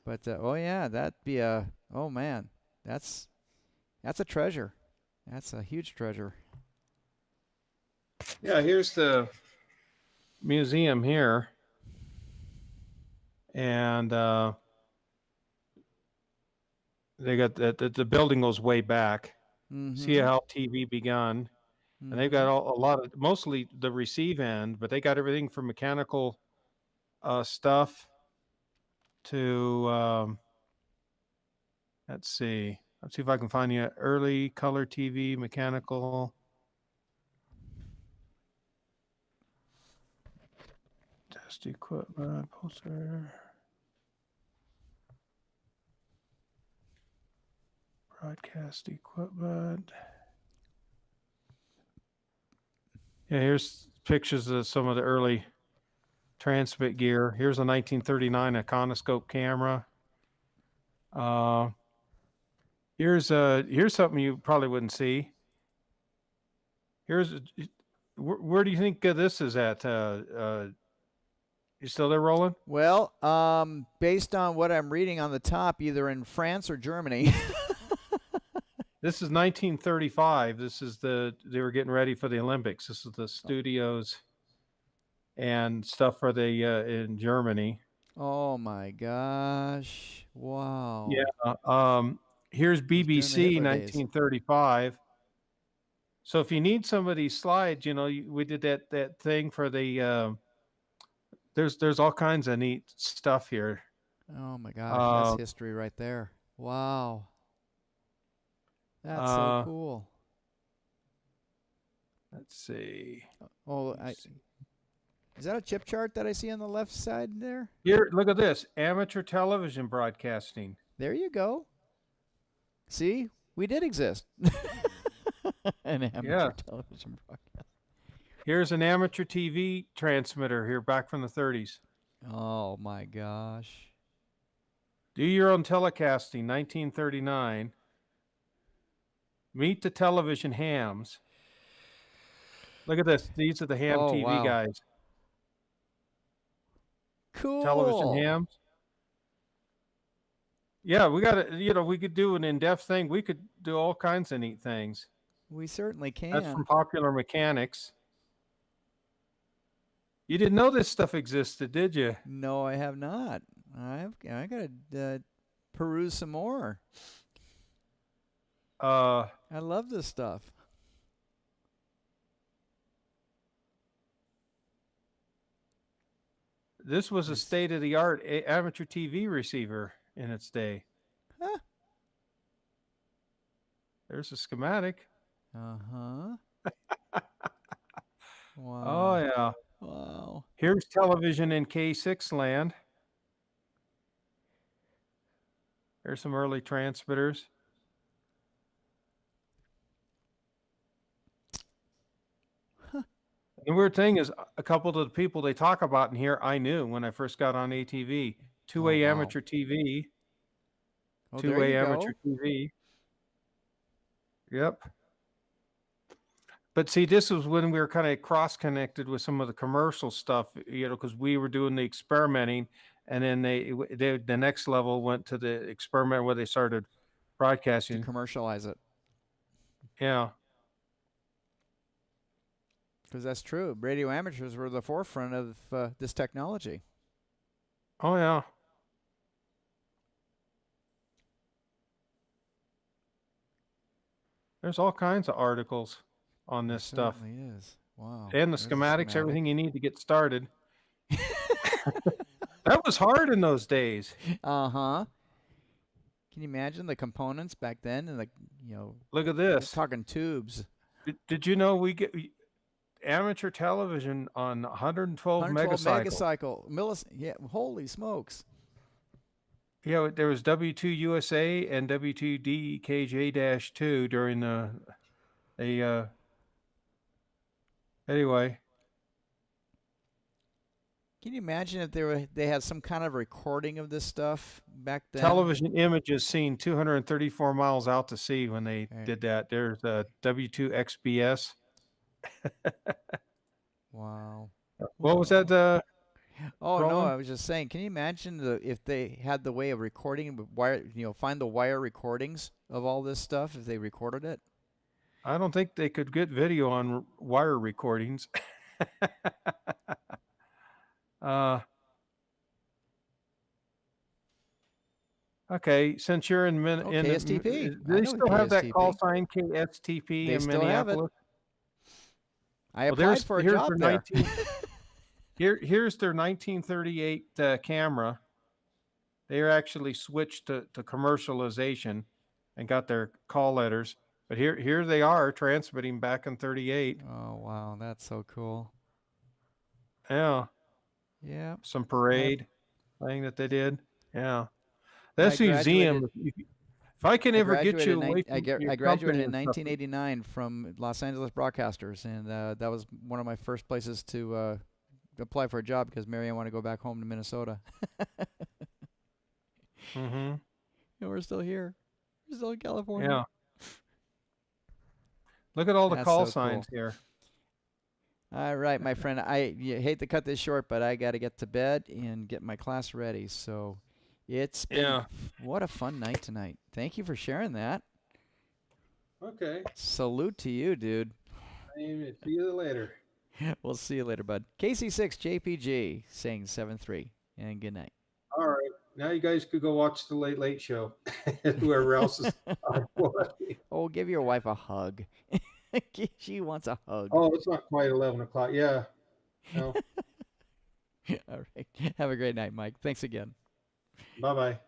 But oh yeah, that'd be oh man, that's a treasure. That's a huge treasure. Yeah, here's the museum here. And they got the building goes way back. Mm-hmm. See how TV begun. And they've got a lot of, mostly the receive end, but they got everything from mechanical stuff to, let's see if I can find you early color TV, mechanical. Test equipment, poster. Broadcast equipment. Yeah, here's pictures of some of the early transmit gear. Here's a 1939 Iconoscope camera. Here's something you probably wouldn't see. Where do you think this is at? You still there, Roland? Well, based on what I'm reading on the top, either in France or Germany. This is 1935. They were getting ready for the Olympics. This is the studios and stuff for the in Germany. Oh my gosh! Wow. Yeah. Here's during the BBC Hitler days. 1935. So if you need some of these slides, we did that thing for the. There's all kinds of neat stuff here. Oh my gosh, that's history right there. Wow. That's so cool. Let's see. Oh, is that a chip chart that I see on the left side there? Here, look at this. Amateur television broadcasting. There you go. See, we did exist. An amateur television broadcast. Here's an amateur TV transmitter here back from the 30s. Oh my gosh. Do your own telecasting, 1939. Meet the television hams. Look at this. These are the ham TV wow. guys. Cool. Television hams. Yeah, we got to, we could do an in-depth thing. We could do all kinds of neat things. We certainly can. That's from Popular Mechanics. You didn't know this stuff existed, did you? No, I have not. I got to peruse some more. I love this stuff. This was a state-of-the-art amateur TV receiver in its day. Huh. There's a schematic. Uh-huh. Wow. Oh, yeah. Wow. Here's television in K6 land. There's some early transmitters. The weird thing is, a couple of the people they talk about in here, I knew when I first got on ATV. Two-way amateur TV. Oh, Two-way amateur TV. Yep. But see, this was when we were kind of cross-connected with some of the commercial stuff, because we were doing the experimenting, and then the next level went to the experiment where they started broadcasting. To commercialize it. Yeah. Because that's true. Radio amateurs were the forefront of this technology. Oh, yeah. There's all kinds of articles on this stuff. It certainly is. Wow. And the schematics, everything you need to get started. That was hard in those days. Uh-huh. Can you imagine the components back then? And look at this. Talking tubes. Did you know we get amateur television on 112 megacycle? Yeah, holy smokes. Yeah, there was W2 USA and W2 DKJ-2 during anyway. Can you imagine if they had some kind of recording of this stuff back then? Television images seen 234 miles out to sea when they did that. There's a W2 XBS. Wow. What was that? Oh, Roland? no, I was just saying, can you imagine if they had the way of recording, find the wire recordings of all this stuff if they recorded it? I don't think they could get video on wire recordings. Okay, since you're in KSTP. Do they still have that call sign KSTP They in still have it. Minneapolis? I applied for a job there. Here's their 1938 camera. They actually switched to commercialization and got their call letters. But here they are transmitting back in 38. Oh, wow. That's so cool. Yeah. Yeah. Some parade thing that they did. Yeah. That I museum, if If I can ever get you away I from your graduated company in and stuff, 1989 from Los Angeles Broadcasters, and that was one of my first places to apply for a job because Marianne wanted to go back home to Minnesota. Mhm. And we're still here. We're still in California. Yeah. Look at all the That's call so signs cool. here. All right, my friend. You hate to cut this short, but I got to get to bed and get my class ready. So it's been Yeah. what a fun night tonight. Thank you for sharing that. Okay. Salute to you, dude. See you later. We'll see you later, bud. KC6 JPG saying 7-3 and good night. All right. Now you guys could go watch the Late Late Show. Whoever else is on watching. Oh, give your wife a hug. She wants a hug. Oh, it's not quite 11 o'clock. Yeah. No. All right. Have a great night, Mike. Thanks again. Bye-bye.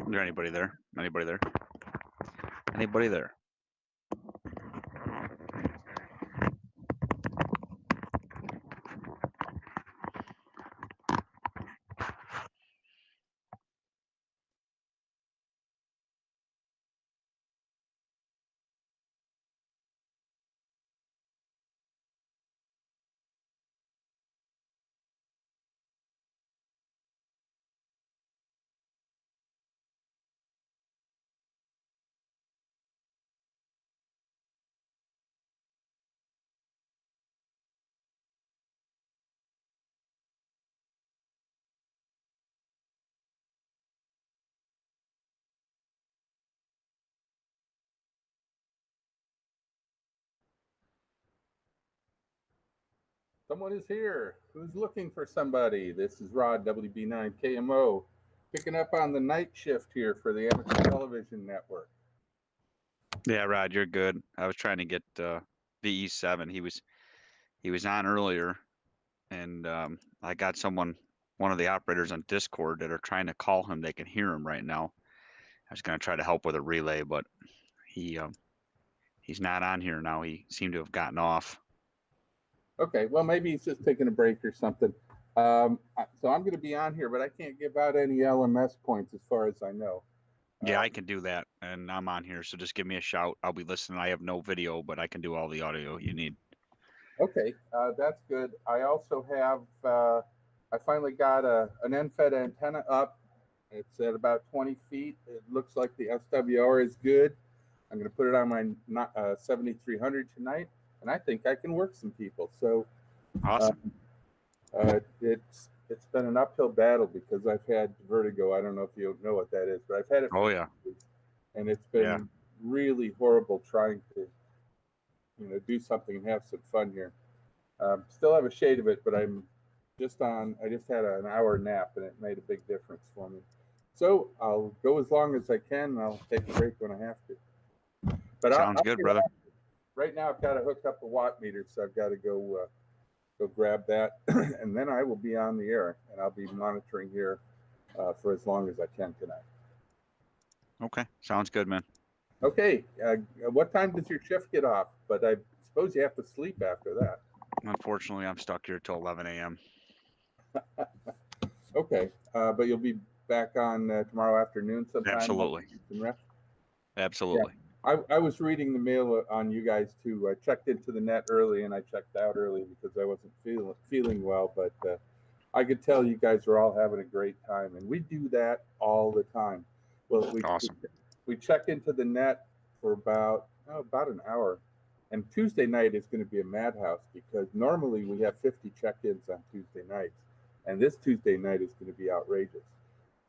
Is there anybody there? Anybody there? Anybody there? Someone is here. Who's looking for somebody? This is Rod, WB9 KMO, picking up on the night shift here for the Amateur Television Network. Yeah, Rod, you're good. I was trying to get VE7. He was on earlier, and I got one of the operators on Discord that are trying to call him. They can hear him right now. I was going to try to help with a relay, but he's not on here now. He seemed to have gotten off. Okay, well, maybe he's just taking a break or something. So I'm going to be on here, but I can't give out any LMS points as far as I know. Yeah, I can do that, and I'm on here, so just give me a shout. I'll be listening. I have no video, but I can do all the audio you need. Okay, that's good. I also have, I finally got an NFED antenna up. It's at about 20 feet. It looks like the SWR is good. I'm going to put it on my 7300 tonight, and I think I can work some people. So Awesome. It's been an uphill battle because I've had vertigo. I don't know if you know what that is, but I've had it. Oh yeah. And it's been really horrible trying to, do something and have some fun here. Still have a shade of it, but I just had an hour nap and it made a big difference for me. So I'll go as long as I can and I'll take a break when I have to. But Sounds good, brother. Right now I've got to hook up a watt meter, so I've got to go grab that, and then I will be on the air, and I'll be monitoring here for as long as I can tonight. Okay, sounds good, man. Okay, what time does your shift get off? But I suppose you have to sleep after that. Unfortunately, I'm stuck here till 11 a.m. Okay, but you'll be back on tomorrow afternoon sometime? Absolutely. Absolutely. Yeah. I was reading the mail on you guys too. I checked into the net early and I checked out early because I wasn't feeling well, but I could tell you guys are all having a great time, and we do that all the time. Well, Awesome. We check into the net for about an hour, and Tuesday night is going to be a madhouse because normally we have 50 check-ins on Tuesday nights, and this Tuesday night is going to be outrageous.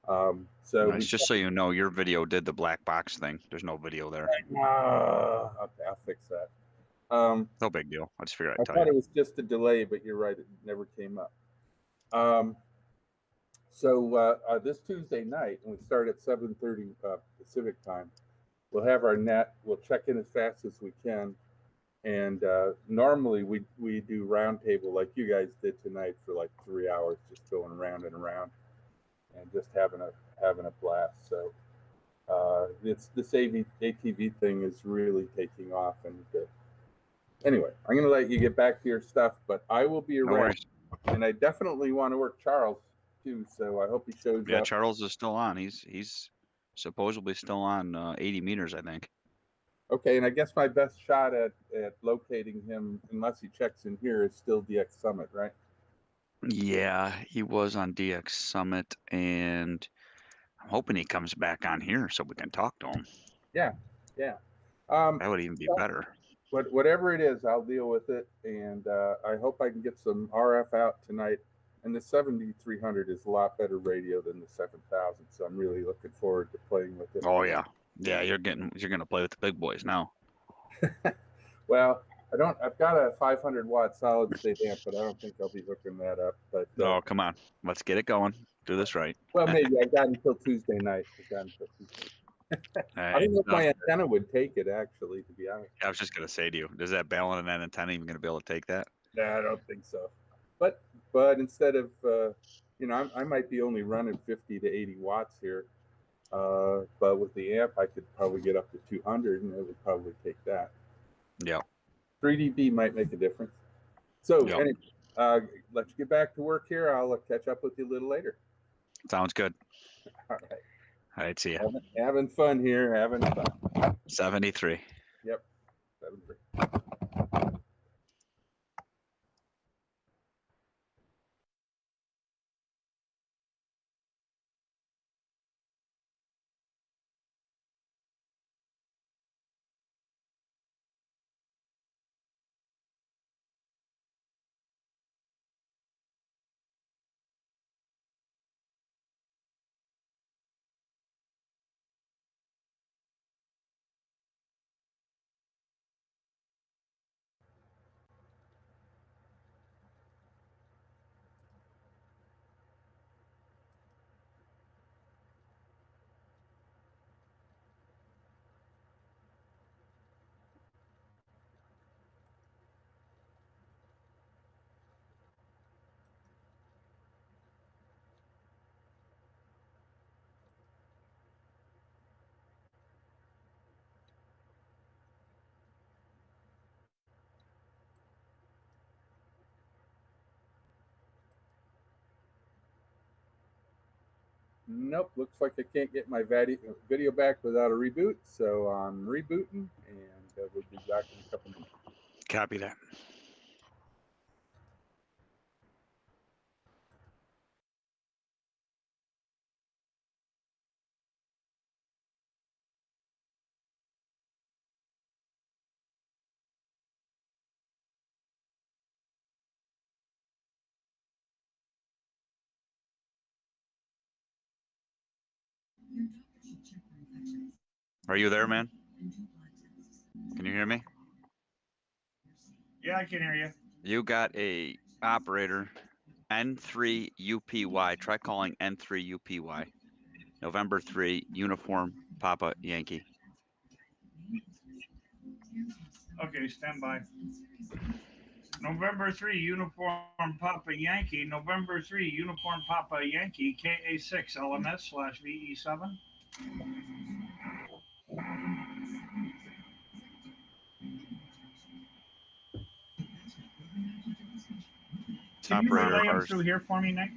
So Nice. Just so you know, your video did the black box thing. There's no video there. okay, I'll fix that. No big deal. I just figured I I'd tell thought you. it was just a delay, but you're right, it never came up. So this Tuesday night, and we start at 7:30 Pacific time, we'll have our net. We'll check in as fast as we can, and normally we do roundtable like you guys did tonight for like 3 hours, just going around and around, and just having a blast. So this ATV thing is really taking off, and anyway, I'm going to let you get back to your stuff, but I will be around, and I definitely want to work Charles too. So I hope he shows up. Yeah, Charles is still on. He's supposedly still on 80 meters, I think. Okay, and I guess my best shot at locating him, unless he checks in here, is still DX Summit, right? Yeah, he was on DX Summit, and I'm hoping he comes back on here so we can talk to him. Yeah. That would even be better. Whatever it is, I'll deal with it, and I hope I can get some RF out tonight. And the 7300 is a lot better radio than the 7000, so I'm really looking forward to playing with it. Oh yeah, you're gonna play with the big boys now. Well, I've got a 500 watt solid state amp, but I don't think I'll be hooking that up. But Oh come on, let's get it going. Do this right. Well, maybe I got until Tuesday night. I don't know if my antenna would take it, actually, to be honest. I was just gonna say to you, is that bell and that antenna even gonna be able to take that? Nah, I don't think so. But instead of I might be only running 50 to 80 watts here, But with the amp, I could probably get up to 200, and it would probably take that. Yeah. 3 dB might make a difference. So Yep. anyway, let's get back to work here. I'll catch up with you a little later. Sounds good. All right. All right. See ya. Having fun here. Having fun. 73. Yep. 73. Nope, looks like I can't get my video back without a reboot, so I'm rebooting, and we'll be back in a couple minutes. Copy that. Are you there, man? Can you hear me? Yeah, I can hear you. You got a operator N3UPY. Try calling N3UPY. November 3 Uniform Papa Yankee. Okay, stand by. November 3 Uniform Papa Yankee. November 3 Uniform Papa Yankee. KA6 LMS/VE7. Can you Operator relay him ours. through here for me, Nick?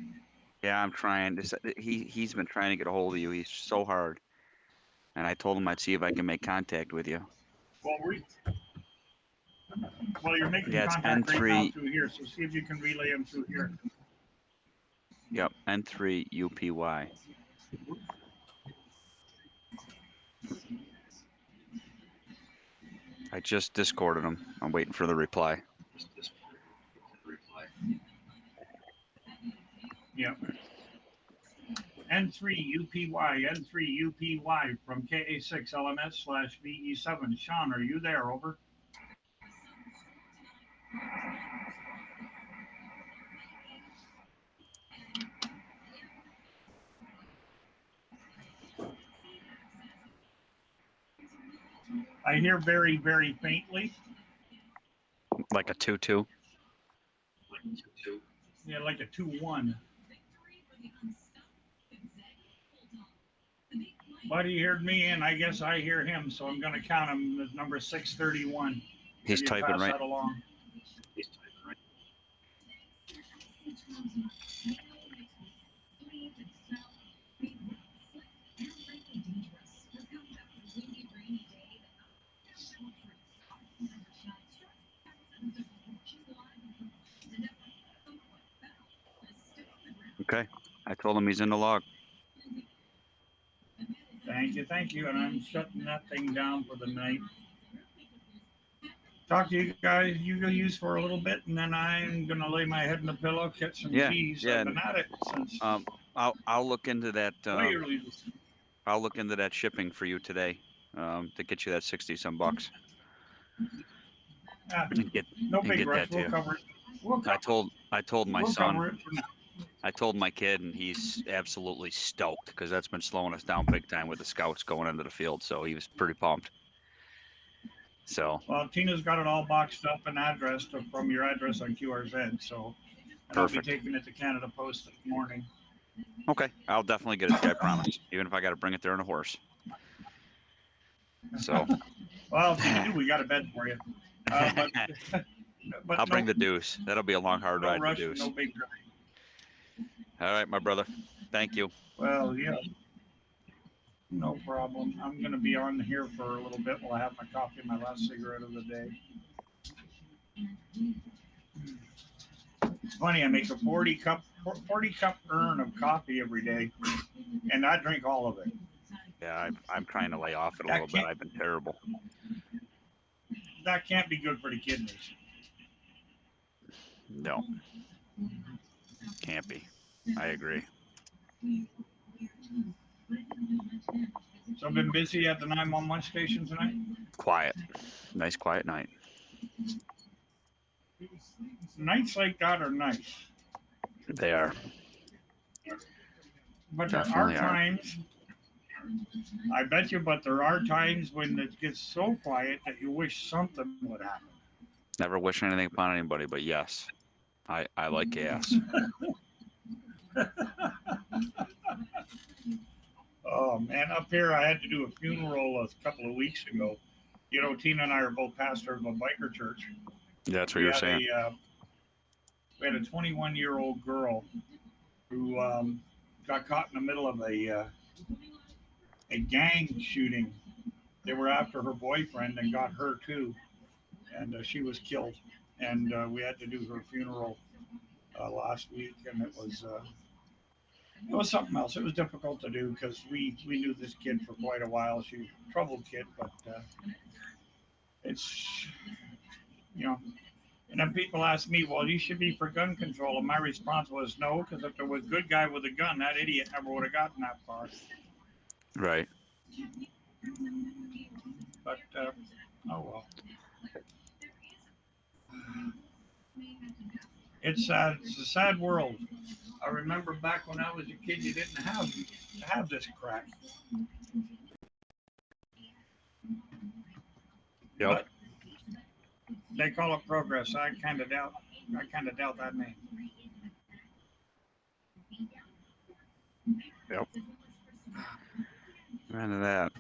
Yeah, I'm trying. He's been trying to get a hold of you. He's so hard. And I told him I'd see if I can make contact with you. Well, you're making Yeah, it's contact right now N3. through here, so see if you can relay him through here. Yep, N3UPY. I just Discorded him. I'm waiting for the reply. Yep. N3UPY, N3UPY from KA6 LMS/VE7. Sean, are you there? Over. I hear very, very faintly. Like a 2-2. Yeah, like a 2-1. Buddy heard me, and I guess I hear him, so I'm going to count him as number 631. He's typing pass right. that along. Okay. I told him he's in the log. Thank you, and I'm shutting that thing down for the night. Talk to you guys, you go use for a little bit, and then I'm gonna lay my head in the pillow, catch some cheese. Yeah. I've been at it since I'll look into that. way early. I'll look into that shipping for you today, to get you that 60 some bucks. No big get rush. that to We'll you. cover it. I told my We'll son. cover it for now. I told my kid, and he's absolutely stoked because that's been slowing us down big time with the scouts going into the field. So he was pretty pumped. So. Well, Tina's got it all boxed up and addressed from your address on QRZ. So. And Perfect. I'll be taking it to Canada Post this morning. Okay, I'll definitely get it to you, I promise. Even if I got to bring it there on a horse. So Well, if you do, we got a bed for you. But I'll bring no, the deuce. That'll be a long, hard no ride. The rush, deuce. no big drive. All right, my brother. Thank you. Well, yeah, no problem. I'm gonna be on here for a little bit while I have my coffee, my last cigarette of the day. It's funny, I make a 40 cup urn of coffee every day, and I drink all of it. Yeah, I'm trying to lay off it a That little bit. can't- I've been terrible. That can't be good for the kidneys. No, can't be. I agree. So I've been busy at the 911 station tonight. Quiet. Nice, quiet night. Nights like that are nice, They are. but there are Definitely are. times. I bet you, but there are times when it gets so quiet that you wish something would happen. Never wish anything upon anybody, but yes, I like gas. Oh man, up here I had to do a funeral a couple of weeks ago. You know, Tina and I are both pastor of a biker church. Yeah, that's what you're saying. We had a 21-year-old girl who got caught in the middle of a gang shooting. They were after her boyfriend and got her too, and she was killed. And we had to do her funeral last week, and it was something else. It was difficult to do because we knew this kid for quite a while. She was a troubled kid, but it's, you know. And then people ask me, well, you should be for gun control. And my response was no, because if there was a good guy with a gun, that idiot never would have gotten that far. Right. But, oh well. It's sad. It's a sad world. I remember back when I was a kid, you didn't have this crap. Yep. But they call it progress. I kind of doubt that name. Yep. None of that.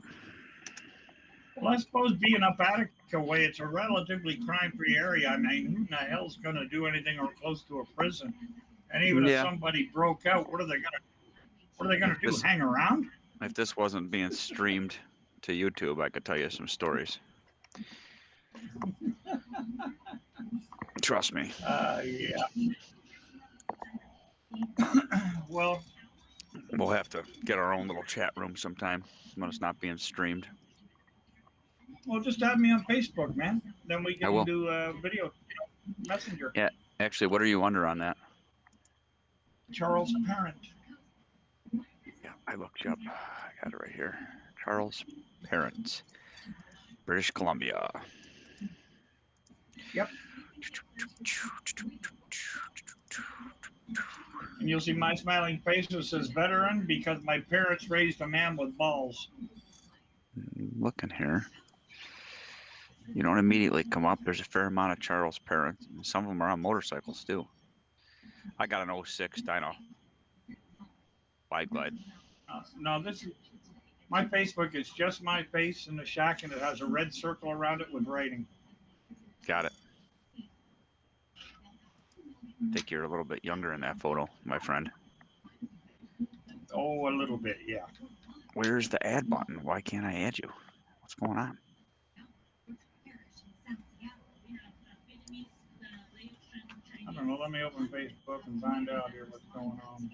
Well, I suppose being up Attica way, it's a relatively crime-free area. I mean, who in the hell's going to do anything or close to a prison? And even if Yeah. somebody broke out, what are they going to do? This- Hang around? If this wasn't being streamed to YouTube, I could tell you some stories. Trust me. Yeah. Well, We'll have to get our own little chat room sometime when it's not being streamed. just add me on Facebook, man. Then we I will. can do a video messenger. Yeah. Actually, what are you under on that? Charles Parent. Yeah, I looked you up. I got it right here. Charles Parent, British Columbia. Yep. And you'll see my smiling face that says veteran because my parents raised a man with balls. Looking here. You don't immediately come up. There's a fair amount of Charles Parent. Some of them are on motorcycles too. I got an 06 Dyno Wide Glide. No, this is my Facebook is just my face in the shack, and it has a red circle around it with writing. Got it. I think you're a little bit younger in that photo, my friend. Oh, a little bit, yeah. Where's the add button? Why can't I add you? What's going on? I don't know. Let me open Facebook and find out here what's going on.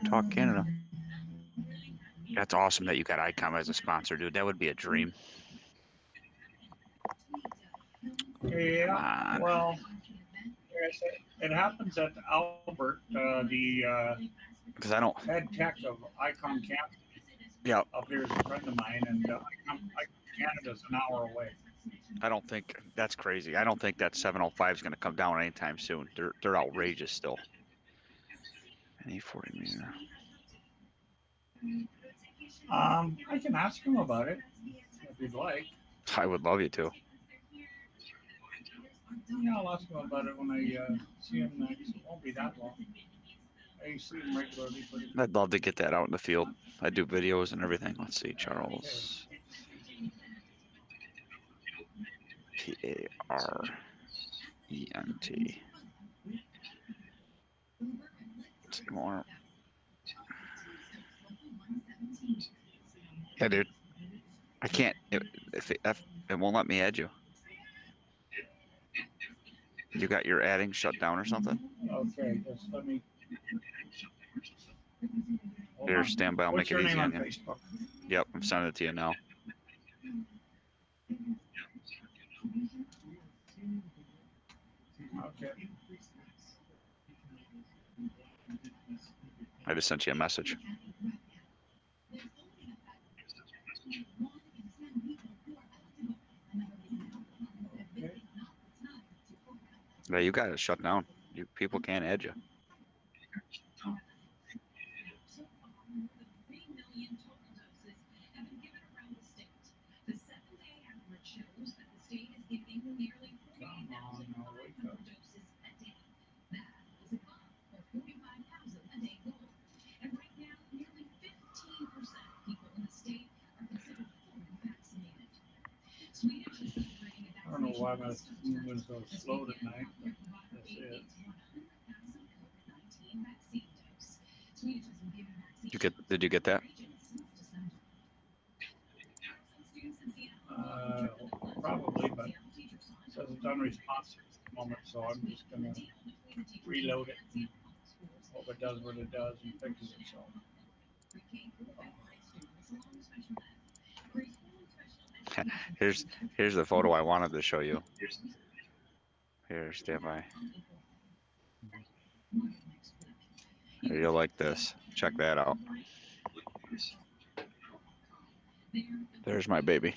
Talk Canada. That's awesome that you got ICOM as a sponsor, dude. That would be a dream. Yeah, well, like I said, it happens at Albert, the Because I don't. head tech of Icon Camp Yeah, up here is a friend of mine, and Icon Canada's an hour away. I don't think that's crazy. I don't think that 705 is going to come down anytime soon. They're outrageous still. An 40 meter. I can ask him about it if you'd like. I would love you to. Yeah, I'll ask him about it when I see him next. It won't be that long. I see him regularly, but I'd love to get that out in the field. I do videos and everything. Let's see, Charles. Parent. Let's see more. Yeah, dude. I can't. If it won't let me add you. You got your adding shut down or something? okay, just let me. Hold Here, on. stand by. I'll What's make it your easy name on on you. Facebook? Yep, I'm sending it to you now. Okay. I just sent you a message. Yeah, you got it shut down. You people can't add you. Come on, now wake up. I don't know why my moving so slow tonight, but that's it. Did you get that? Probably, but it says it's unresponsive at the moment, so I'm just gonna reload it. Hope it does what it does and fixes itself. Here's the photo I wanted to show you. Here, stand by. Here, you'll like this. Check that out. There's my baby.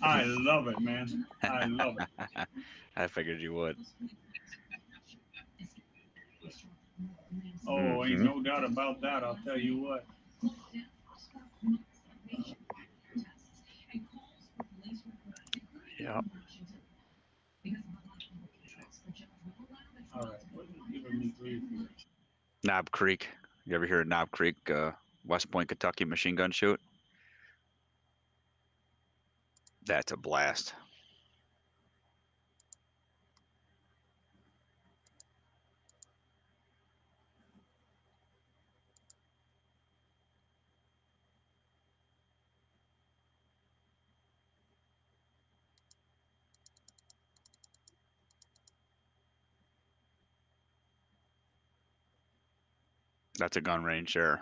I love it, man. I love it. I figured you would. Oh, ain't no doubt about that. I'll tell you what. Yep. All right, what is giving me grief here? Knob Creek. You ever hear of Knob Creek, West Point, Kentucky machine gun shoot? That's a blast. That's a gun range there.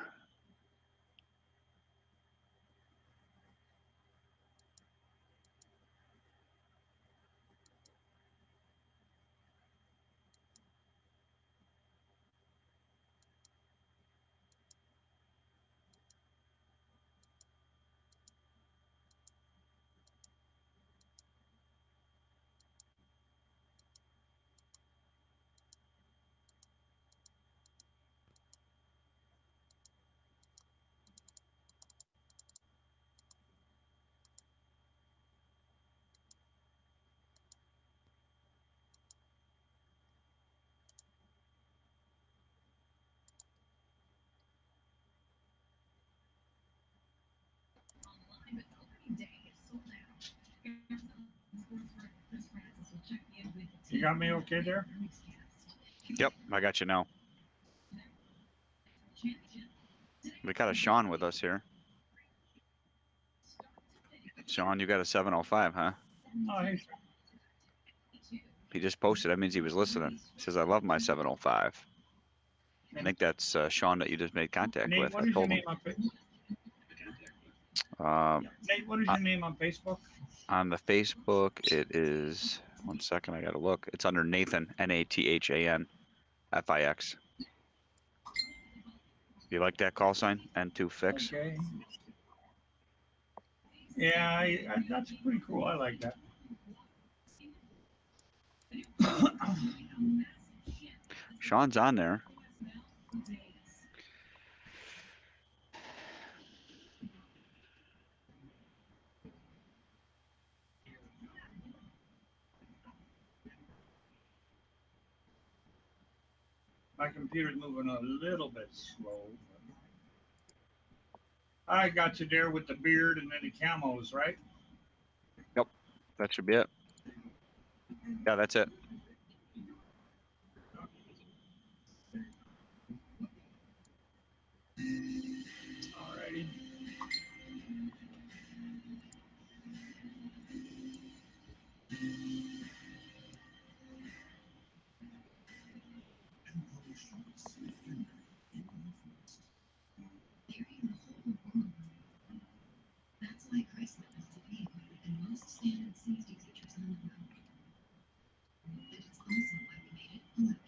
You got me okay there? Yep, I got you now. We got a Sean with us here. Sean, you got a 705, huh? Oh, hey, He just posted. That means he was listening. He says, I love my 705. I think that's Sean that you just made contact Nate, with. what I is your told him. name on Facebook? Um, Nate, what is your name on Facebook? on the Facebook, it is, one second, I got to look. It's under Nathan, Nathan, Fix. You like that call sign? N2 Fix? Okay. Yeah, that's pretty cool. I like that. Sean's on there. My computer's moving a little bit slow. I got you there with the beard and then the camos, right? That should be it. Yeah, that's it. Alrighty.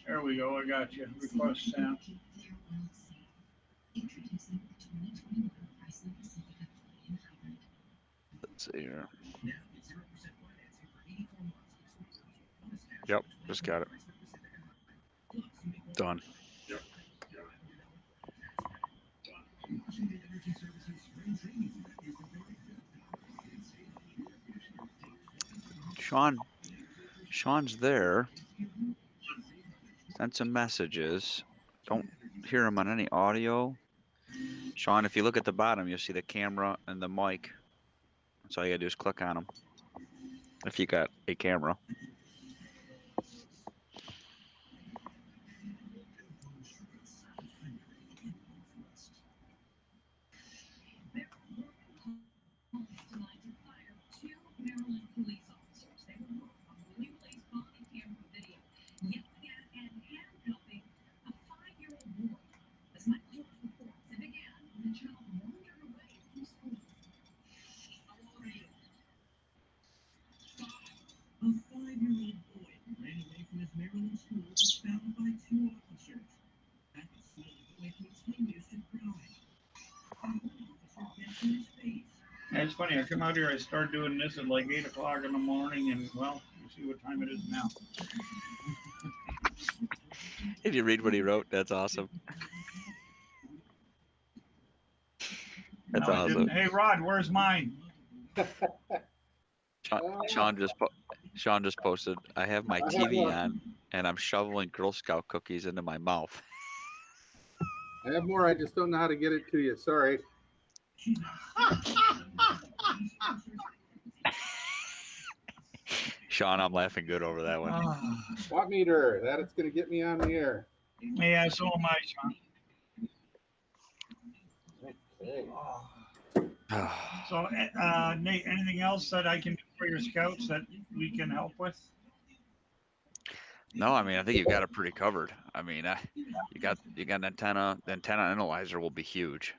There we go. I got you. Request sent. Let's see here. Yep, just got it. Done. Sean's there. Sent some messages. Don't hear him on any audio. Sean, if you look at the bottom, you'll see the camera and the mic. That's all you gotta do is click on them. If you got a camera. Yeah, it's funny. I come out here. I started doing this at like 8 o'clock in the morning, and well, you see what time it is now. If you read what he wrote, that's awesome. That's No, I didn't. awesome. Hey, Rod, where's mine? Sean just posted, I have my TV on and I'm shoveling Girl Scout cookies into my mouth. I have more. I just don't know how to get it to you. Sorry. Sean, I'm laughing good over that one. Watt meter. That it's going to get me on the air. Yeah, so am I, Sean. Okay. So, Nate, anything else that I can do for your scouts that we can help with? No, I mean, I think you've got it pretty covered. I mean, you got an antenna. The antenna analyzer will be huge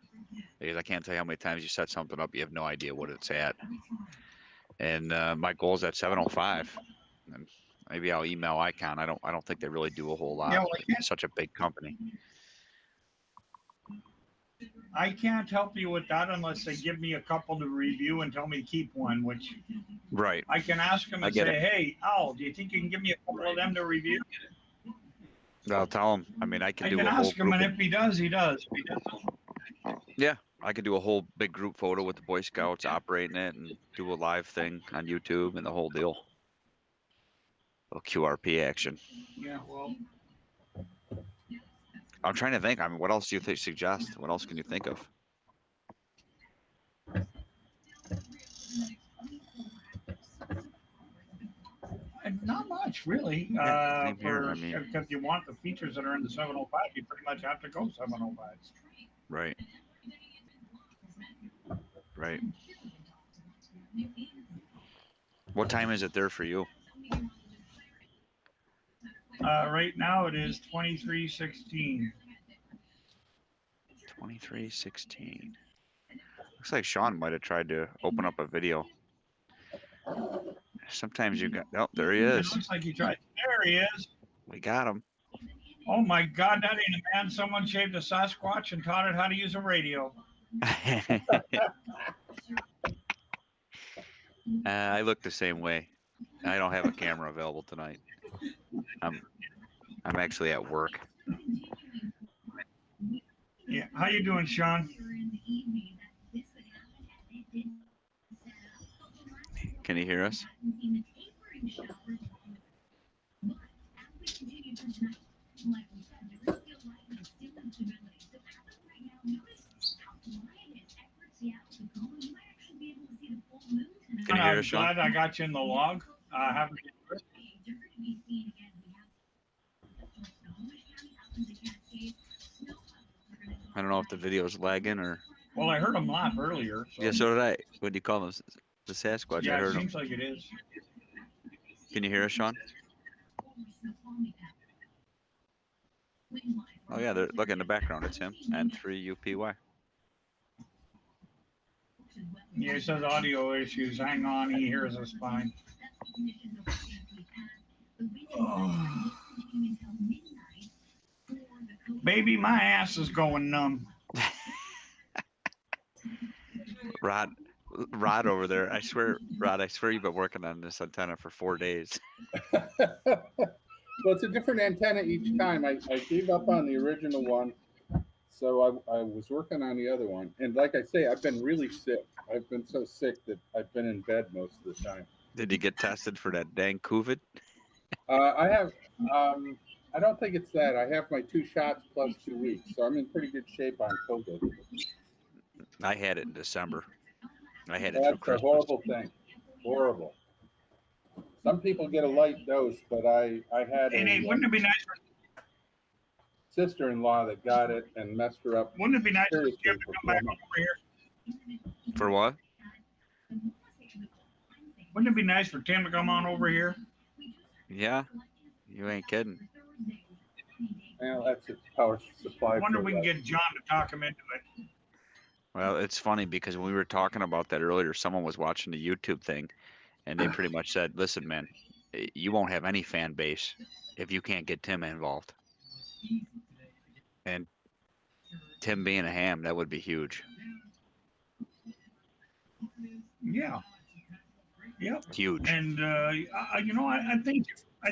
because I can't tell you how many times you set something up, you have no idea what it's at. And my goal is at 705, and maybe I'll email Icon. I don't think they really do a whole lot. Yeah, well, It's such a big company. I can't help you with that unless they give me a couple to review and tell me to keep one, which Right. I can ask them I and get say, it. hey, Al, do you think you can give me a couple of them to review? I'll tell him. I mean, I I can do can a whole ask him, group. and if he does, he does. If he doesn't, Yeah, I could do a whole big group photo with the Boy Scouts operating it and do a live thing on YouTube and the whole deal. A QRP action. yeah, well, I'm trying to think. I mean, what else do you suggest? What else can you think of? not much really. Yeah, same here. I mean, Because you want the features that are in the 705, you pretty much have to go 705. right. Right. What time is it there for you? Right now it is 23:16. 23:16. Looks like Sean might have tried to open up a video. Sometimes you got. Oh, there he It is. looks like he tried. There he is. We got him. Oh my God, that ain't a man. Someone shaved a Sasquatch and taught it how to use a radio. I look the same way. I don't have a camera available tonight. I'm actually at work. Yeah. How you doing, Sean? Can you hear us? Sean, you hear I'm us, Sean? glad I got you in the log. I haven't. I don't know if the video's lagging or. Well, I heard him laugh earlier. So. Yeah, so did I. What do you call them? The Sasquatch. Yeah, I it heard him. seems like it is. Can you hear us, Sean? Oh yeah, look in the background. It's him. N3UPY. Yeah, it says audio issues. Hang on, he hears us fine. Oh. Baby, my ass is going numb. Rod over there. I swear, Rod, I swear you've been working on this antenna for 4 days. Well, it's a different antenna each time. I gave up on the original one, so I was working on the other one. And like I say, I've been really sick. I've been so sick that I've been in bed most of the time. Did you get tested for that dang COVID? I have, I don't think it's that. I have my 2 shots plus 2 weeks, so I'm in pretty good shape on COVID. I had it in December. I had it through That's a Christmas. horrible thing. Horrible. Some people get a light dose, but I had Hey, wouldn't it be nice for sister-in-law that got it and messed her up. Wouldn't it be nice for seriously Jim to for come 4 back months. over here? For what? Wouldn't it be nice for Tim to come on over here? Yeah, you ain't kidding. Well, that's its power supply. I wonder for if we can that. get John to talk him into it. Well, it's funny because when we were talking about that earlier, someone was watching the YouTube thing, and they pretty much said, "Listen, man, you won't have any fan base if you can't get Tim involved." And Tim being a ham, that would be huge. Yeah. Yep. Huge. And you know, I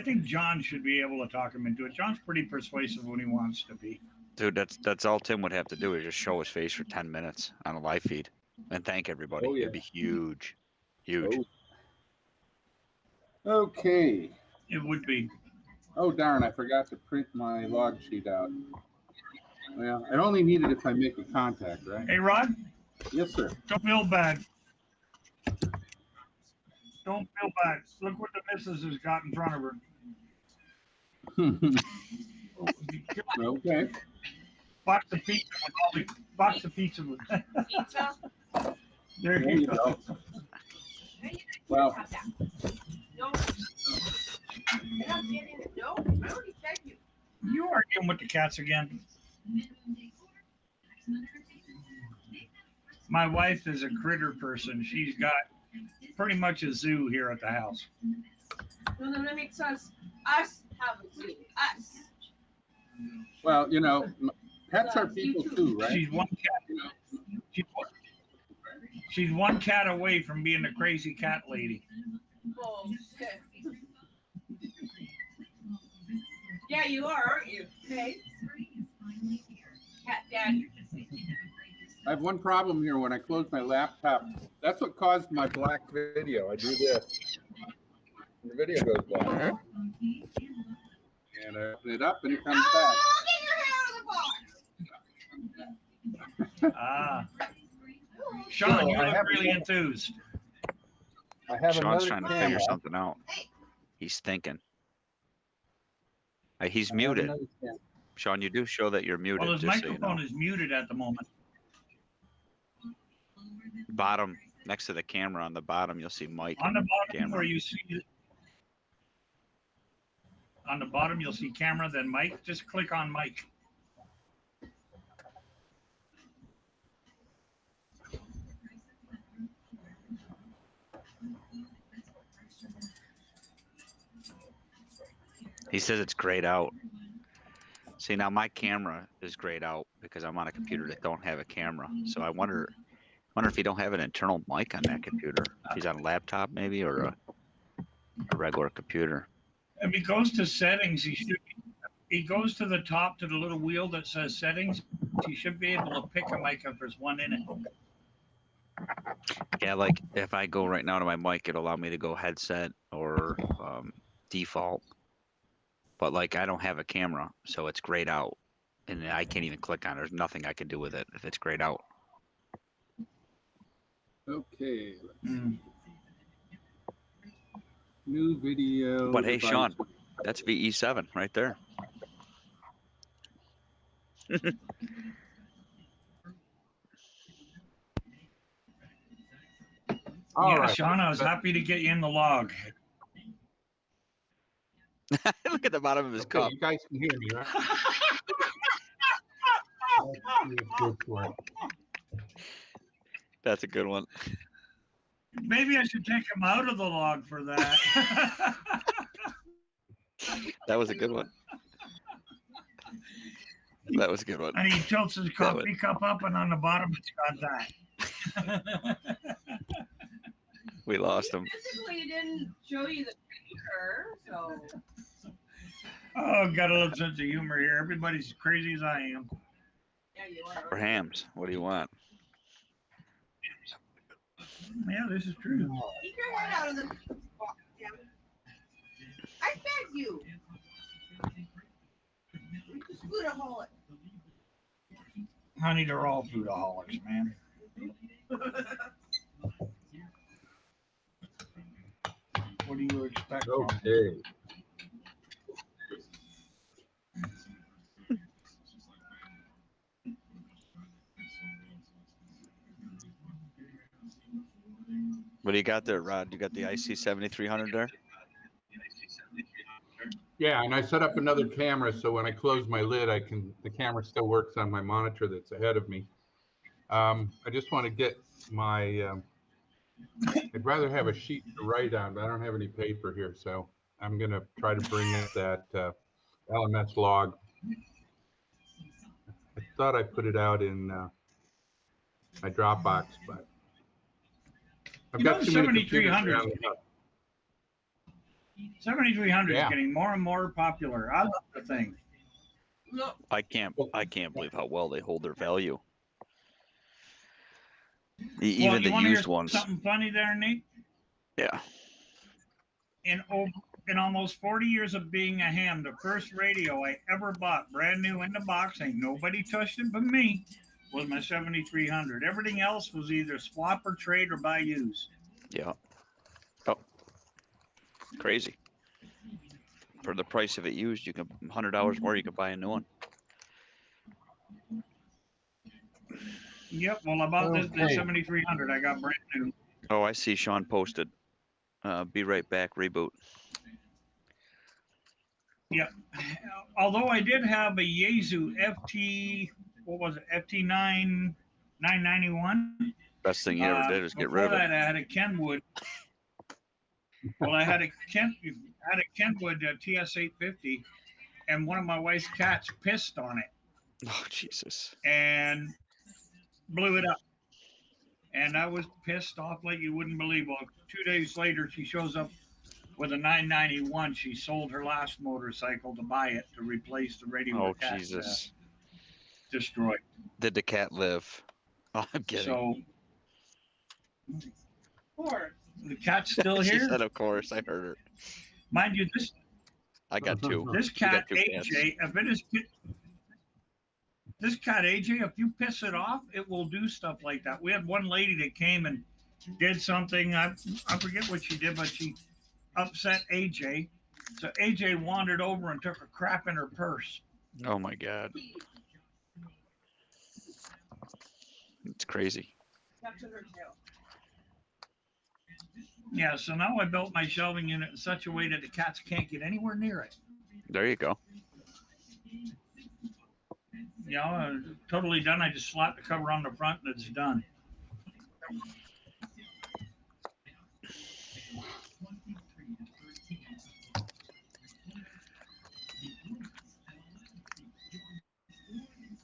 think John should be able to talk him into it. John's pretty persuasive when he wants to be. Dude, that's all Tim would have to do is just show his face for 10 minutes on a live feed and thank everybody. Oh, yeah. It'd be huge. Huge. Oh. Okay. It would be. Oh, darn, I forgot to print my log sheet out. Well, I only need it if I make a contact, right? Hey, Rod, Yes, sir. don't feel bad. Don't feel bad. Look what the missus has got in front of her. Okay. Box of pizza with all the box of pizza with. Pizza? There There you you go. go. Well, Have that. No. You're not getting it. No, I already fed you. You arguing with the cats again? My wife is a critter person. She's got pretty much a zoo here at the house. No, that makes us have a zoo. Us. well, you know, pets are people too, right? She's one cat. She's one cat away from being a crazy cat lady. Bullshit. Yeah, you are, aren't you? Hey. Cat daddy. I have one problem here. When I close my laptop, that's what caused my black video. I do this. And the video goes black. And I open it up and it comes back. Oh, get your hair out of the box. Ah. Sean, you I look have really another- enthused. I have Sean's another trying to camera. figure something out. He's thinking. He's I have muted. another camera. Sean, you do show that you're muted. Well, his just so you microphone know. is muted at the moment. Bottom, next to the camera on the bottom, you'll see Mike. On the bottom Camera. where you see on the bottom you'll see camera, then Mike. Just click on Mike. He says it's grayed out. See, now my camera is grayed out because I'm on a computer that don't have a camera. So I wonder if you don't have an internal mic on that computer. If he's on a laptop maybe or a regular computer. If he goes to settings, he goes to the top to the little wheel that says settings. He should be able to pick a mic if there's one in it. Yeah, like if I go right now to my mic, it'll allow me to go headset or default. But like I don't have a camera, so it's grayed out. And I can't even click on it. There's nothing I can do with it if it's grayed out. Okay. Mm. New video. But hey, device. Sean, that's VE7 right there. All Yeah, right. Sean, I was happy to get you in the log. Look at the bottom of his Okay, cup. you guys can hear me, right? Let's see if this works. That's a good one. Maybe I should take him out of the log for that. That was a good one. That was a good one. And he tilts his That was- coffee cup up, and on the bottom it's got that. We lost him. Physically didn't show you the picture, so. Oh, got a little sense of humor here. Everybody's as crazy as I am. Yeah, you are. For hams, what do you want? Yeah, this is true. Keep your head out of the box, damn it. I beg you. Foodaholic. Honey, they're all foodaholics, man. What do you expect? from 'em? Okay. What do you got there, Rod? You got the IC 7300 there? Yeah, and I set up another camera so when I close my lid, the camera still works on my monitor that's ahead of me. I just want to get my, I'd rather have a sheet to write on, but I don't have any paper here, so I'm gonna try to bring up that LMS log. I thought I put it out in my Dropbox, but I've You know, got too many computers 7300 around the house. 7300 is Yeah. getting more and more popular. I love the thing. Look, I can't believe how well they hold their value. Even Well, you the wanna hear used ones. something funny there, Nate? Yeah. In almost 40 years of being a ham, the first radio I ever bought, brand new in the box, ain't nobody touched it but me, was my 7300. Everything else was either swap or trade or buy used. Yeah. Oh. Crazy. For the price of it used, you can $100 more, you can buy a new one. Yep, well, I bought this Okay. 7300. I got brand new. Oh, I see Sean posted. Be right back, reboot. Yep. Although I did have a Yaesu FT, what was it, FT9 991. Best thing you ever did is get rid of Before it. that, I had a Kenwood. Well, I had a Kenwood TS850, and one of my wife's cats pissed on it Oh, Jesus. and blew it up. And I was pissed off like you wouldn't believe. Well, 2 days later, she shows up with a 991. She sold her last motorcycle to buy it to replace the radio Oh, the cat Jesus. destroyed. Did the cat live? Oh, I'm kidding. So poor. the cat's still She here. said, of course. I heard her. Mind you, I got two. this You got cat two cats. AJ, if it is this cat AJ, if you piss it off, it will do stuff like that. We had one lady that came and did something. I forget what she did, but she upset AJ. So AJ wandered over and took a crap in her purse. Oh, my God. It's crazy. Stuck to her tail. Yeah, so now I built my shelving unit in such a way that the cats can't get anywhere near it. There you go. You know, totally done. I just slap the cover on the front and it's done.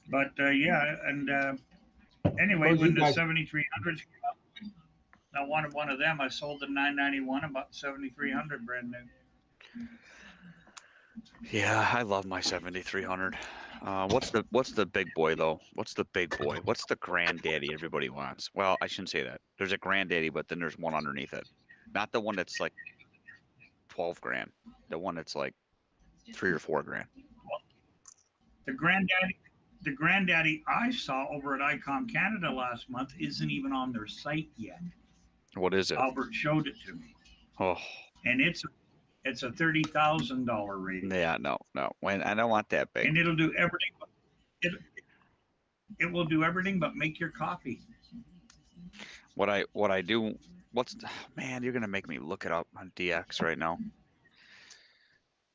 But yeah, and anyway, Well, you when the guys- 7300s came up, I wanted one of them. I sold the 991 and bought the 7300 brand new. Yeah, I love my 7300. What's the big boy though? What's the big boy? What's the granddaddy everybody wants? Well, I shouldn't say that. There's a granddaddy, but then there's one underneath it. Not the one that's like 12 grand. The one that's like 3 or 4 grand. The granddaddy I saw over at ICOM Canada last month isn't even on their site yet. What is it? Albert showed it to me. Oh, and it's a $30,000 rating, Yeah, no. When I don't want that big. and it'll do everything. It will do everything but make your coffee. What I do, man, you're gonna make me look it up on DX right now.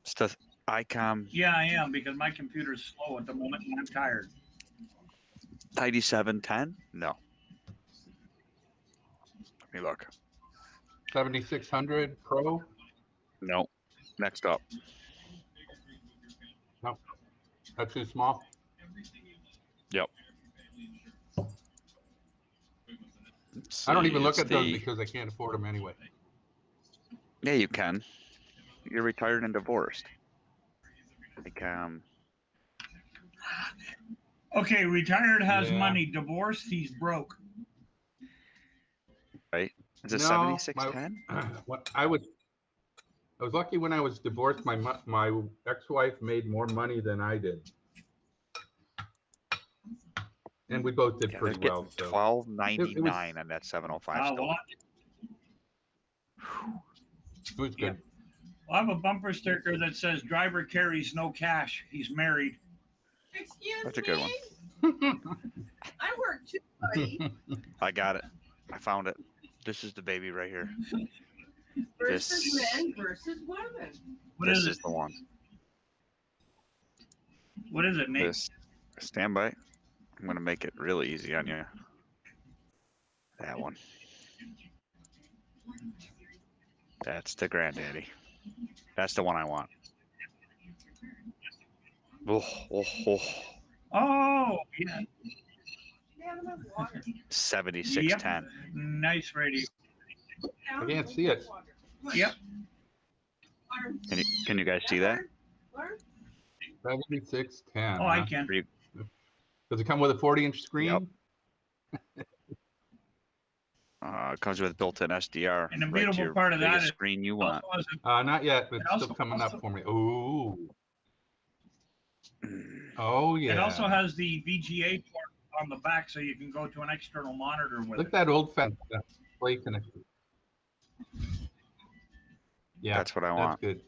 It's the ICOM Yeah, I am, because my computer's slow at the moment and I'm tired. 9710? No. Let me look. 7600 Pro. No. Next up. That's too small. Yep. I don't even look It's at those the- because I can't afford them anyway. Yeah, you can. You're retired and divorced. ICOM. Okay, retired has Yeah. money, divorced he's broke. Is it No, 7610? What I was lucky when I was divorced. My ex-wife made more money than I did, and we both did Yeah, pretty they're well. getting So $12.99 on that 705 still. Well, it was good. I have a bumper sticker that says driver carries no cash. He's married. Excuse That's a good one. me? I work too, buddy. I got it. I found it. This is the baby right here. Versus This- men versus women. What this is is it? the one. What is it, Nate? This. Stand by. I'm gonna make it really easy on you. That one. That's the granddaddy. That's the one I want. Oh. Oh, yeah. Down my water. 7610. Nice radio. I can't see it. Yep. Can you guys see that? 7610. Oh, I can. Does it come with a 40-inch screen? Yep. It comes with built-in SDR. And the right to beautiful your part of that biggest is screen you want. also has a- Not yet, but It it's also- still coming also- up for me. Ooh. Oh yeah. It also has the VGA port on the back, so you can go to an external monitor with Look it. at that old fence display connector. Yeah, That's what I that's want. good.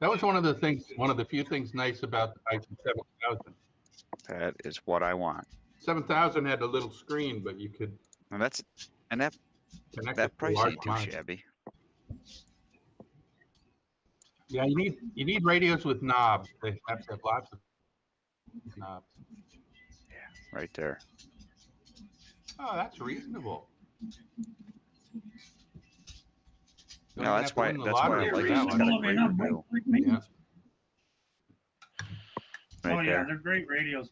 That was one of the few things nice about the Titan 7000. That is what I want. 7000 had a little screen, but you could And that connect it that to a price large ain't too monitor. shabby. Yeah, you need radios with knobs. They have to have lots of knobs. Right there. Oh, that's reasonable. Don't No, even that's have to why win the that's why I lottery like for it. that It's one. got a Reasonable great enough. review. Yeah. Oh Right yeah, there. they're great radios.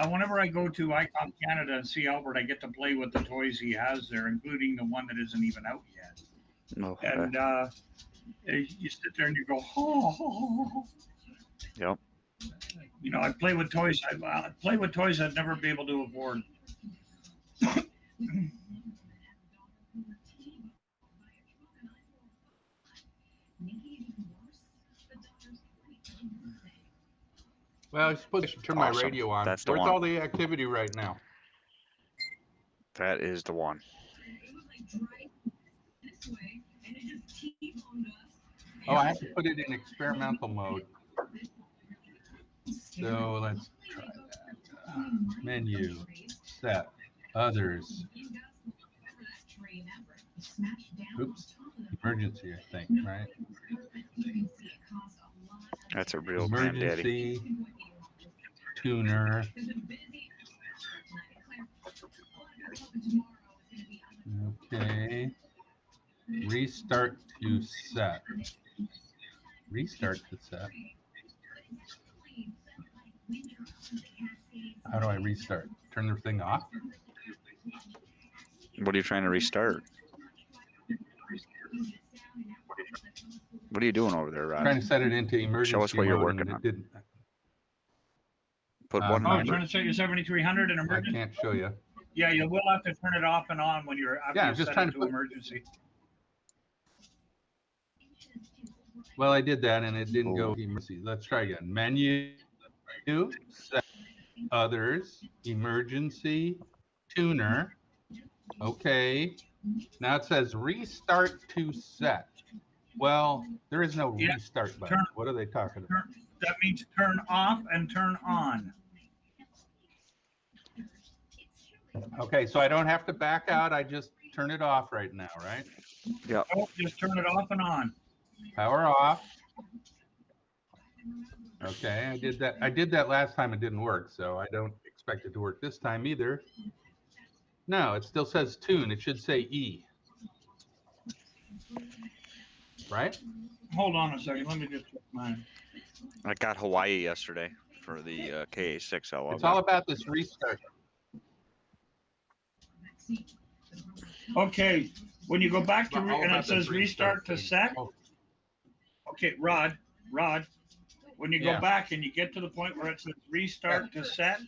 Whenever I go to ICOM Canada and see Albert, I get to play with the toys he has there, including the one that isn't even out yet. Okay. And you sit there and you go, oh. Yep. You know, I play with toys. I play with toys I'd never be able to afford. Well, I suppose I should turn my Awesome. radio on. That's the Where's one. all the activity right now? That is the one. Oh, I have to put it in experimental mode. So let's try that. Menu, set, others. Oops, emergency, I think, right? That's a real granddaddy. Emergency, tuner. Okay. Restart to set. Restart to set. How do I restart? Turn the thing off? What are you trying to restart? What are you doing over there, Rod? Trying to set it into emergency Show us what you're mode, working and on. it didn't. Put Oh, one Oh, you're number. trying to set your 7300 in I emergency? can't show you. Yeah, you will have to turn it off and on when you're after Yeah, you I'm just set trying it to to put- emergency. Well, I did that and it didn't go to emergency. Let's try again. Menu, set, others, emergency, tuner. Okay. Now it says restart to set. Well, there is no Yeah, restart button. turn- What are they talking about? That means turn off and turn on. Okay, so I don't have to back out. I just turn it off right now, right? Oh, just turn it off and on. Power off. Okay, I did that. I did that last time. It didn't work, so I don't expect it to work this time either. No, it still says tune. It should say E. Right? Hold on a second. Let me just check mine. I got Hawaii yesterday for the KA6. I love It's all that. about this restart. Okay, when you go back to All and about it says this restart to thing. set. Oh, Okay, Rod, when you Yeah. go back and you get to the point where it says restart to set,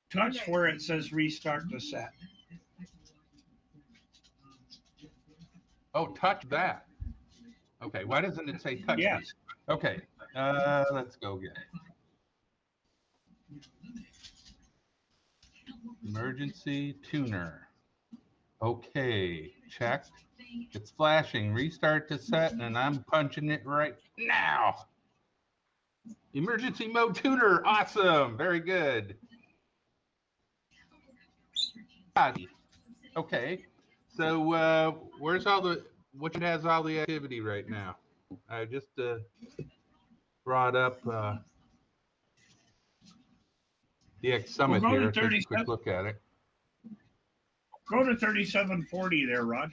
touch where it says restart to set. oh, touch that. Okay, why doesn't it say touch Yes. this? Okay, let's go again. Emergency tuner. Okay, checked. It's flashing. Restart to set, and I'm punching it right now. Emergency mode tuner. Awesome. Very good. Okay. So where's all the which has all the activity right now? I just brought up DX Summit Well, go to here. Take a 37. quick look at it. Go to 3740 there, Rod.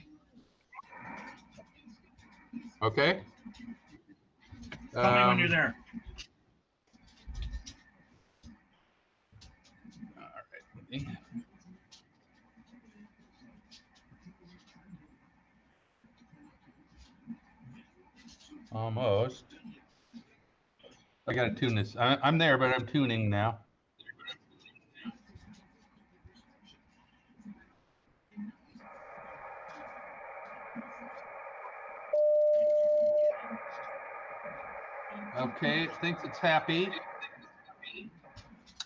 Okay. Tell me when you're there. All right. Almost. I gotta tune this. I'm there, but I'm tuning now. Okay, it thinks it's happy.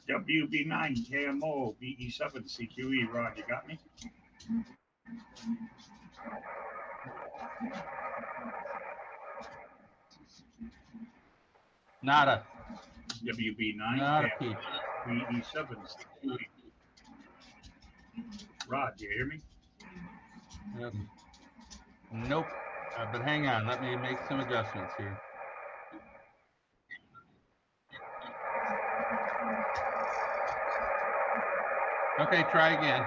WB9 KMO BE7 CQE. Rod, you got me? Nada. WB9 Nada KMO peep. BE7 CQE. Rod, do you hear me? Nope. But hang on, let me make some adjustments here. Okay, try again.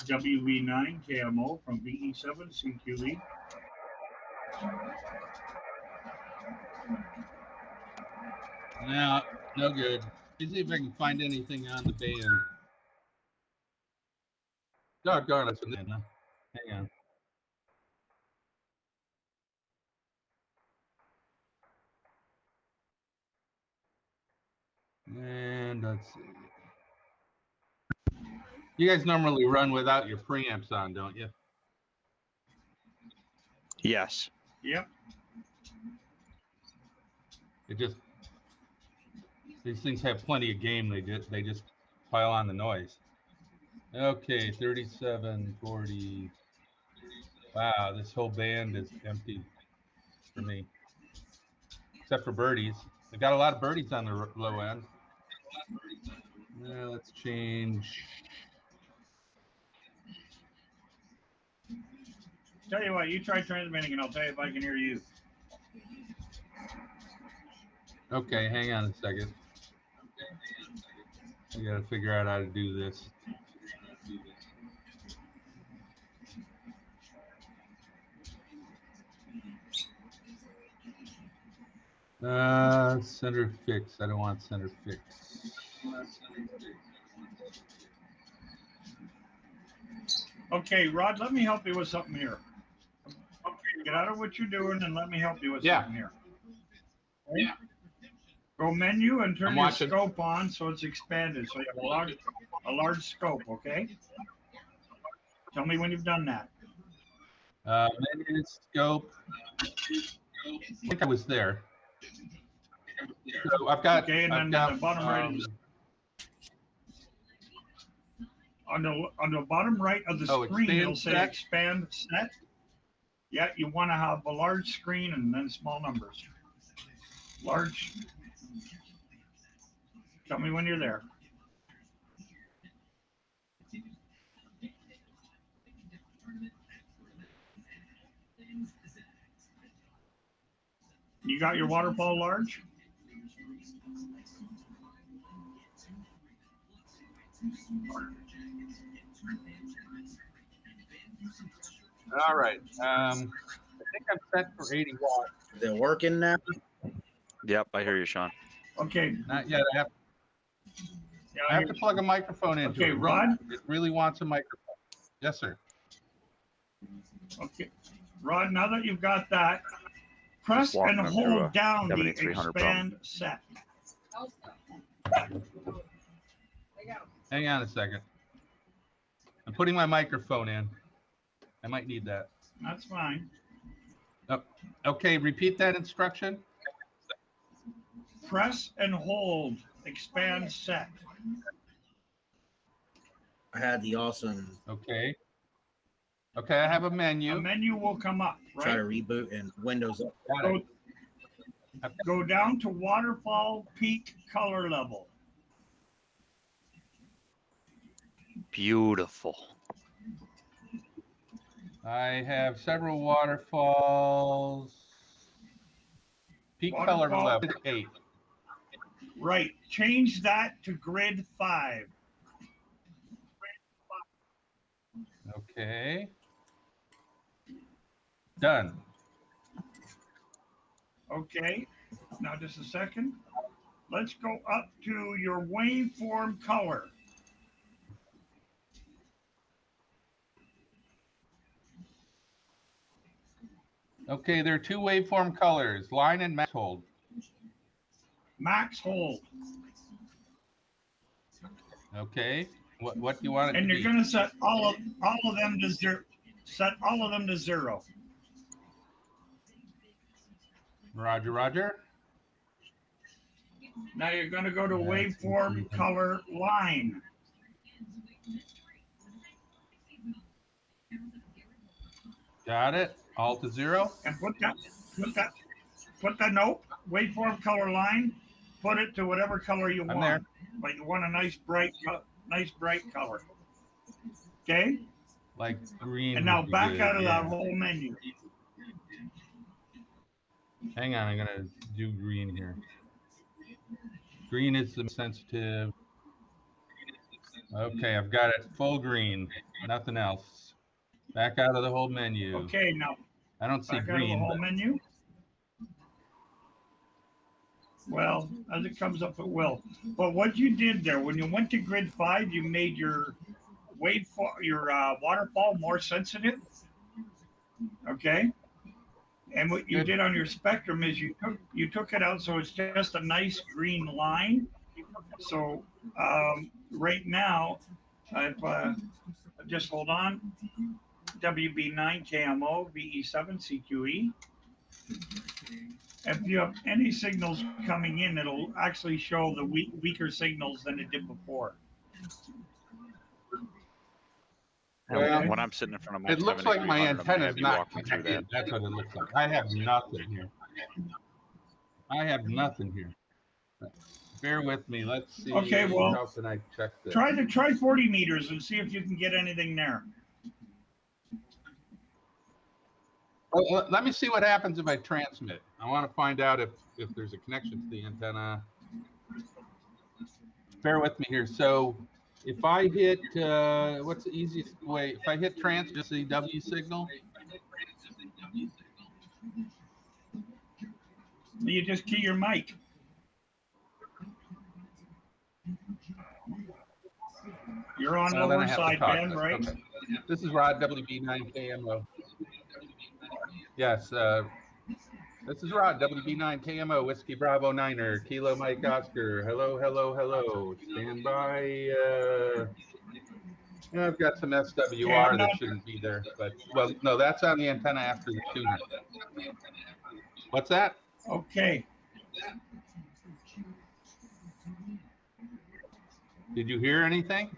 WB9 KMO from BE7 CQE. No, no good. Let's see if I can find anything on the band. Doggone it. Hang on. And let's see. You guys normally run without your preamps on, don't you? Yes. Yep. It just these things have plenty of game. They just pile on the noise. Okay, 3740. Wow, this whole band is empty for me, except for birdies. They got a lot of birdies on the low end. Let's change. Tell you what, you try transmitting and I'll tell you if I can hear you. Okay, hang on a second. I gotta figure out how to do this. Center fix. I don't want center fix. Okay, Rod, let me help you with something here. Okay, get out of what you're doing and let me help you with something here. Okay? Yeah. Go menu and turn your scope on so it's expanded, so you have a large scope, okay? Tell me when you've done that. Menu scope. I think I was there. So I've got. Okay, and then on the bottom right. On the bottom right of the screen, it'll say expand set. Yeah, you want to have a large screen and then small numbers. Large. Tell me when you're there. You got your waterfall large? All right. I think I'm set for 80 watts. Is it working now? Yep, I hear you, Sean. Okay. Not yet. Yeah, I have to plug a microphone into Okay, it. Rod? It really wants a microphone. Yes, sir. Okay. Rod, now that you've got that, press walking and them through a hold down the 7300 expand set. Hang on a second. I'm putting my microphone in. I might need that. That's fine. Oh, okay, repeat that instruction. Press and hold expand set. I had the awesome Okay. Okay, I have a A menu. menu will come up, try to right? reboot and Windows up. Got it. Go down to waterfall peak color level. Beautiful. I have several waterfalls. Peak color Waterfall. level 8. Right. Change that to grid 5. Okay. Done. Okay. Now just a second. Let's go up to your waveform color. Okay, there are two waveform colors, line and max hold. Max hold. Okay. What do you want it And to you're be? going to set all of them to 0. Set all of them to 0. Roger, roger. Now you're going to go to waveform color line. Got it. All to 0. And put that note, waveform color line, put it to whatever color you want. There. Like you want a nice bright color. Okay? Like green. And now would be back good, out of yeah. that whole menu. Hang on, I'm gonna do green here. Green is the sensitive. Okay, I've got it full green. Nothing else. Back out of the whole menu. Okay, now I don't see back out of the green. whole But menu. Well, as it comes up, it will. But what you did there, when you went to grid 5, you made your waterfall more sensitive. Okay. And what you did on your spectrum is you took it out so it's just a nice green line. So right now, I've just hold on. WB9 KMO VE7 CQE. If you have any signals coming in, it'll actually show the weaker signals than it did before. Well, when I'm sitting in front of it looks like my 7300, I'm gonna antenna's have you not walk me through that. connected. That's what it looks like. I have nothing here. I have nothing here. Bear with me. Let's see. Okay, well, how can I check this? Try 40 meters and see if you can get anything there. Well, let me see what happens if I transmit. I want to find out if there's a connection to the antenna. Bear with me here. So if I hit, what's the easiest way? If I hit just the W signal. You just key your mic. You're on Well, then I lower have to side, talk Ben, this. right? Okay. This is Rod, WB9KMO. Yes, this is Rod, WB9KMO, Whiskey Bravo Niner, Kilo Mike Oscar. Hello, hello, hello. Stand by. I've got some SWR that shouldn't be there, but well, no, that's on the antenna after the tuner. What's that? Okay. Did you hear anything?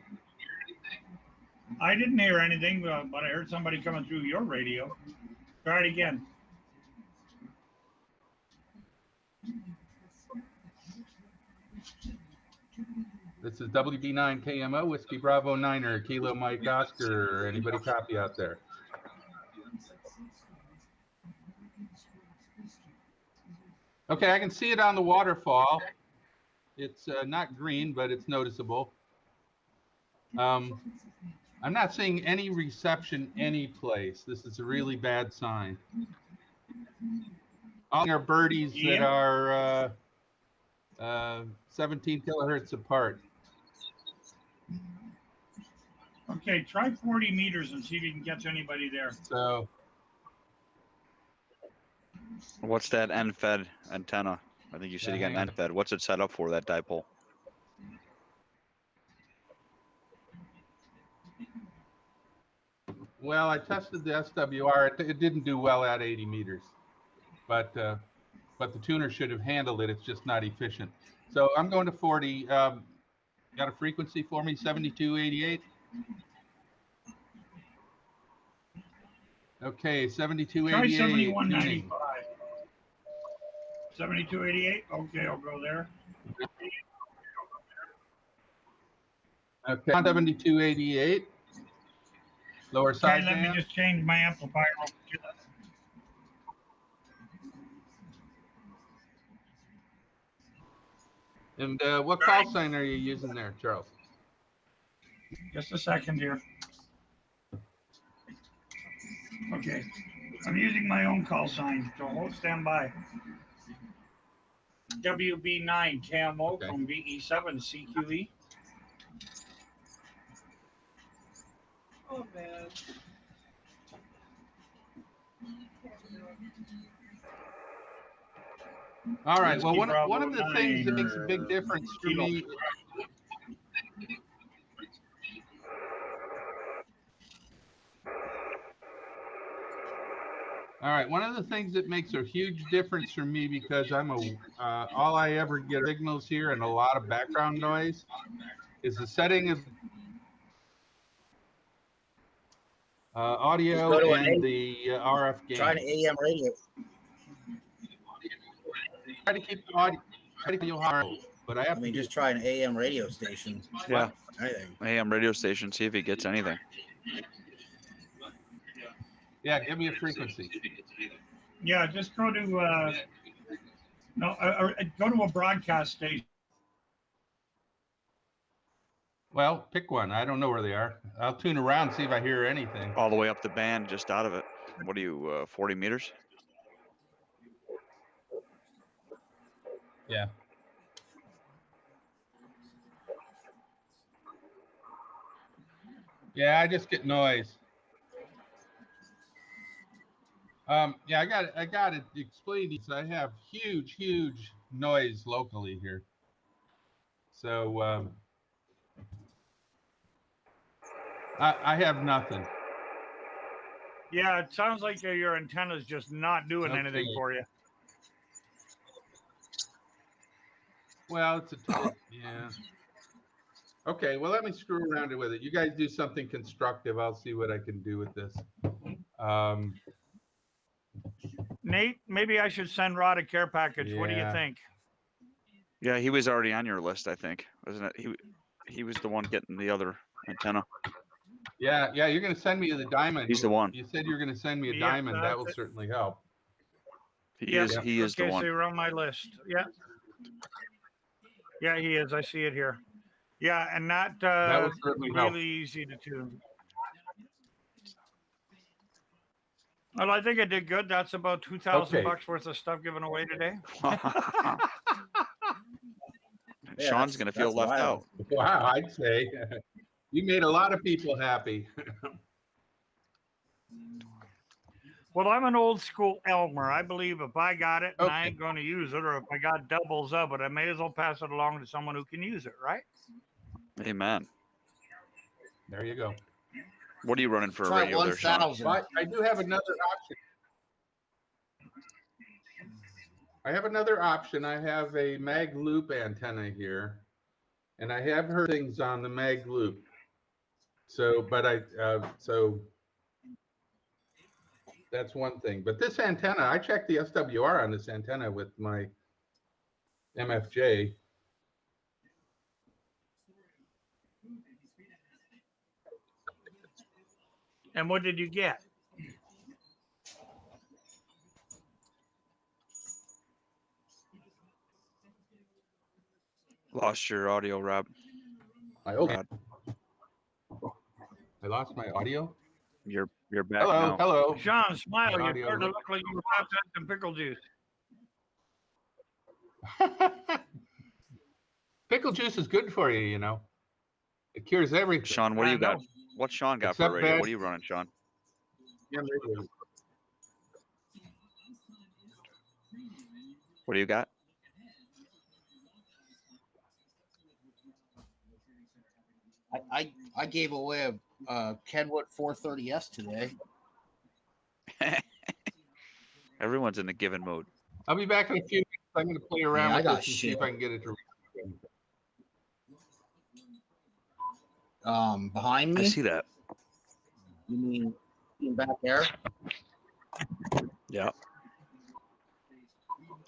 I didn't hear anything, but I heard somebody coming through your radio. Try it again. This is WB9 KMO, Whiskey Bravo Niner, Kilo Mike Oscar. Anybody copy out there? Okay, I can see it on the waterfall. It's not green, but it's noticeable. I'm not seeing any reception any place. This is a really bad sign. All our birdies that are 17 kilohertz apart. Okay, try 40 meters and see if you can catch anybody there. So What's that end-fed antenna? I think you said you got an end-fed. What's it set up for, that dipole? well, I tested the SWR. It didn't do well at 80 meters, but the tuner should have handled it. It's just not efficient. So I'm going to 40. Got a frequency for me, 7288. Okay, 7288. Try 7195. 7288. Okay, I'll go there. Okay, 7288. Lower side Okay, let me band. just change my amplifier over to that. And what call sign are you using there, Charles? Just a second here. Okay, I'm using my own call sign, so hold stand by. WB9 KMO Okay. from VE7 CQE. Oh, man. All right. Well, Whiskey one of the Bravo things that makes a 9 big difference for Kilo. me. All right. One of the things that makes a huge difference for me, because I'm all I ever get signals here and a lot of background noise, is the setting of audio Just go to an and the RF gain. Try an AM radio. Try to keep the audio high, but I have I mean, to just try an AM radio station. Yeah. Anything. AM radio station, see if he gets anything. yeah, give me a frequency. Yeah, just go to go to a broadcast station. Well, pick one. I don't know where they are. I'll tune around, see if I hear anything. All the way up the band, just out of it. What are you, 40 meters? Yeah. Yeah, I just get noise. Yeah, I got to explain these. I have huge noise locally here. So I have nothing. Yeah, it sounds like your antenna's just not doing anything Okay. for you. Well, it's yeah. Okay, well, let me screw around with it. You guys do something constructive. I'll see what I can do with this. Nate, maybe I should send Rod a care package. What do you Yeah. think? Yeah, he was already on your list, I think, wasn't it? He was the one getting the other antenna. Yeah, you're going to send me the diamond. He's the one. You said you're going to send me a Yeah, diamond. That will that's it. certainly help. He Yeah. is the Okay, so one. you're on my list. Yeah. Yeah, he is. I see it here. Yeah, and that will certainly help. really easy to tune. Well, I think I did good. That's about $2,000 Okay. worth of stuff given away today. Yeah, Sean's gonna feel that's left wild. out. Wow, I'd say you made a lot of people happy. Well, I'm an old school Elmer. I believe if I got it and I Okay. ain't going to use it, or if I got doubles of it, I may as well pass it along to someone who can use it, right? Amen. There you go. What are you running for a Try radio there, Sean? 1,000. But I do have another option. I have a mag loop antenna here, and I have heard things on the mag loop. So, but That's one thing. But this antenna, I checked the SWR on this antenna with my MFJ. And what did you get? Lost your audio, Rob. I hope Rod, I lost my audio. you're back Hello, now. hello. Sean, smile. My You're audio starting to look- look like you were about to have some pickle juice. Pickle juice is good for you, you know. It cures everything. Sean, what do I you got? know. What's Sean got for Except radio? bad- What are you running, Sean? What do you got? I gave away a Kenwood 430S today. Everyone's in the giving mode. I'll be back in a few minutes. I'm going to play around Yeah, I with got this and see shit. if I can get it to read. Behind me. I see that. You mean back there? Yeah.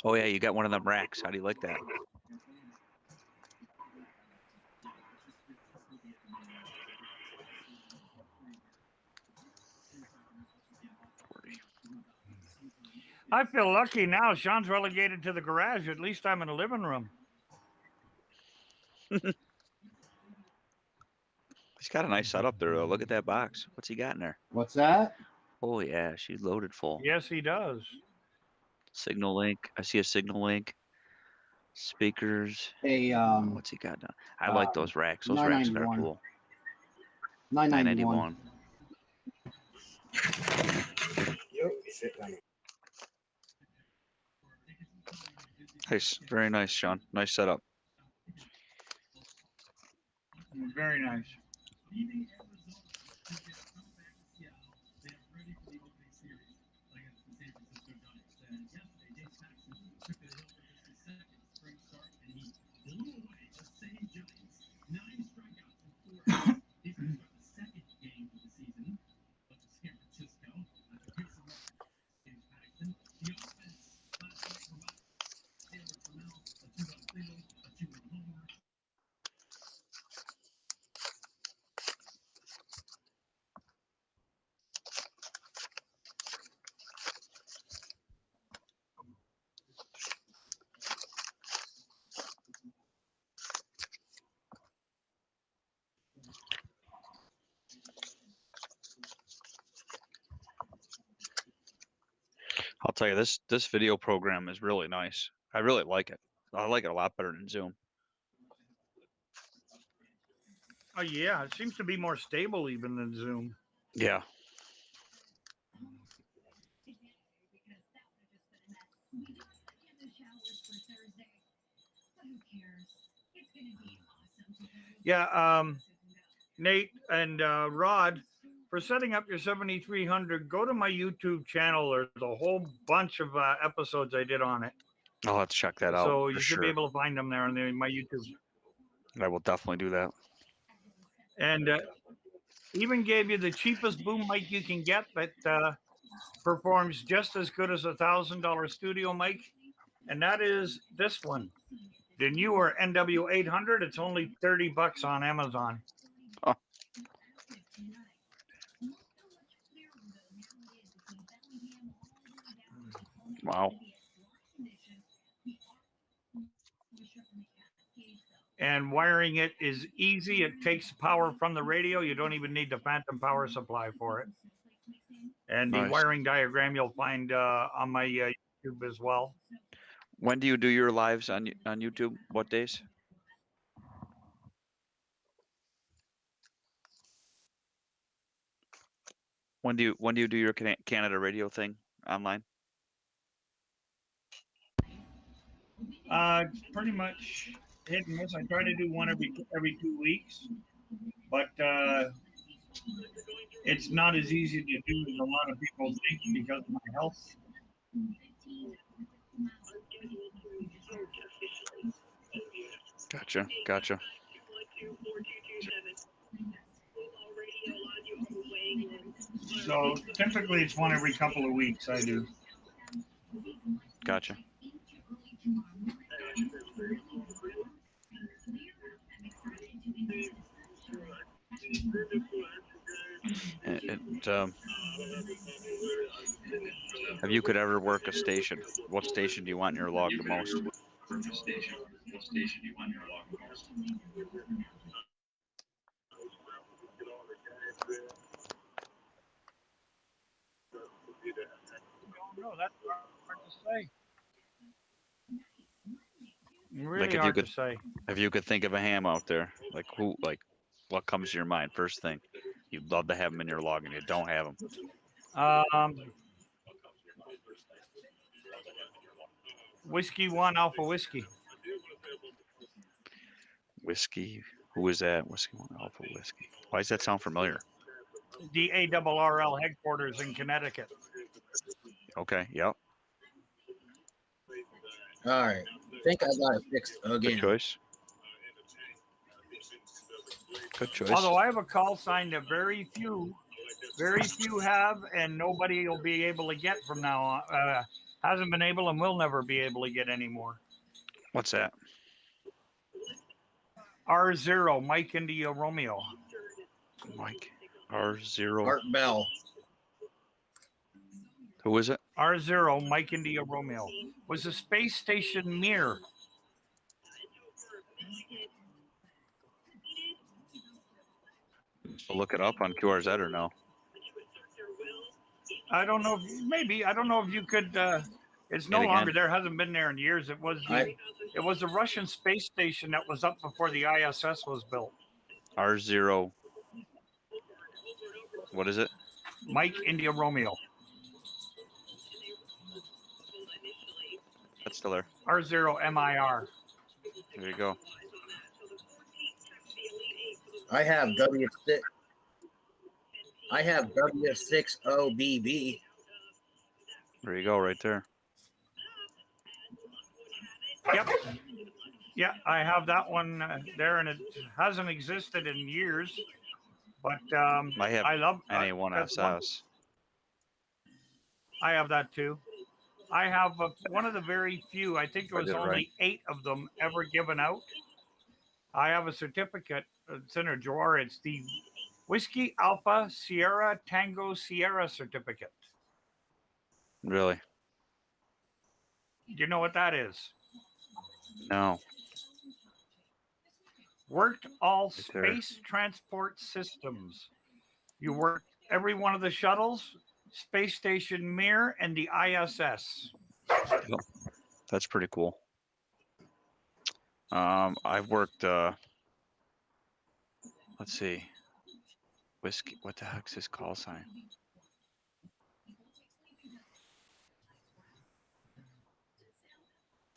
Oh yeah, you got one of them racks. How do you like that? I feel lucky now. Sean's relegated to the garage. At least I'm in the living room. He's got a nice setup there though. Look at that box. What's he got in there? What's that? Oh yeah, she's loaded full. Yes, he does. Signal link. I see a signal link. Speakers. A What's he got now? I like those racks. Those racks are 991. cool. 991. 991. Nice, very nice, Sean. Nice setup. Very nice. I'll tell you, this video program is really nice. I really like it. I like it a lot better than Zoom. Oh yeah, it seems to be more stable even than Zoom. Yeah. Yeah, Nate and Rod, for setting up your 7300, go to my YouTube channel. There's a whole bunch of episodes I did on it. I'll have to check that out. So for you should sure. be able to find them there on my YouTube. I will definitely do that. And even gave you the cheapest boom mic you can get that performs just as good as $1,000 studio mic. And that is this one. The newer NW800. It's only $30 on Amazon. Oh. Wow. And wiring it is easy. It takes power from the radio. You don't even need the phantom power supply for it. And the Nice. wiring diagram you'll find on my YouTube as well. When do you do your lives on YouTube? What days? When do you do your Canada radio thing online? Pretty much hit and miss. I try to do one every 2 weeks, but it's not as easy to do as a lot of people think because of my health. Gotcha. So typically it's one every couple of weeks I do. Gotcha. If you could ever work a station, what station do you want in your log the most? No, that's hard to say. Really Like if you hard could, to say. if you could think of a ham out there, like who, like what comes to your mind first thing? You'd love to have them in your log and you don't have them. Whiskey 1 Alpha Whiskey. Whiskey. Who is that? Whiskey 1 Alpha Whiskey. Why does that sound familiar? The ARRL headquarters in Connecticut. Okay. Yep. All right. Think I got it fixed Good again. choice. Good choice. Although I have a call sign that very few have, and nobody will be able to get from now on. Hasn't been able and will never be able to get anymore. What's that? R0, Mike India Romeo. Mike. R0. Art Bell. Who is it? R0, Mike India Romeo. Was a space station Mir. So look it up on QRZ or no? I don't know. Maybe I don't know if you could. It's no And longer again? there. Hasn't been there in years. It was the Russian space station that was up before the ISS was built. R0. What is it? Mike India Romeo. That's still there. R0 MIR. There you go. I have W6. I have W60BB. There you go, right there. Yep. Yeah, I have that one there, and it hasn't existed in years. But I have I love that's one- NA1SS. I have that too. I have one of the very few. I think there I was did it only right. 8 of them ever given out. I have a certificate. It's in a drawer. It's the Whiskey Alpha Sierra Tango Sierra certificate. Really? Do you know what that is? No. Worked all Right there. space transport systems. You worked every one of the shuttles, Space Station Mir, and the ISS. Yep. That's pretty cool. I've worked. Let's see. Whiskey. What the heck's his call sign?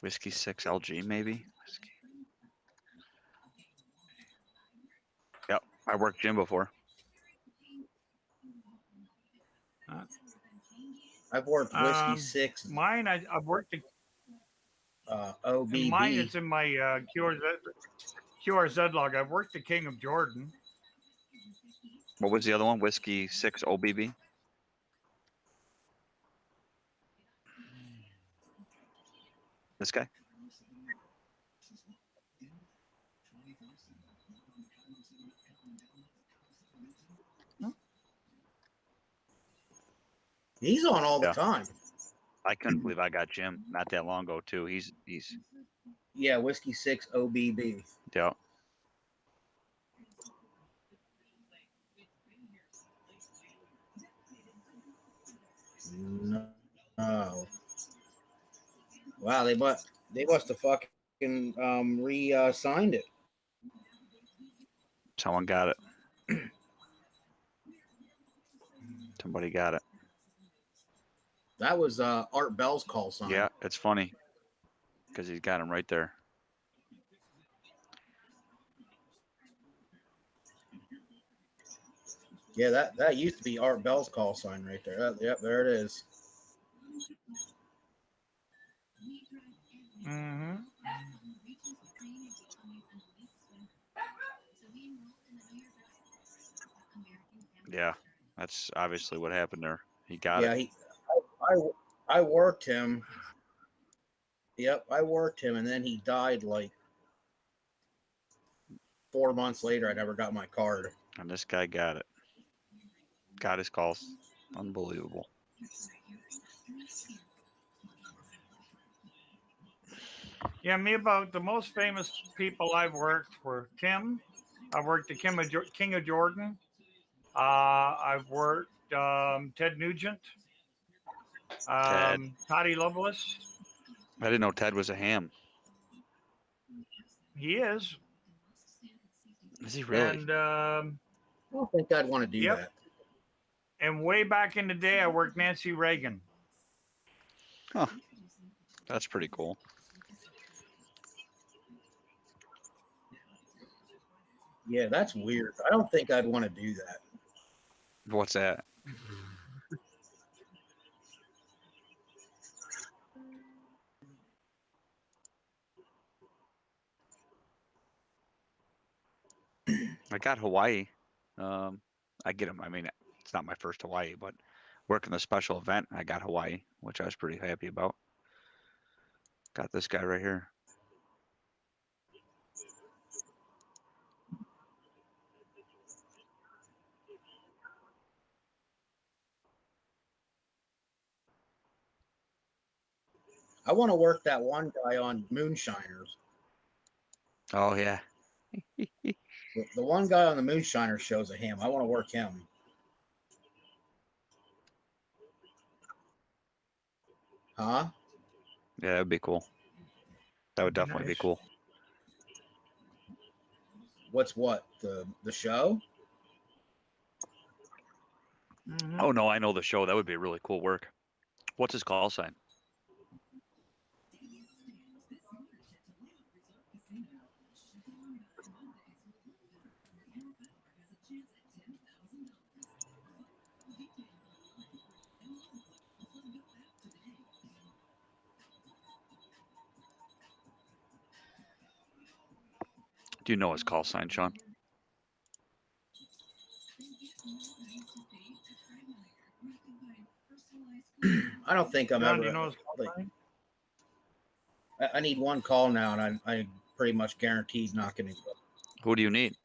Whiskey 6 LG maybe. Whiskey. Yep, I worked Jim before. I've worked Whiskey 6 Mine, I've worked in OBB. mine. It's in my QRZ log. I've worked the King of Jordan. What was the other one? Whiskey 6 OBB. This guy. He's on all the Yeah. time. I couldn't believe I got Jim not that long ago too. He's Yeah, Whiskey 6 OBB. yeah. No. Wow, they must have fucking re-signed it. Someone got it. Somebody got it. That was Art Bell's call sign. Yeah, it's funny because he's got him right there. Yeah, that used to be Art Bell's call sign right there. Yep, there it is. Mm-hmm. Yeah, That's obviously what happened there. He got Yeah, it. I worked him. Yep, I worked him, and then he died like 4 months later. I never got my card. And this guy got it. Got his calls. Unbelievable. Yeah, me about the most famous people I've worked were Tim. I've worked the King of Jordan. I've worked Ted Nugent, Ted. Toddy Lovelace. I didn't know Ted was a ham. He is. Is he really? And I don't think I'd want to do Yep. that. and way back in the day, I worked Nancy Reagan. Huh. That's pretty cool. Yeah, that's weird. I don't think I'd want to do that. What's that? I got Hawaii. I get them. I mean, it's not my first Hawaii, but working the special event, I got Hawaii, which I was pretty happy about. Got this guy right here. I want to work that one guy on Moonshiners. Oh yeah. The one guy on the Moonshiners shows a ham. I want to work him. Huh? Yeah, that'd be cool. That would definitely be Nice. cool. What's what? The show? Mhm. Oh no, I know the show. That would be really cool work. What's his call sign? Do you know his call sign, Sean? I don't think I'm John, ever. do you know his call like, sign? I need one call now, and I pretty much guaranteed not going to. Who do you need?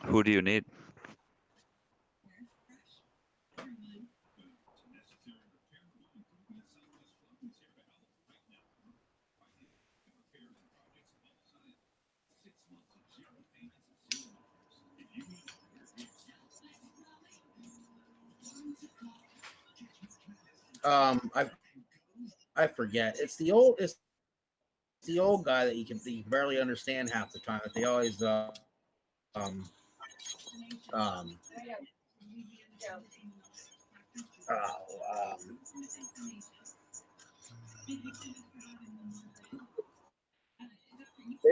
Who do you need? I forget. It's the old guy that you can barely understand half the time. That they always they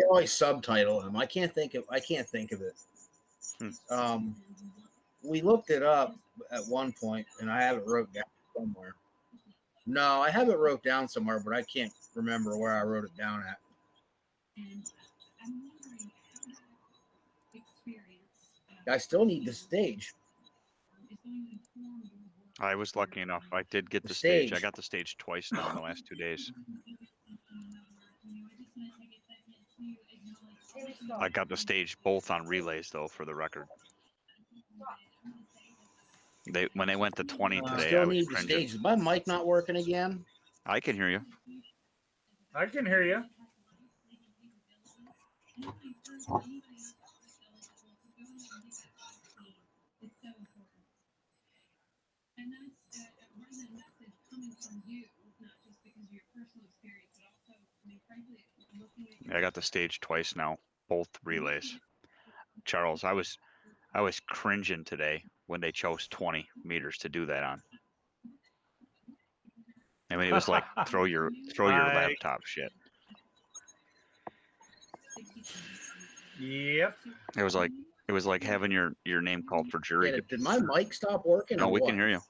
always subtitle him. I can't think of it. We looked it up at one point, and I have it wrote down somewhere. No, I have it wrote down somewhere, but I can't remember where I wrote it down at. I still need the stage. I was lucky enough. I did get The the stage. I stage. got the stage twice now in the last 2 days. I got the stage both on relays though, for the record. When they went to 20 today, I Still was need the cringing. stage. Is my mic not working again? I can hear you. I can hear you. I got the stage twice now, both relays. Charles, I was cringing today when they chose 20 meters to do that on. I mean, it was like throw your laptop shit. Yep. It was like having your name called for jury. Did my mic stop working? No, or we what? can hear you.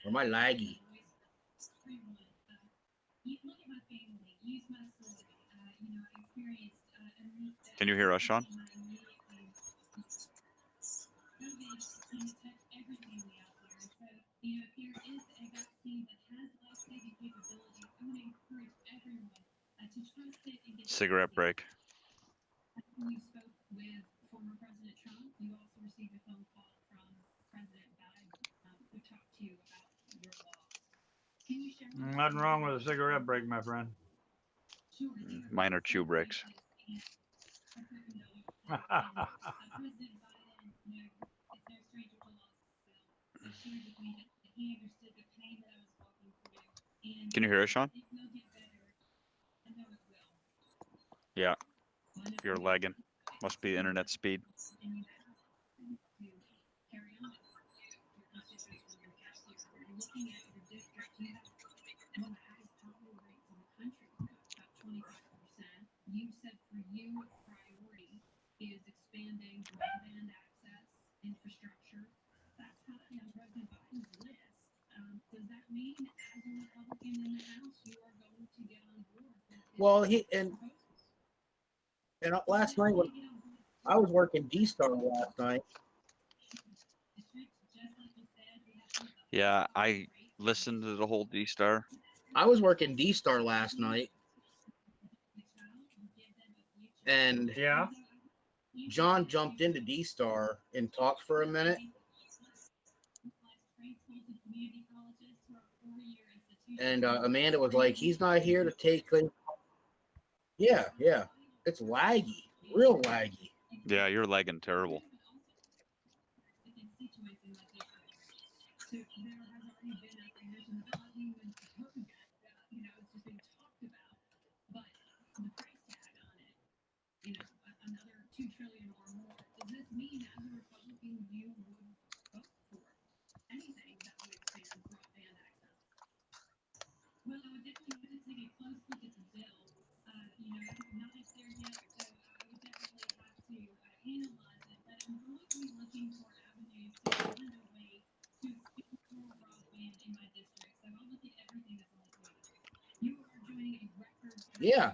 Or am I laggy? Can you hear us, Sean? Cigarette break. Nothing wrong with a cigarette break, my friend. Mine are chew breaks. Can you hear us, Sean? Yeah, you're lagging. Must be internet speed. Well, last night when I was working D-Star last night. Yeah, I listened to the whole D-Star. I was working D-Star last night, and Yeah. John jumped into D-Star and talked for a minute. And Amanda was like, he's not here to take things. Yeah. It's laggy, real laggy. Yeah, you're lagging terrible. Yeah.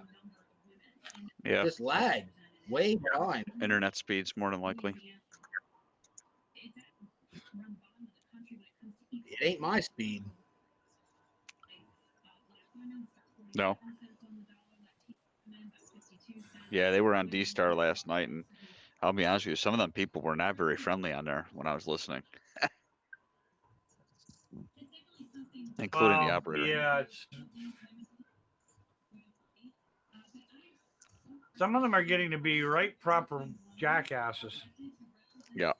Yeah. Just lag way behind. Internet speeds more than likely. It ain't my speed. No. Yeah, they were on D-Star last night, and I'll be honest with you, some of them people were not very friendly on there when I was listening. Including the operator. Yeah, some of them are getting to be right proper jackasses. Yeah.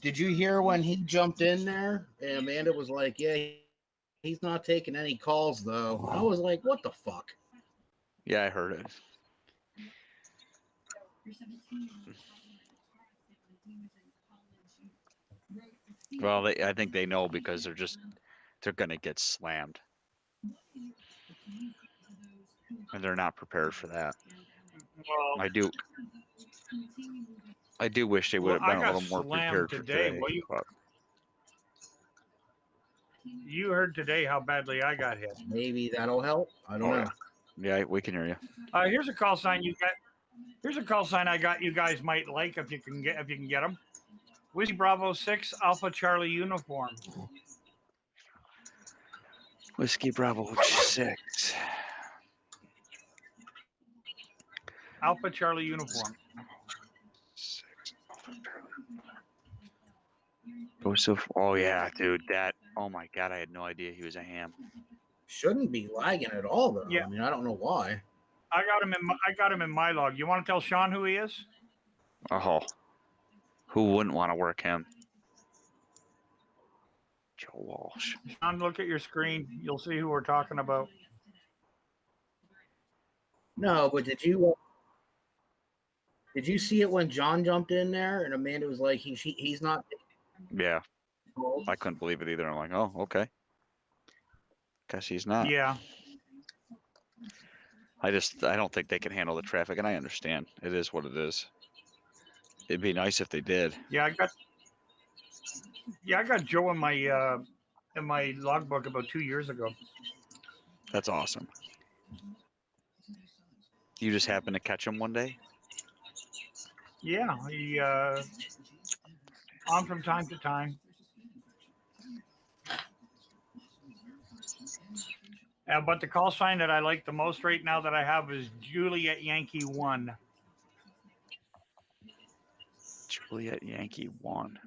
Did you hear when he jumped in there and Amanda was like, yeah, he's not taking any calls though? I was like, what the fuck? Yeah, I heard it. Well, I think they know because they're gonna get slammed, and they're not prepared for that. Well, I do wish they would have I been a got little more slammed prepared for today. today. Well, you heard today how badly I got hit. Maybe that'll help. I don't know. Yeah, we can hear you. Here's a call sign you got. Here's a call sign I got. You guys might like if you can get them. Whiskey Bravo 6 Alpha Charlie uniform. Whiskey Bravo 6. Alpha Charlie uniform. Joseph. Oh yeah, dude. Oh my God, I had no idea he was a ham. Shouldn't be lagging at all though. Yeah. I mean, I don't know why. I got him in my log. You want to tell Sean who he is? Oh, who wouldn't want to work him? Joe Walsh. Sean, look at your screen. You'll see who we're talking about. No, but did you see it when John jumped in there and Amanda was like, he's not. Yeah, I couldn't believe it either. I'm like, oh, okay. Guess he's not. Yeah. I don't think they can handle the traffic, and I understand. It is what it is. It'd be nice if they did. Yeah, I got Joe in my logbook about 2 years ago. That's awesome. You just happened to catch him one day? Yeah, he on from time to time. But the call sign that I like the most right now that I have is Juliet Yankee 1. Juliet Yankee 1.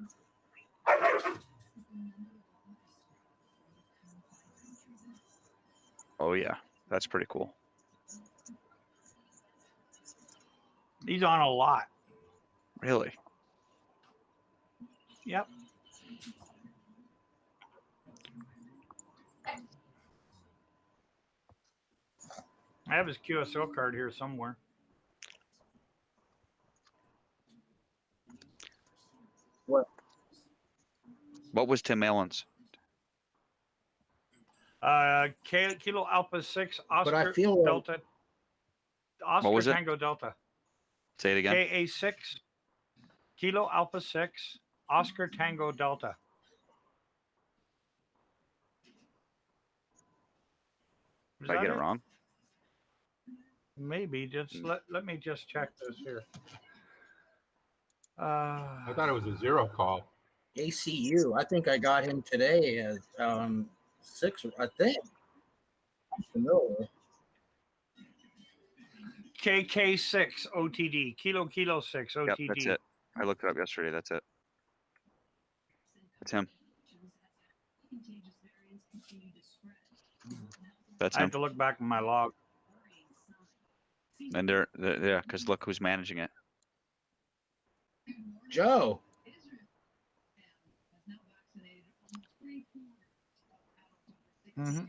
Oh yeah, that's pretty cool. He's on a lot. Really? Yep. I have his QSO card here somewhere. What was Tim Allen's? Kilo Alpha 6 But I Oscar feel like- Delta. Oscar was it? Tango Delta. Say it again. KA6 Kilo Alpha 6 Oscar Tango Delta. Is Did I that get it wrong? Maybe. Just let me just check this here. I thought it was a zero call. ACU. I think I got him today at 6. I think. I'm familiar. KK6 OTD. Kilo 6 OTD. Yep, that's it. I looked it up yesterday. That's it. That's him. That's I have him. to look back in my log. And they're yeah, because look who's managing it. Joe. Mhm.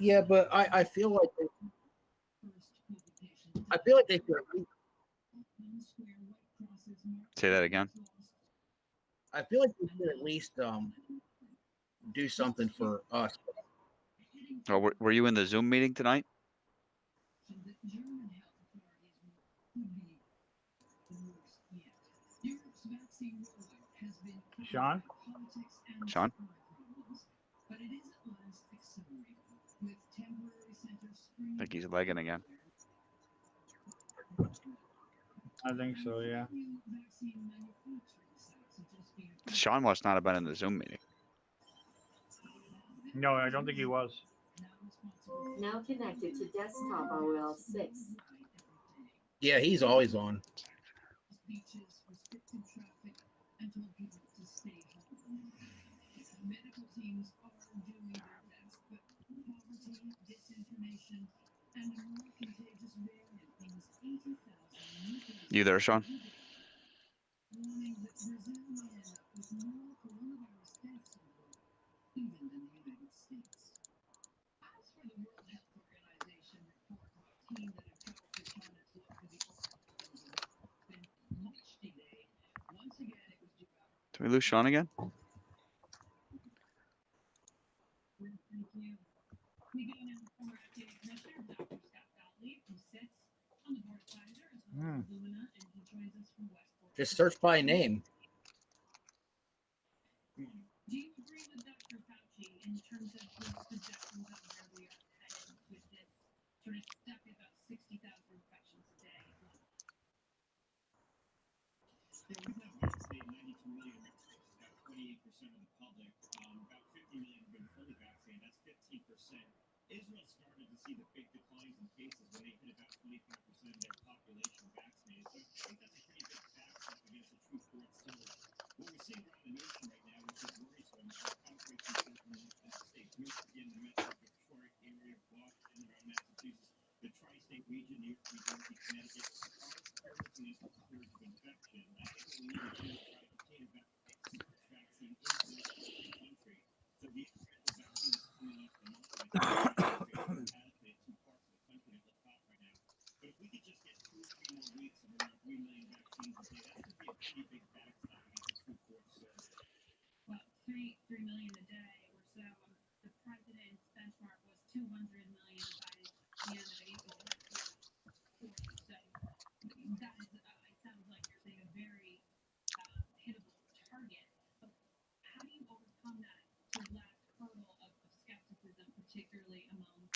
Yeah, but I feel like they could. Say that again. I feel like they could at least do something for us. Oh, were you in the Zoom meeting tonight? Sean? Sean? I think he's lagging again. I think so, yeah. Sean must not have been in the Zoom meeting. No, I don't think he was. Now connected to desktop OL 6. Yeah, he's always on. You there, Sean? Did we lose Sean again? Just search by name. Israel started to see the big declines in cases when they hit about 25% of their population vaccinated. So I think that's a pretty big backstop against the truth for its tellers. What we're seeing around the nation right now, which is worrisome, are outbreaks in certain states. New York, again, the Metro Detroit area, Boston, around Massachusetts, the tri-state region, New York, New Jersey, Connecticut, are experiencing this surge of infection. I think what we need to do is try to continue to vaccinate vaccine into this country. So the incremental vaccine is coming off the market.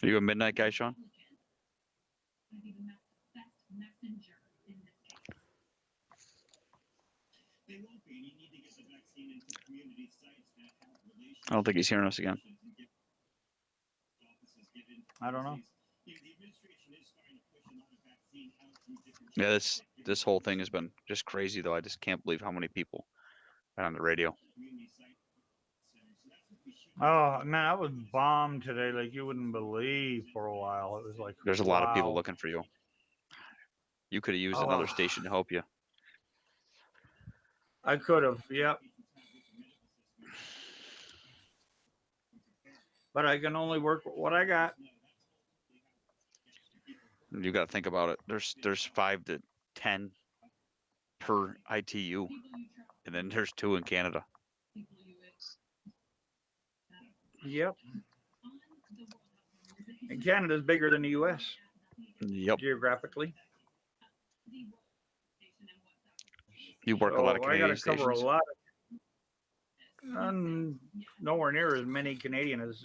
Are you a midnight guy, Sean? I don't think he's hearing us again. I don't know. Yeah, this whole thing has been just crazy though. I just can't believe how many people are on the radio. Oh man, I was bombed today like you wouldn't believe for a while. It was like There's a lot of people wow. looking for you. You could have used another station to help you. I could have, yep. But I can only work with what I got. You got to think about it. There's 5 to 10 per ITU, and then there's 2 in Canada. Yep. And Canada's bigger than the US. Yep. Geographically. You work a lot of I got Canadian to cover stations. a lot of, nowhere near as many Canadian as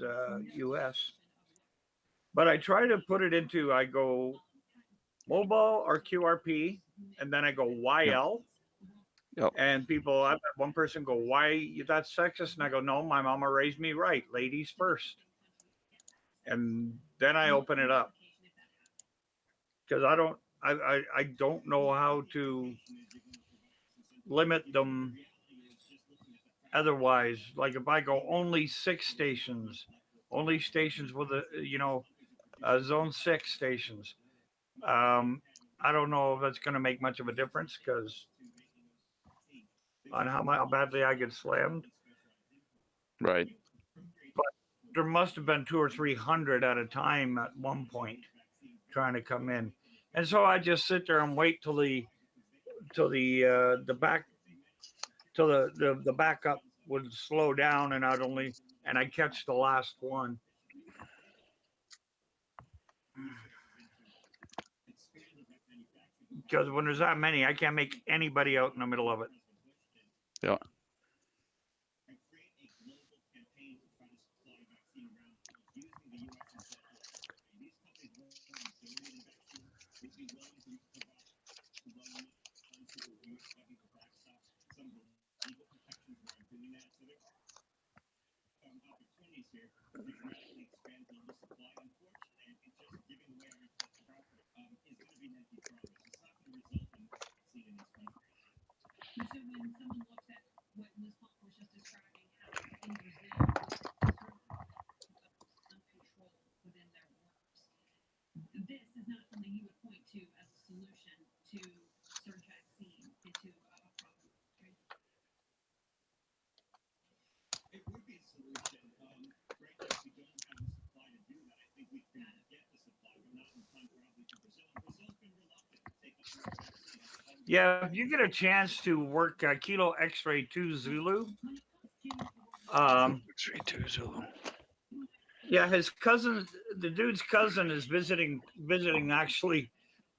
US. But I try to put it into, I go mobile or QRP, and then I go YL. Yep. And people, I've had one person go, why that's sexist? And I go, no, my mama raised me right. Ladies first. And then I open it up. Because I don't know how to limit them otherwise. Like if I go only 6 stations, only stations with a zone 6 stations. I don't know if that's going to make much of a difference because on how badly I get slammed. Right. But there must have been 200 or 300 at a time at one point trying to come in, and so I just sit there and wait till the backup would slow down, and I catch the last one. Because when there's that many, I can't make anybody out in the middle of it. Yeah. Yeah, if you get a chance to work Kilo X-Ray 2 Zulu. X-Ray 2 Zulu. Yeah, his cousin, the dude's cousin, is visiting actually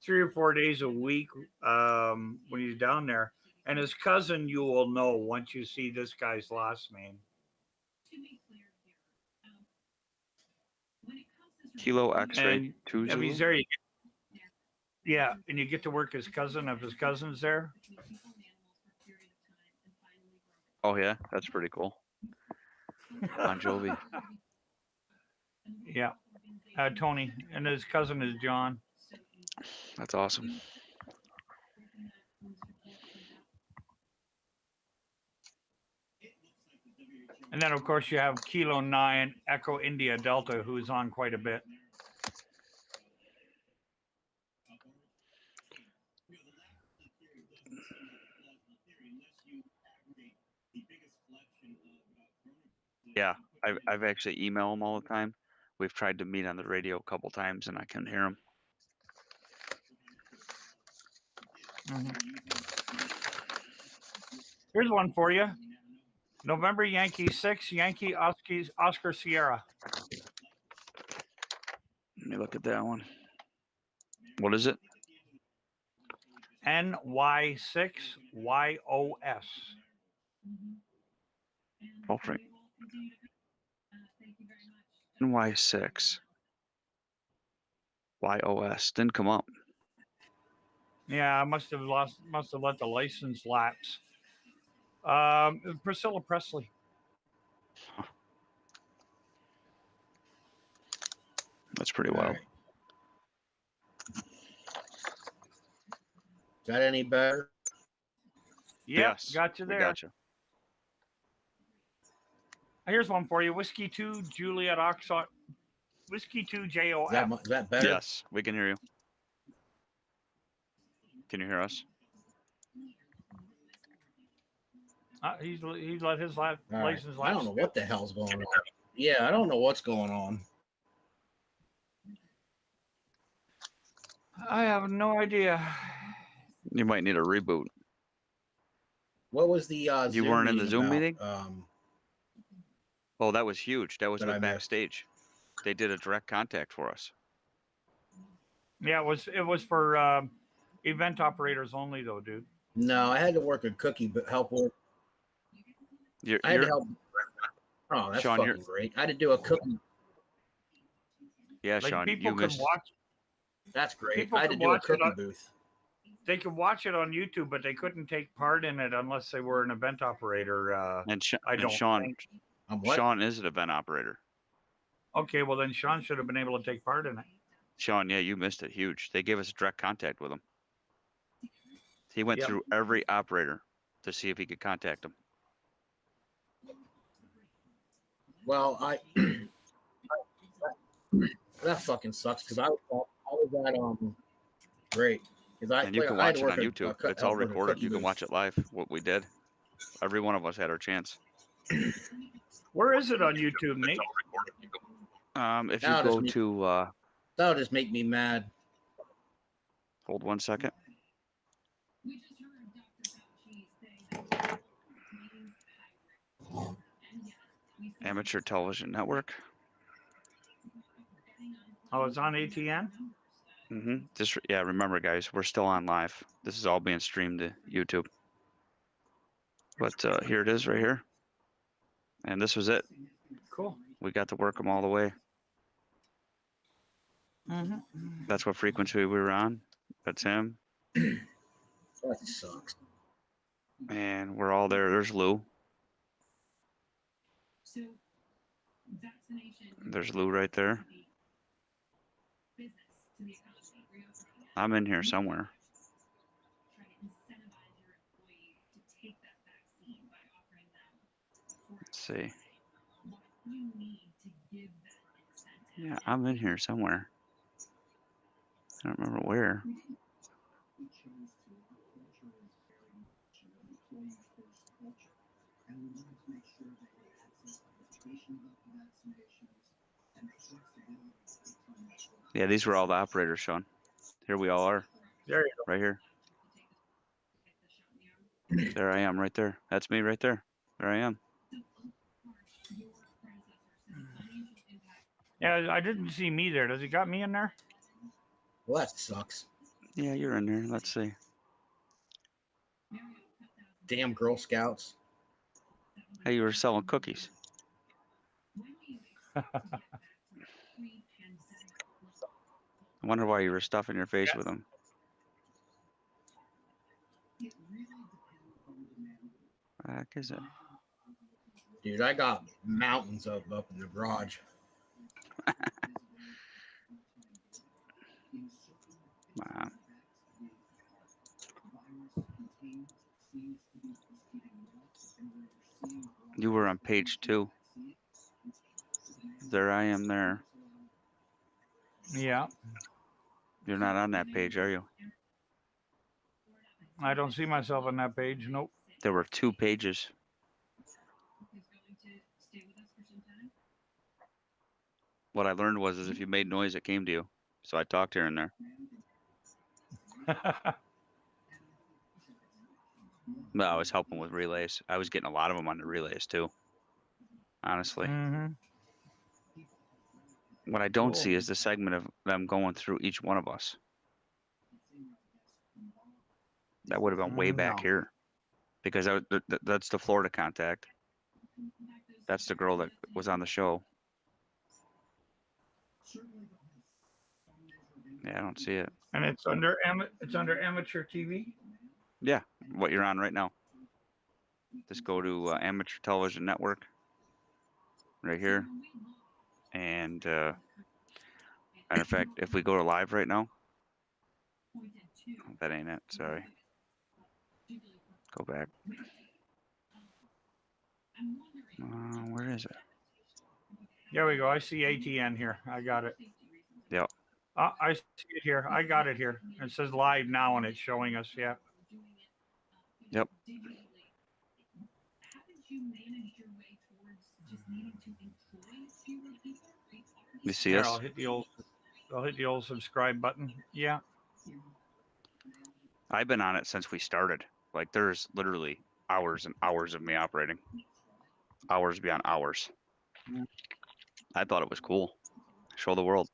3 or 4 days a week when he's down there. And his cousin, you will know once you see this guy's last name. Kilo X-Ray 2 If Zulu. he's there, yeah, and you get to work his cousin if his cousin's there. Oh yeah, that's pretty cool. Bon Jovi. Yeah, Tony, and his cousin is John. That's awesome. And then, of course, you have Kilo 9 Echo India Delta, who's on quite a bit. Yeah, I've actually emailed him all the time. We've tried to meet on the radio a couple times, and I couldn't hear him. Here's one for you. November Yankee 6, Yankee Oscar Sierra. Let me look at that one. What is it? NY6 YOS. Oh, Frank. NY6. YOS didn't come up. Yeah, I must have let the license lapse. Priscilla Presley. That's pretty All wild. right. Is that any better? Yep, Yes, got you we there. got you. Here's one for you. Whiskey 2, Juliet Oxford. Whiskey 2, JOF. Is that better? Yes, we can hear you. Can you hear us? He's let his All right. license lapse. I don't know what the hell's going on. Yeah, I don't know what's going on. I have no idea. You might need a reboot. What was the You Zoom weren't in the meeting Zoom about? meeting? Oh, that was huge. That was That I the missed. backstage. They did a direct contact for us. Yeah, it was for event operators only, though, dude. No, I had to work a cookie, but help work. I had to help. Oh, that's Sean, fucking great. I had to do a cookie. Yeah, Like Sean, people you can missed. watch. That's great. People I had to can do a watch it cookie on- booth. They could watch it on YouTube, but they couldn't take part in it unless they were an event operator. And I don't Sean, think. Sean is an event operator. Okay, well then Sean should have been able to take part in it. Sean, yeah, you missed it. Huge. They gave us direct contact with him. He went Yep. through every operator to see if he could contact them. Well, that fucking sucks because I was at great because And you can I had watch to it on work YouTube. It's all recorded. You can watch it live. What we did. Every one of us had our chance. Where is it on YouTube, Nate? If you Now go just- to That'll just make me mad. hold 1 second. Amateur Television Network. Oh, it's on ATN? Just remember, guys, we're still on live. This is all being streamed to YouTube. But here it is, right here. And this was it. Cool. We got to work them all the way. That's what frequency we were on. That's him. That sucks. And we're all there. There's Lou. There's Lou right there. I'm in here somewhere. Let's see. Yeah, I'm in here somewhere. I don't remember where. Yeah, these were all the operators, Sean. Here we all are. There you Right here. There I am, right there. That's me right there. There I am. Yeah, I didn't see me there. Does he got me in there? Well, that sucks. Yeah, you're in there. Let's see. Damn Girl Scouts. Hey, you were selling cookies. I wonder why you were stuffing your face with them. Heck is it? Dude, I got mountains up in the garage. Wow. You were on page 2. There I am there. Yeah. You're not on that page, are you? I don't see myself on that page. Nope. There were 2 pages. What I learned was if you made noise, it came to you. So I talked here and there. No, I was helping with relays. I was getting a lot of them on the relays too. Honestly. What I don't see is the segment of them going through each one of us. That would have been way back here. Because that's the Florida contact. That's the girl that was on the show. Yeah, I don't see it. And it's under amateur TV. Yeah, what you're on right now. Just go to Amateur Television Network right here. And matter of fact, if we go to live right now, that ain't it. Sorry. Go back. Where is it? There we go. I see ATN here. I got it. Yep. I see it here. I got it here. It says live now, and it's showing us. Yeah. Yep. You see Here, us? I'll hit the old subscribe button. Yeah. I've been on it since we started. Like there's literally hours and hours of me operating. Hours beyond hours. I thought it was cool. Show the world.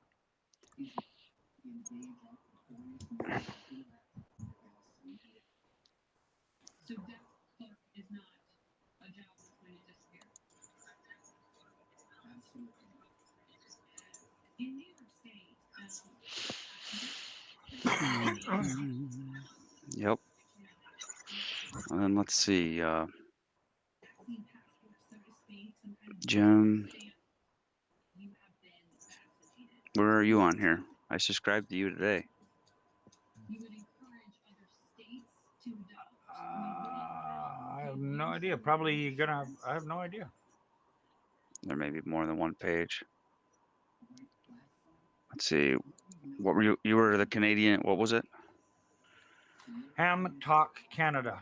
Yep. And then let's see. Jim, where are you on here? I subscribed to you today. I have no idea. Probably gonna. I have no idea. There may be more than one page. Let's see. What were you? You were the Canadian. What was it? Ham Talk Canada.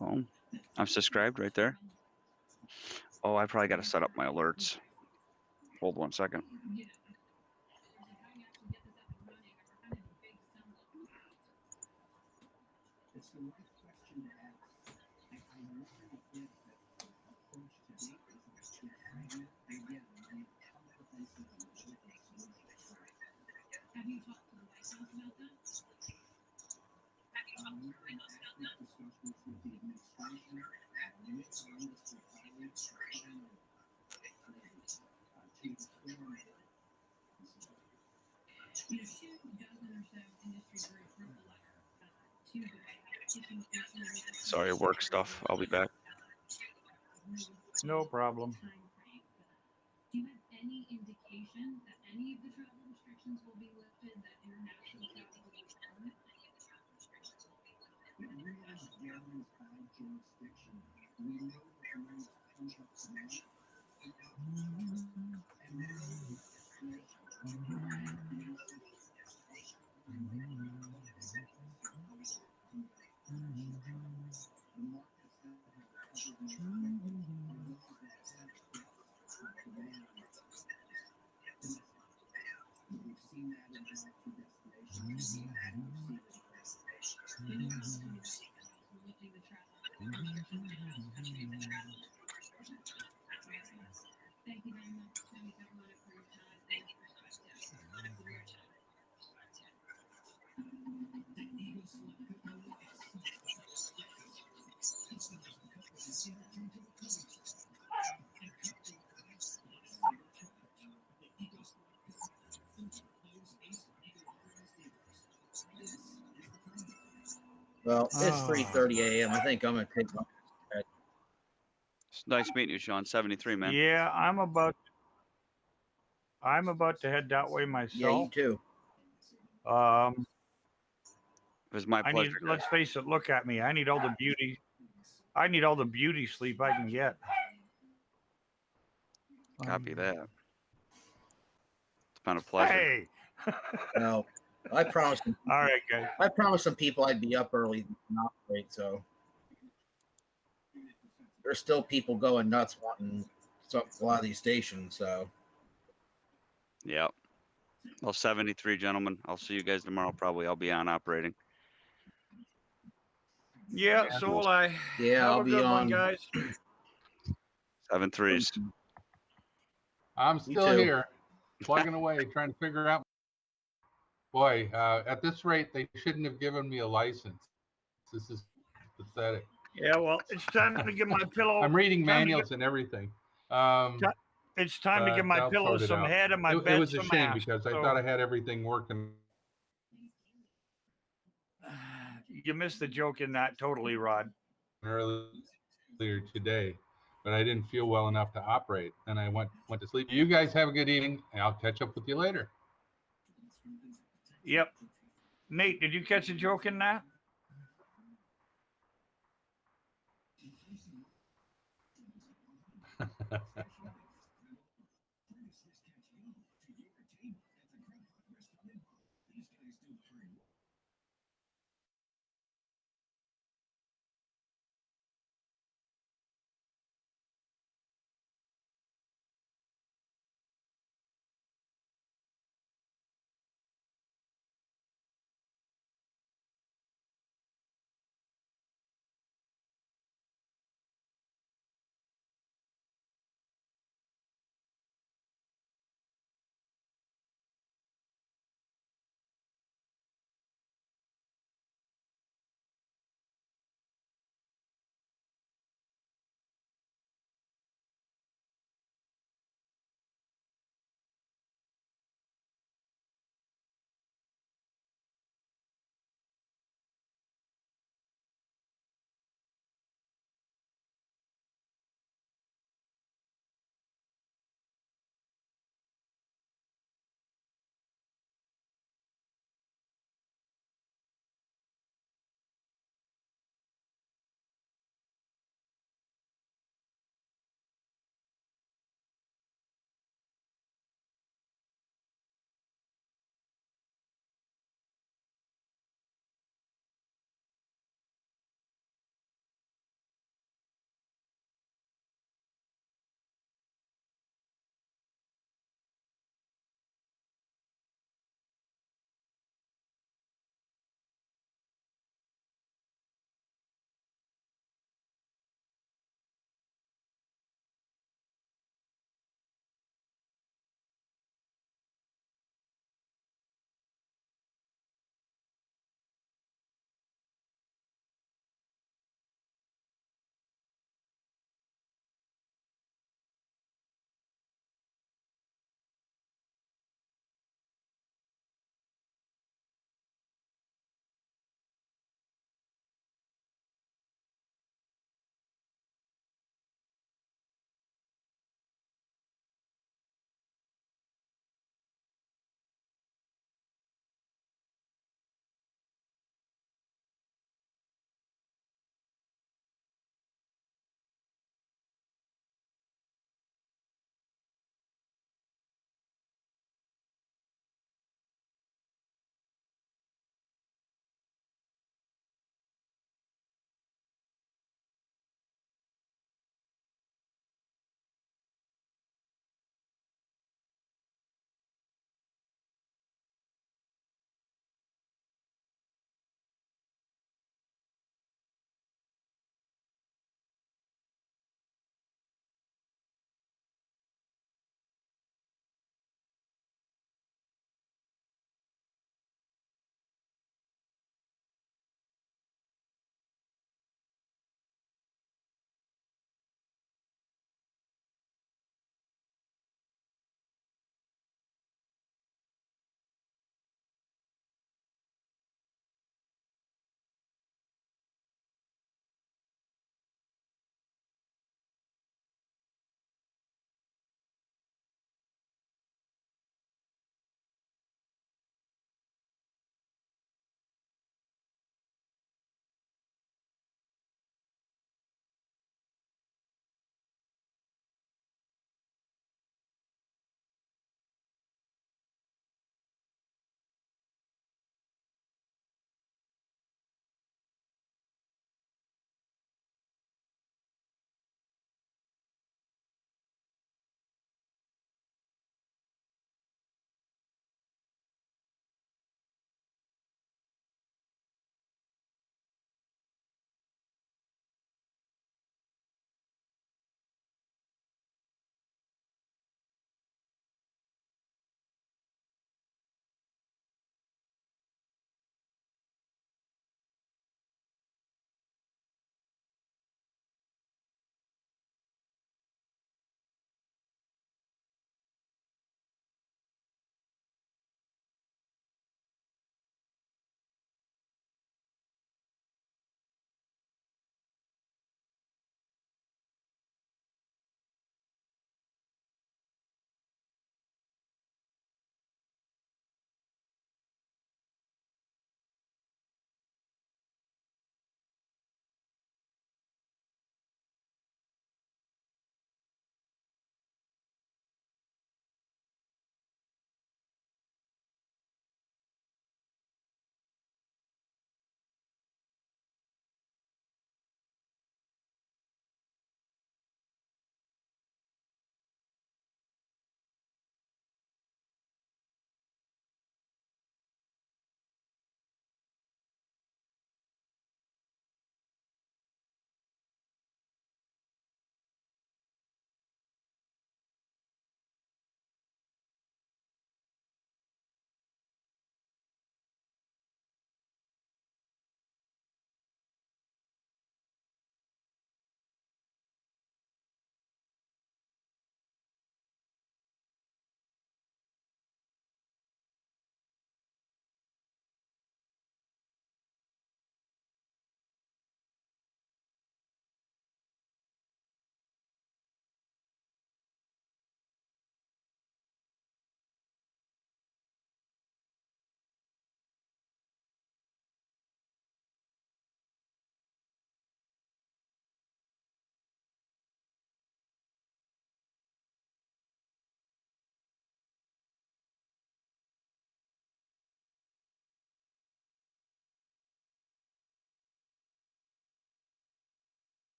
Well, I'm subscribed right there. Oh, I probably got to set up my alerts. Hold 1 second. Sorry, work stuff. I'll be back. No problem. Do you have any indication that any of the travel restrictions will be lifted, that international travel will return? It really varies by jurisdiction. We know that there is pent-up demand, and there we've seen that in Thank you very much, Tony Carolina, for your time and perspective. Well, it's 3:30 a.m. I think I'm gonna take my. It's nice meeting you, Sean. 73, man. Yeah, I'm about to head that way myself. Yeah, you too. It was my I pleasure. need. Let's face it. Look at me. I need all the beauty. I need all the beauty sleep I can get. Copy that. It's been a pleasure. Hey. No, I promised. All right, guys. I promised some people I'd be up early and operate, so there's still people going nuts wanting a lot of these stations. So, Yep. Well, 73, gentlemen. I'll see you guys tomorrow. Probably I'll be on operating. Yeah, so will I. Yeah, Have I'll a be good on. one, guys. 7-3s. I'm You still too. here, plugging away, trying to figure out. Boy, at this rate, they shouldn't have given me a license. This is pathetic. Yeah, well, it's time to give my pillow. I'm reading time to manuals and everything. It's time to give my I'll pillow sort it some out. head and my It bed was a some shame ass. because I So, thought I had everything working. you missed the joke in that totally, Rod. Earlier today, but I didn't feel well enough to operate, and I went to sleep. You guys have a good evening, and I'll catch up with you later. Yep. Nate, did you catch a joke in that?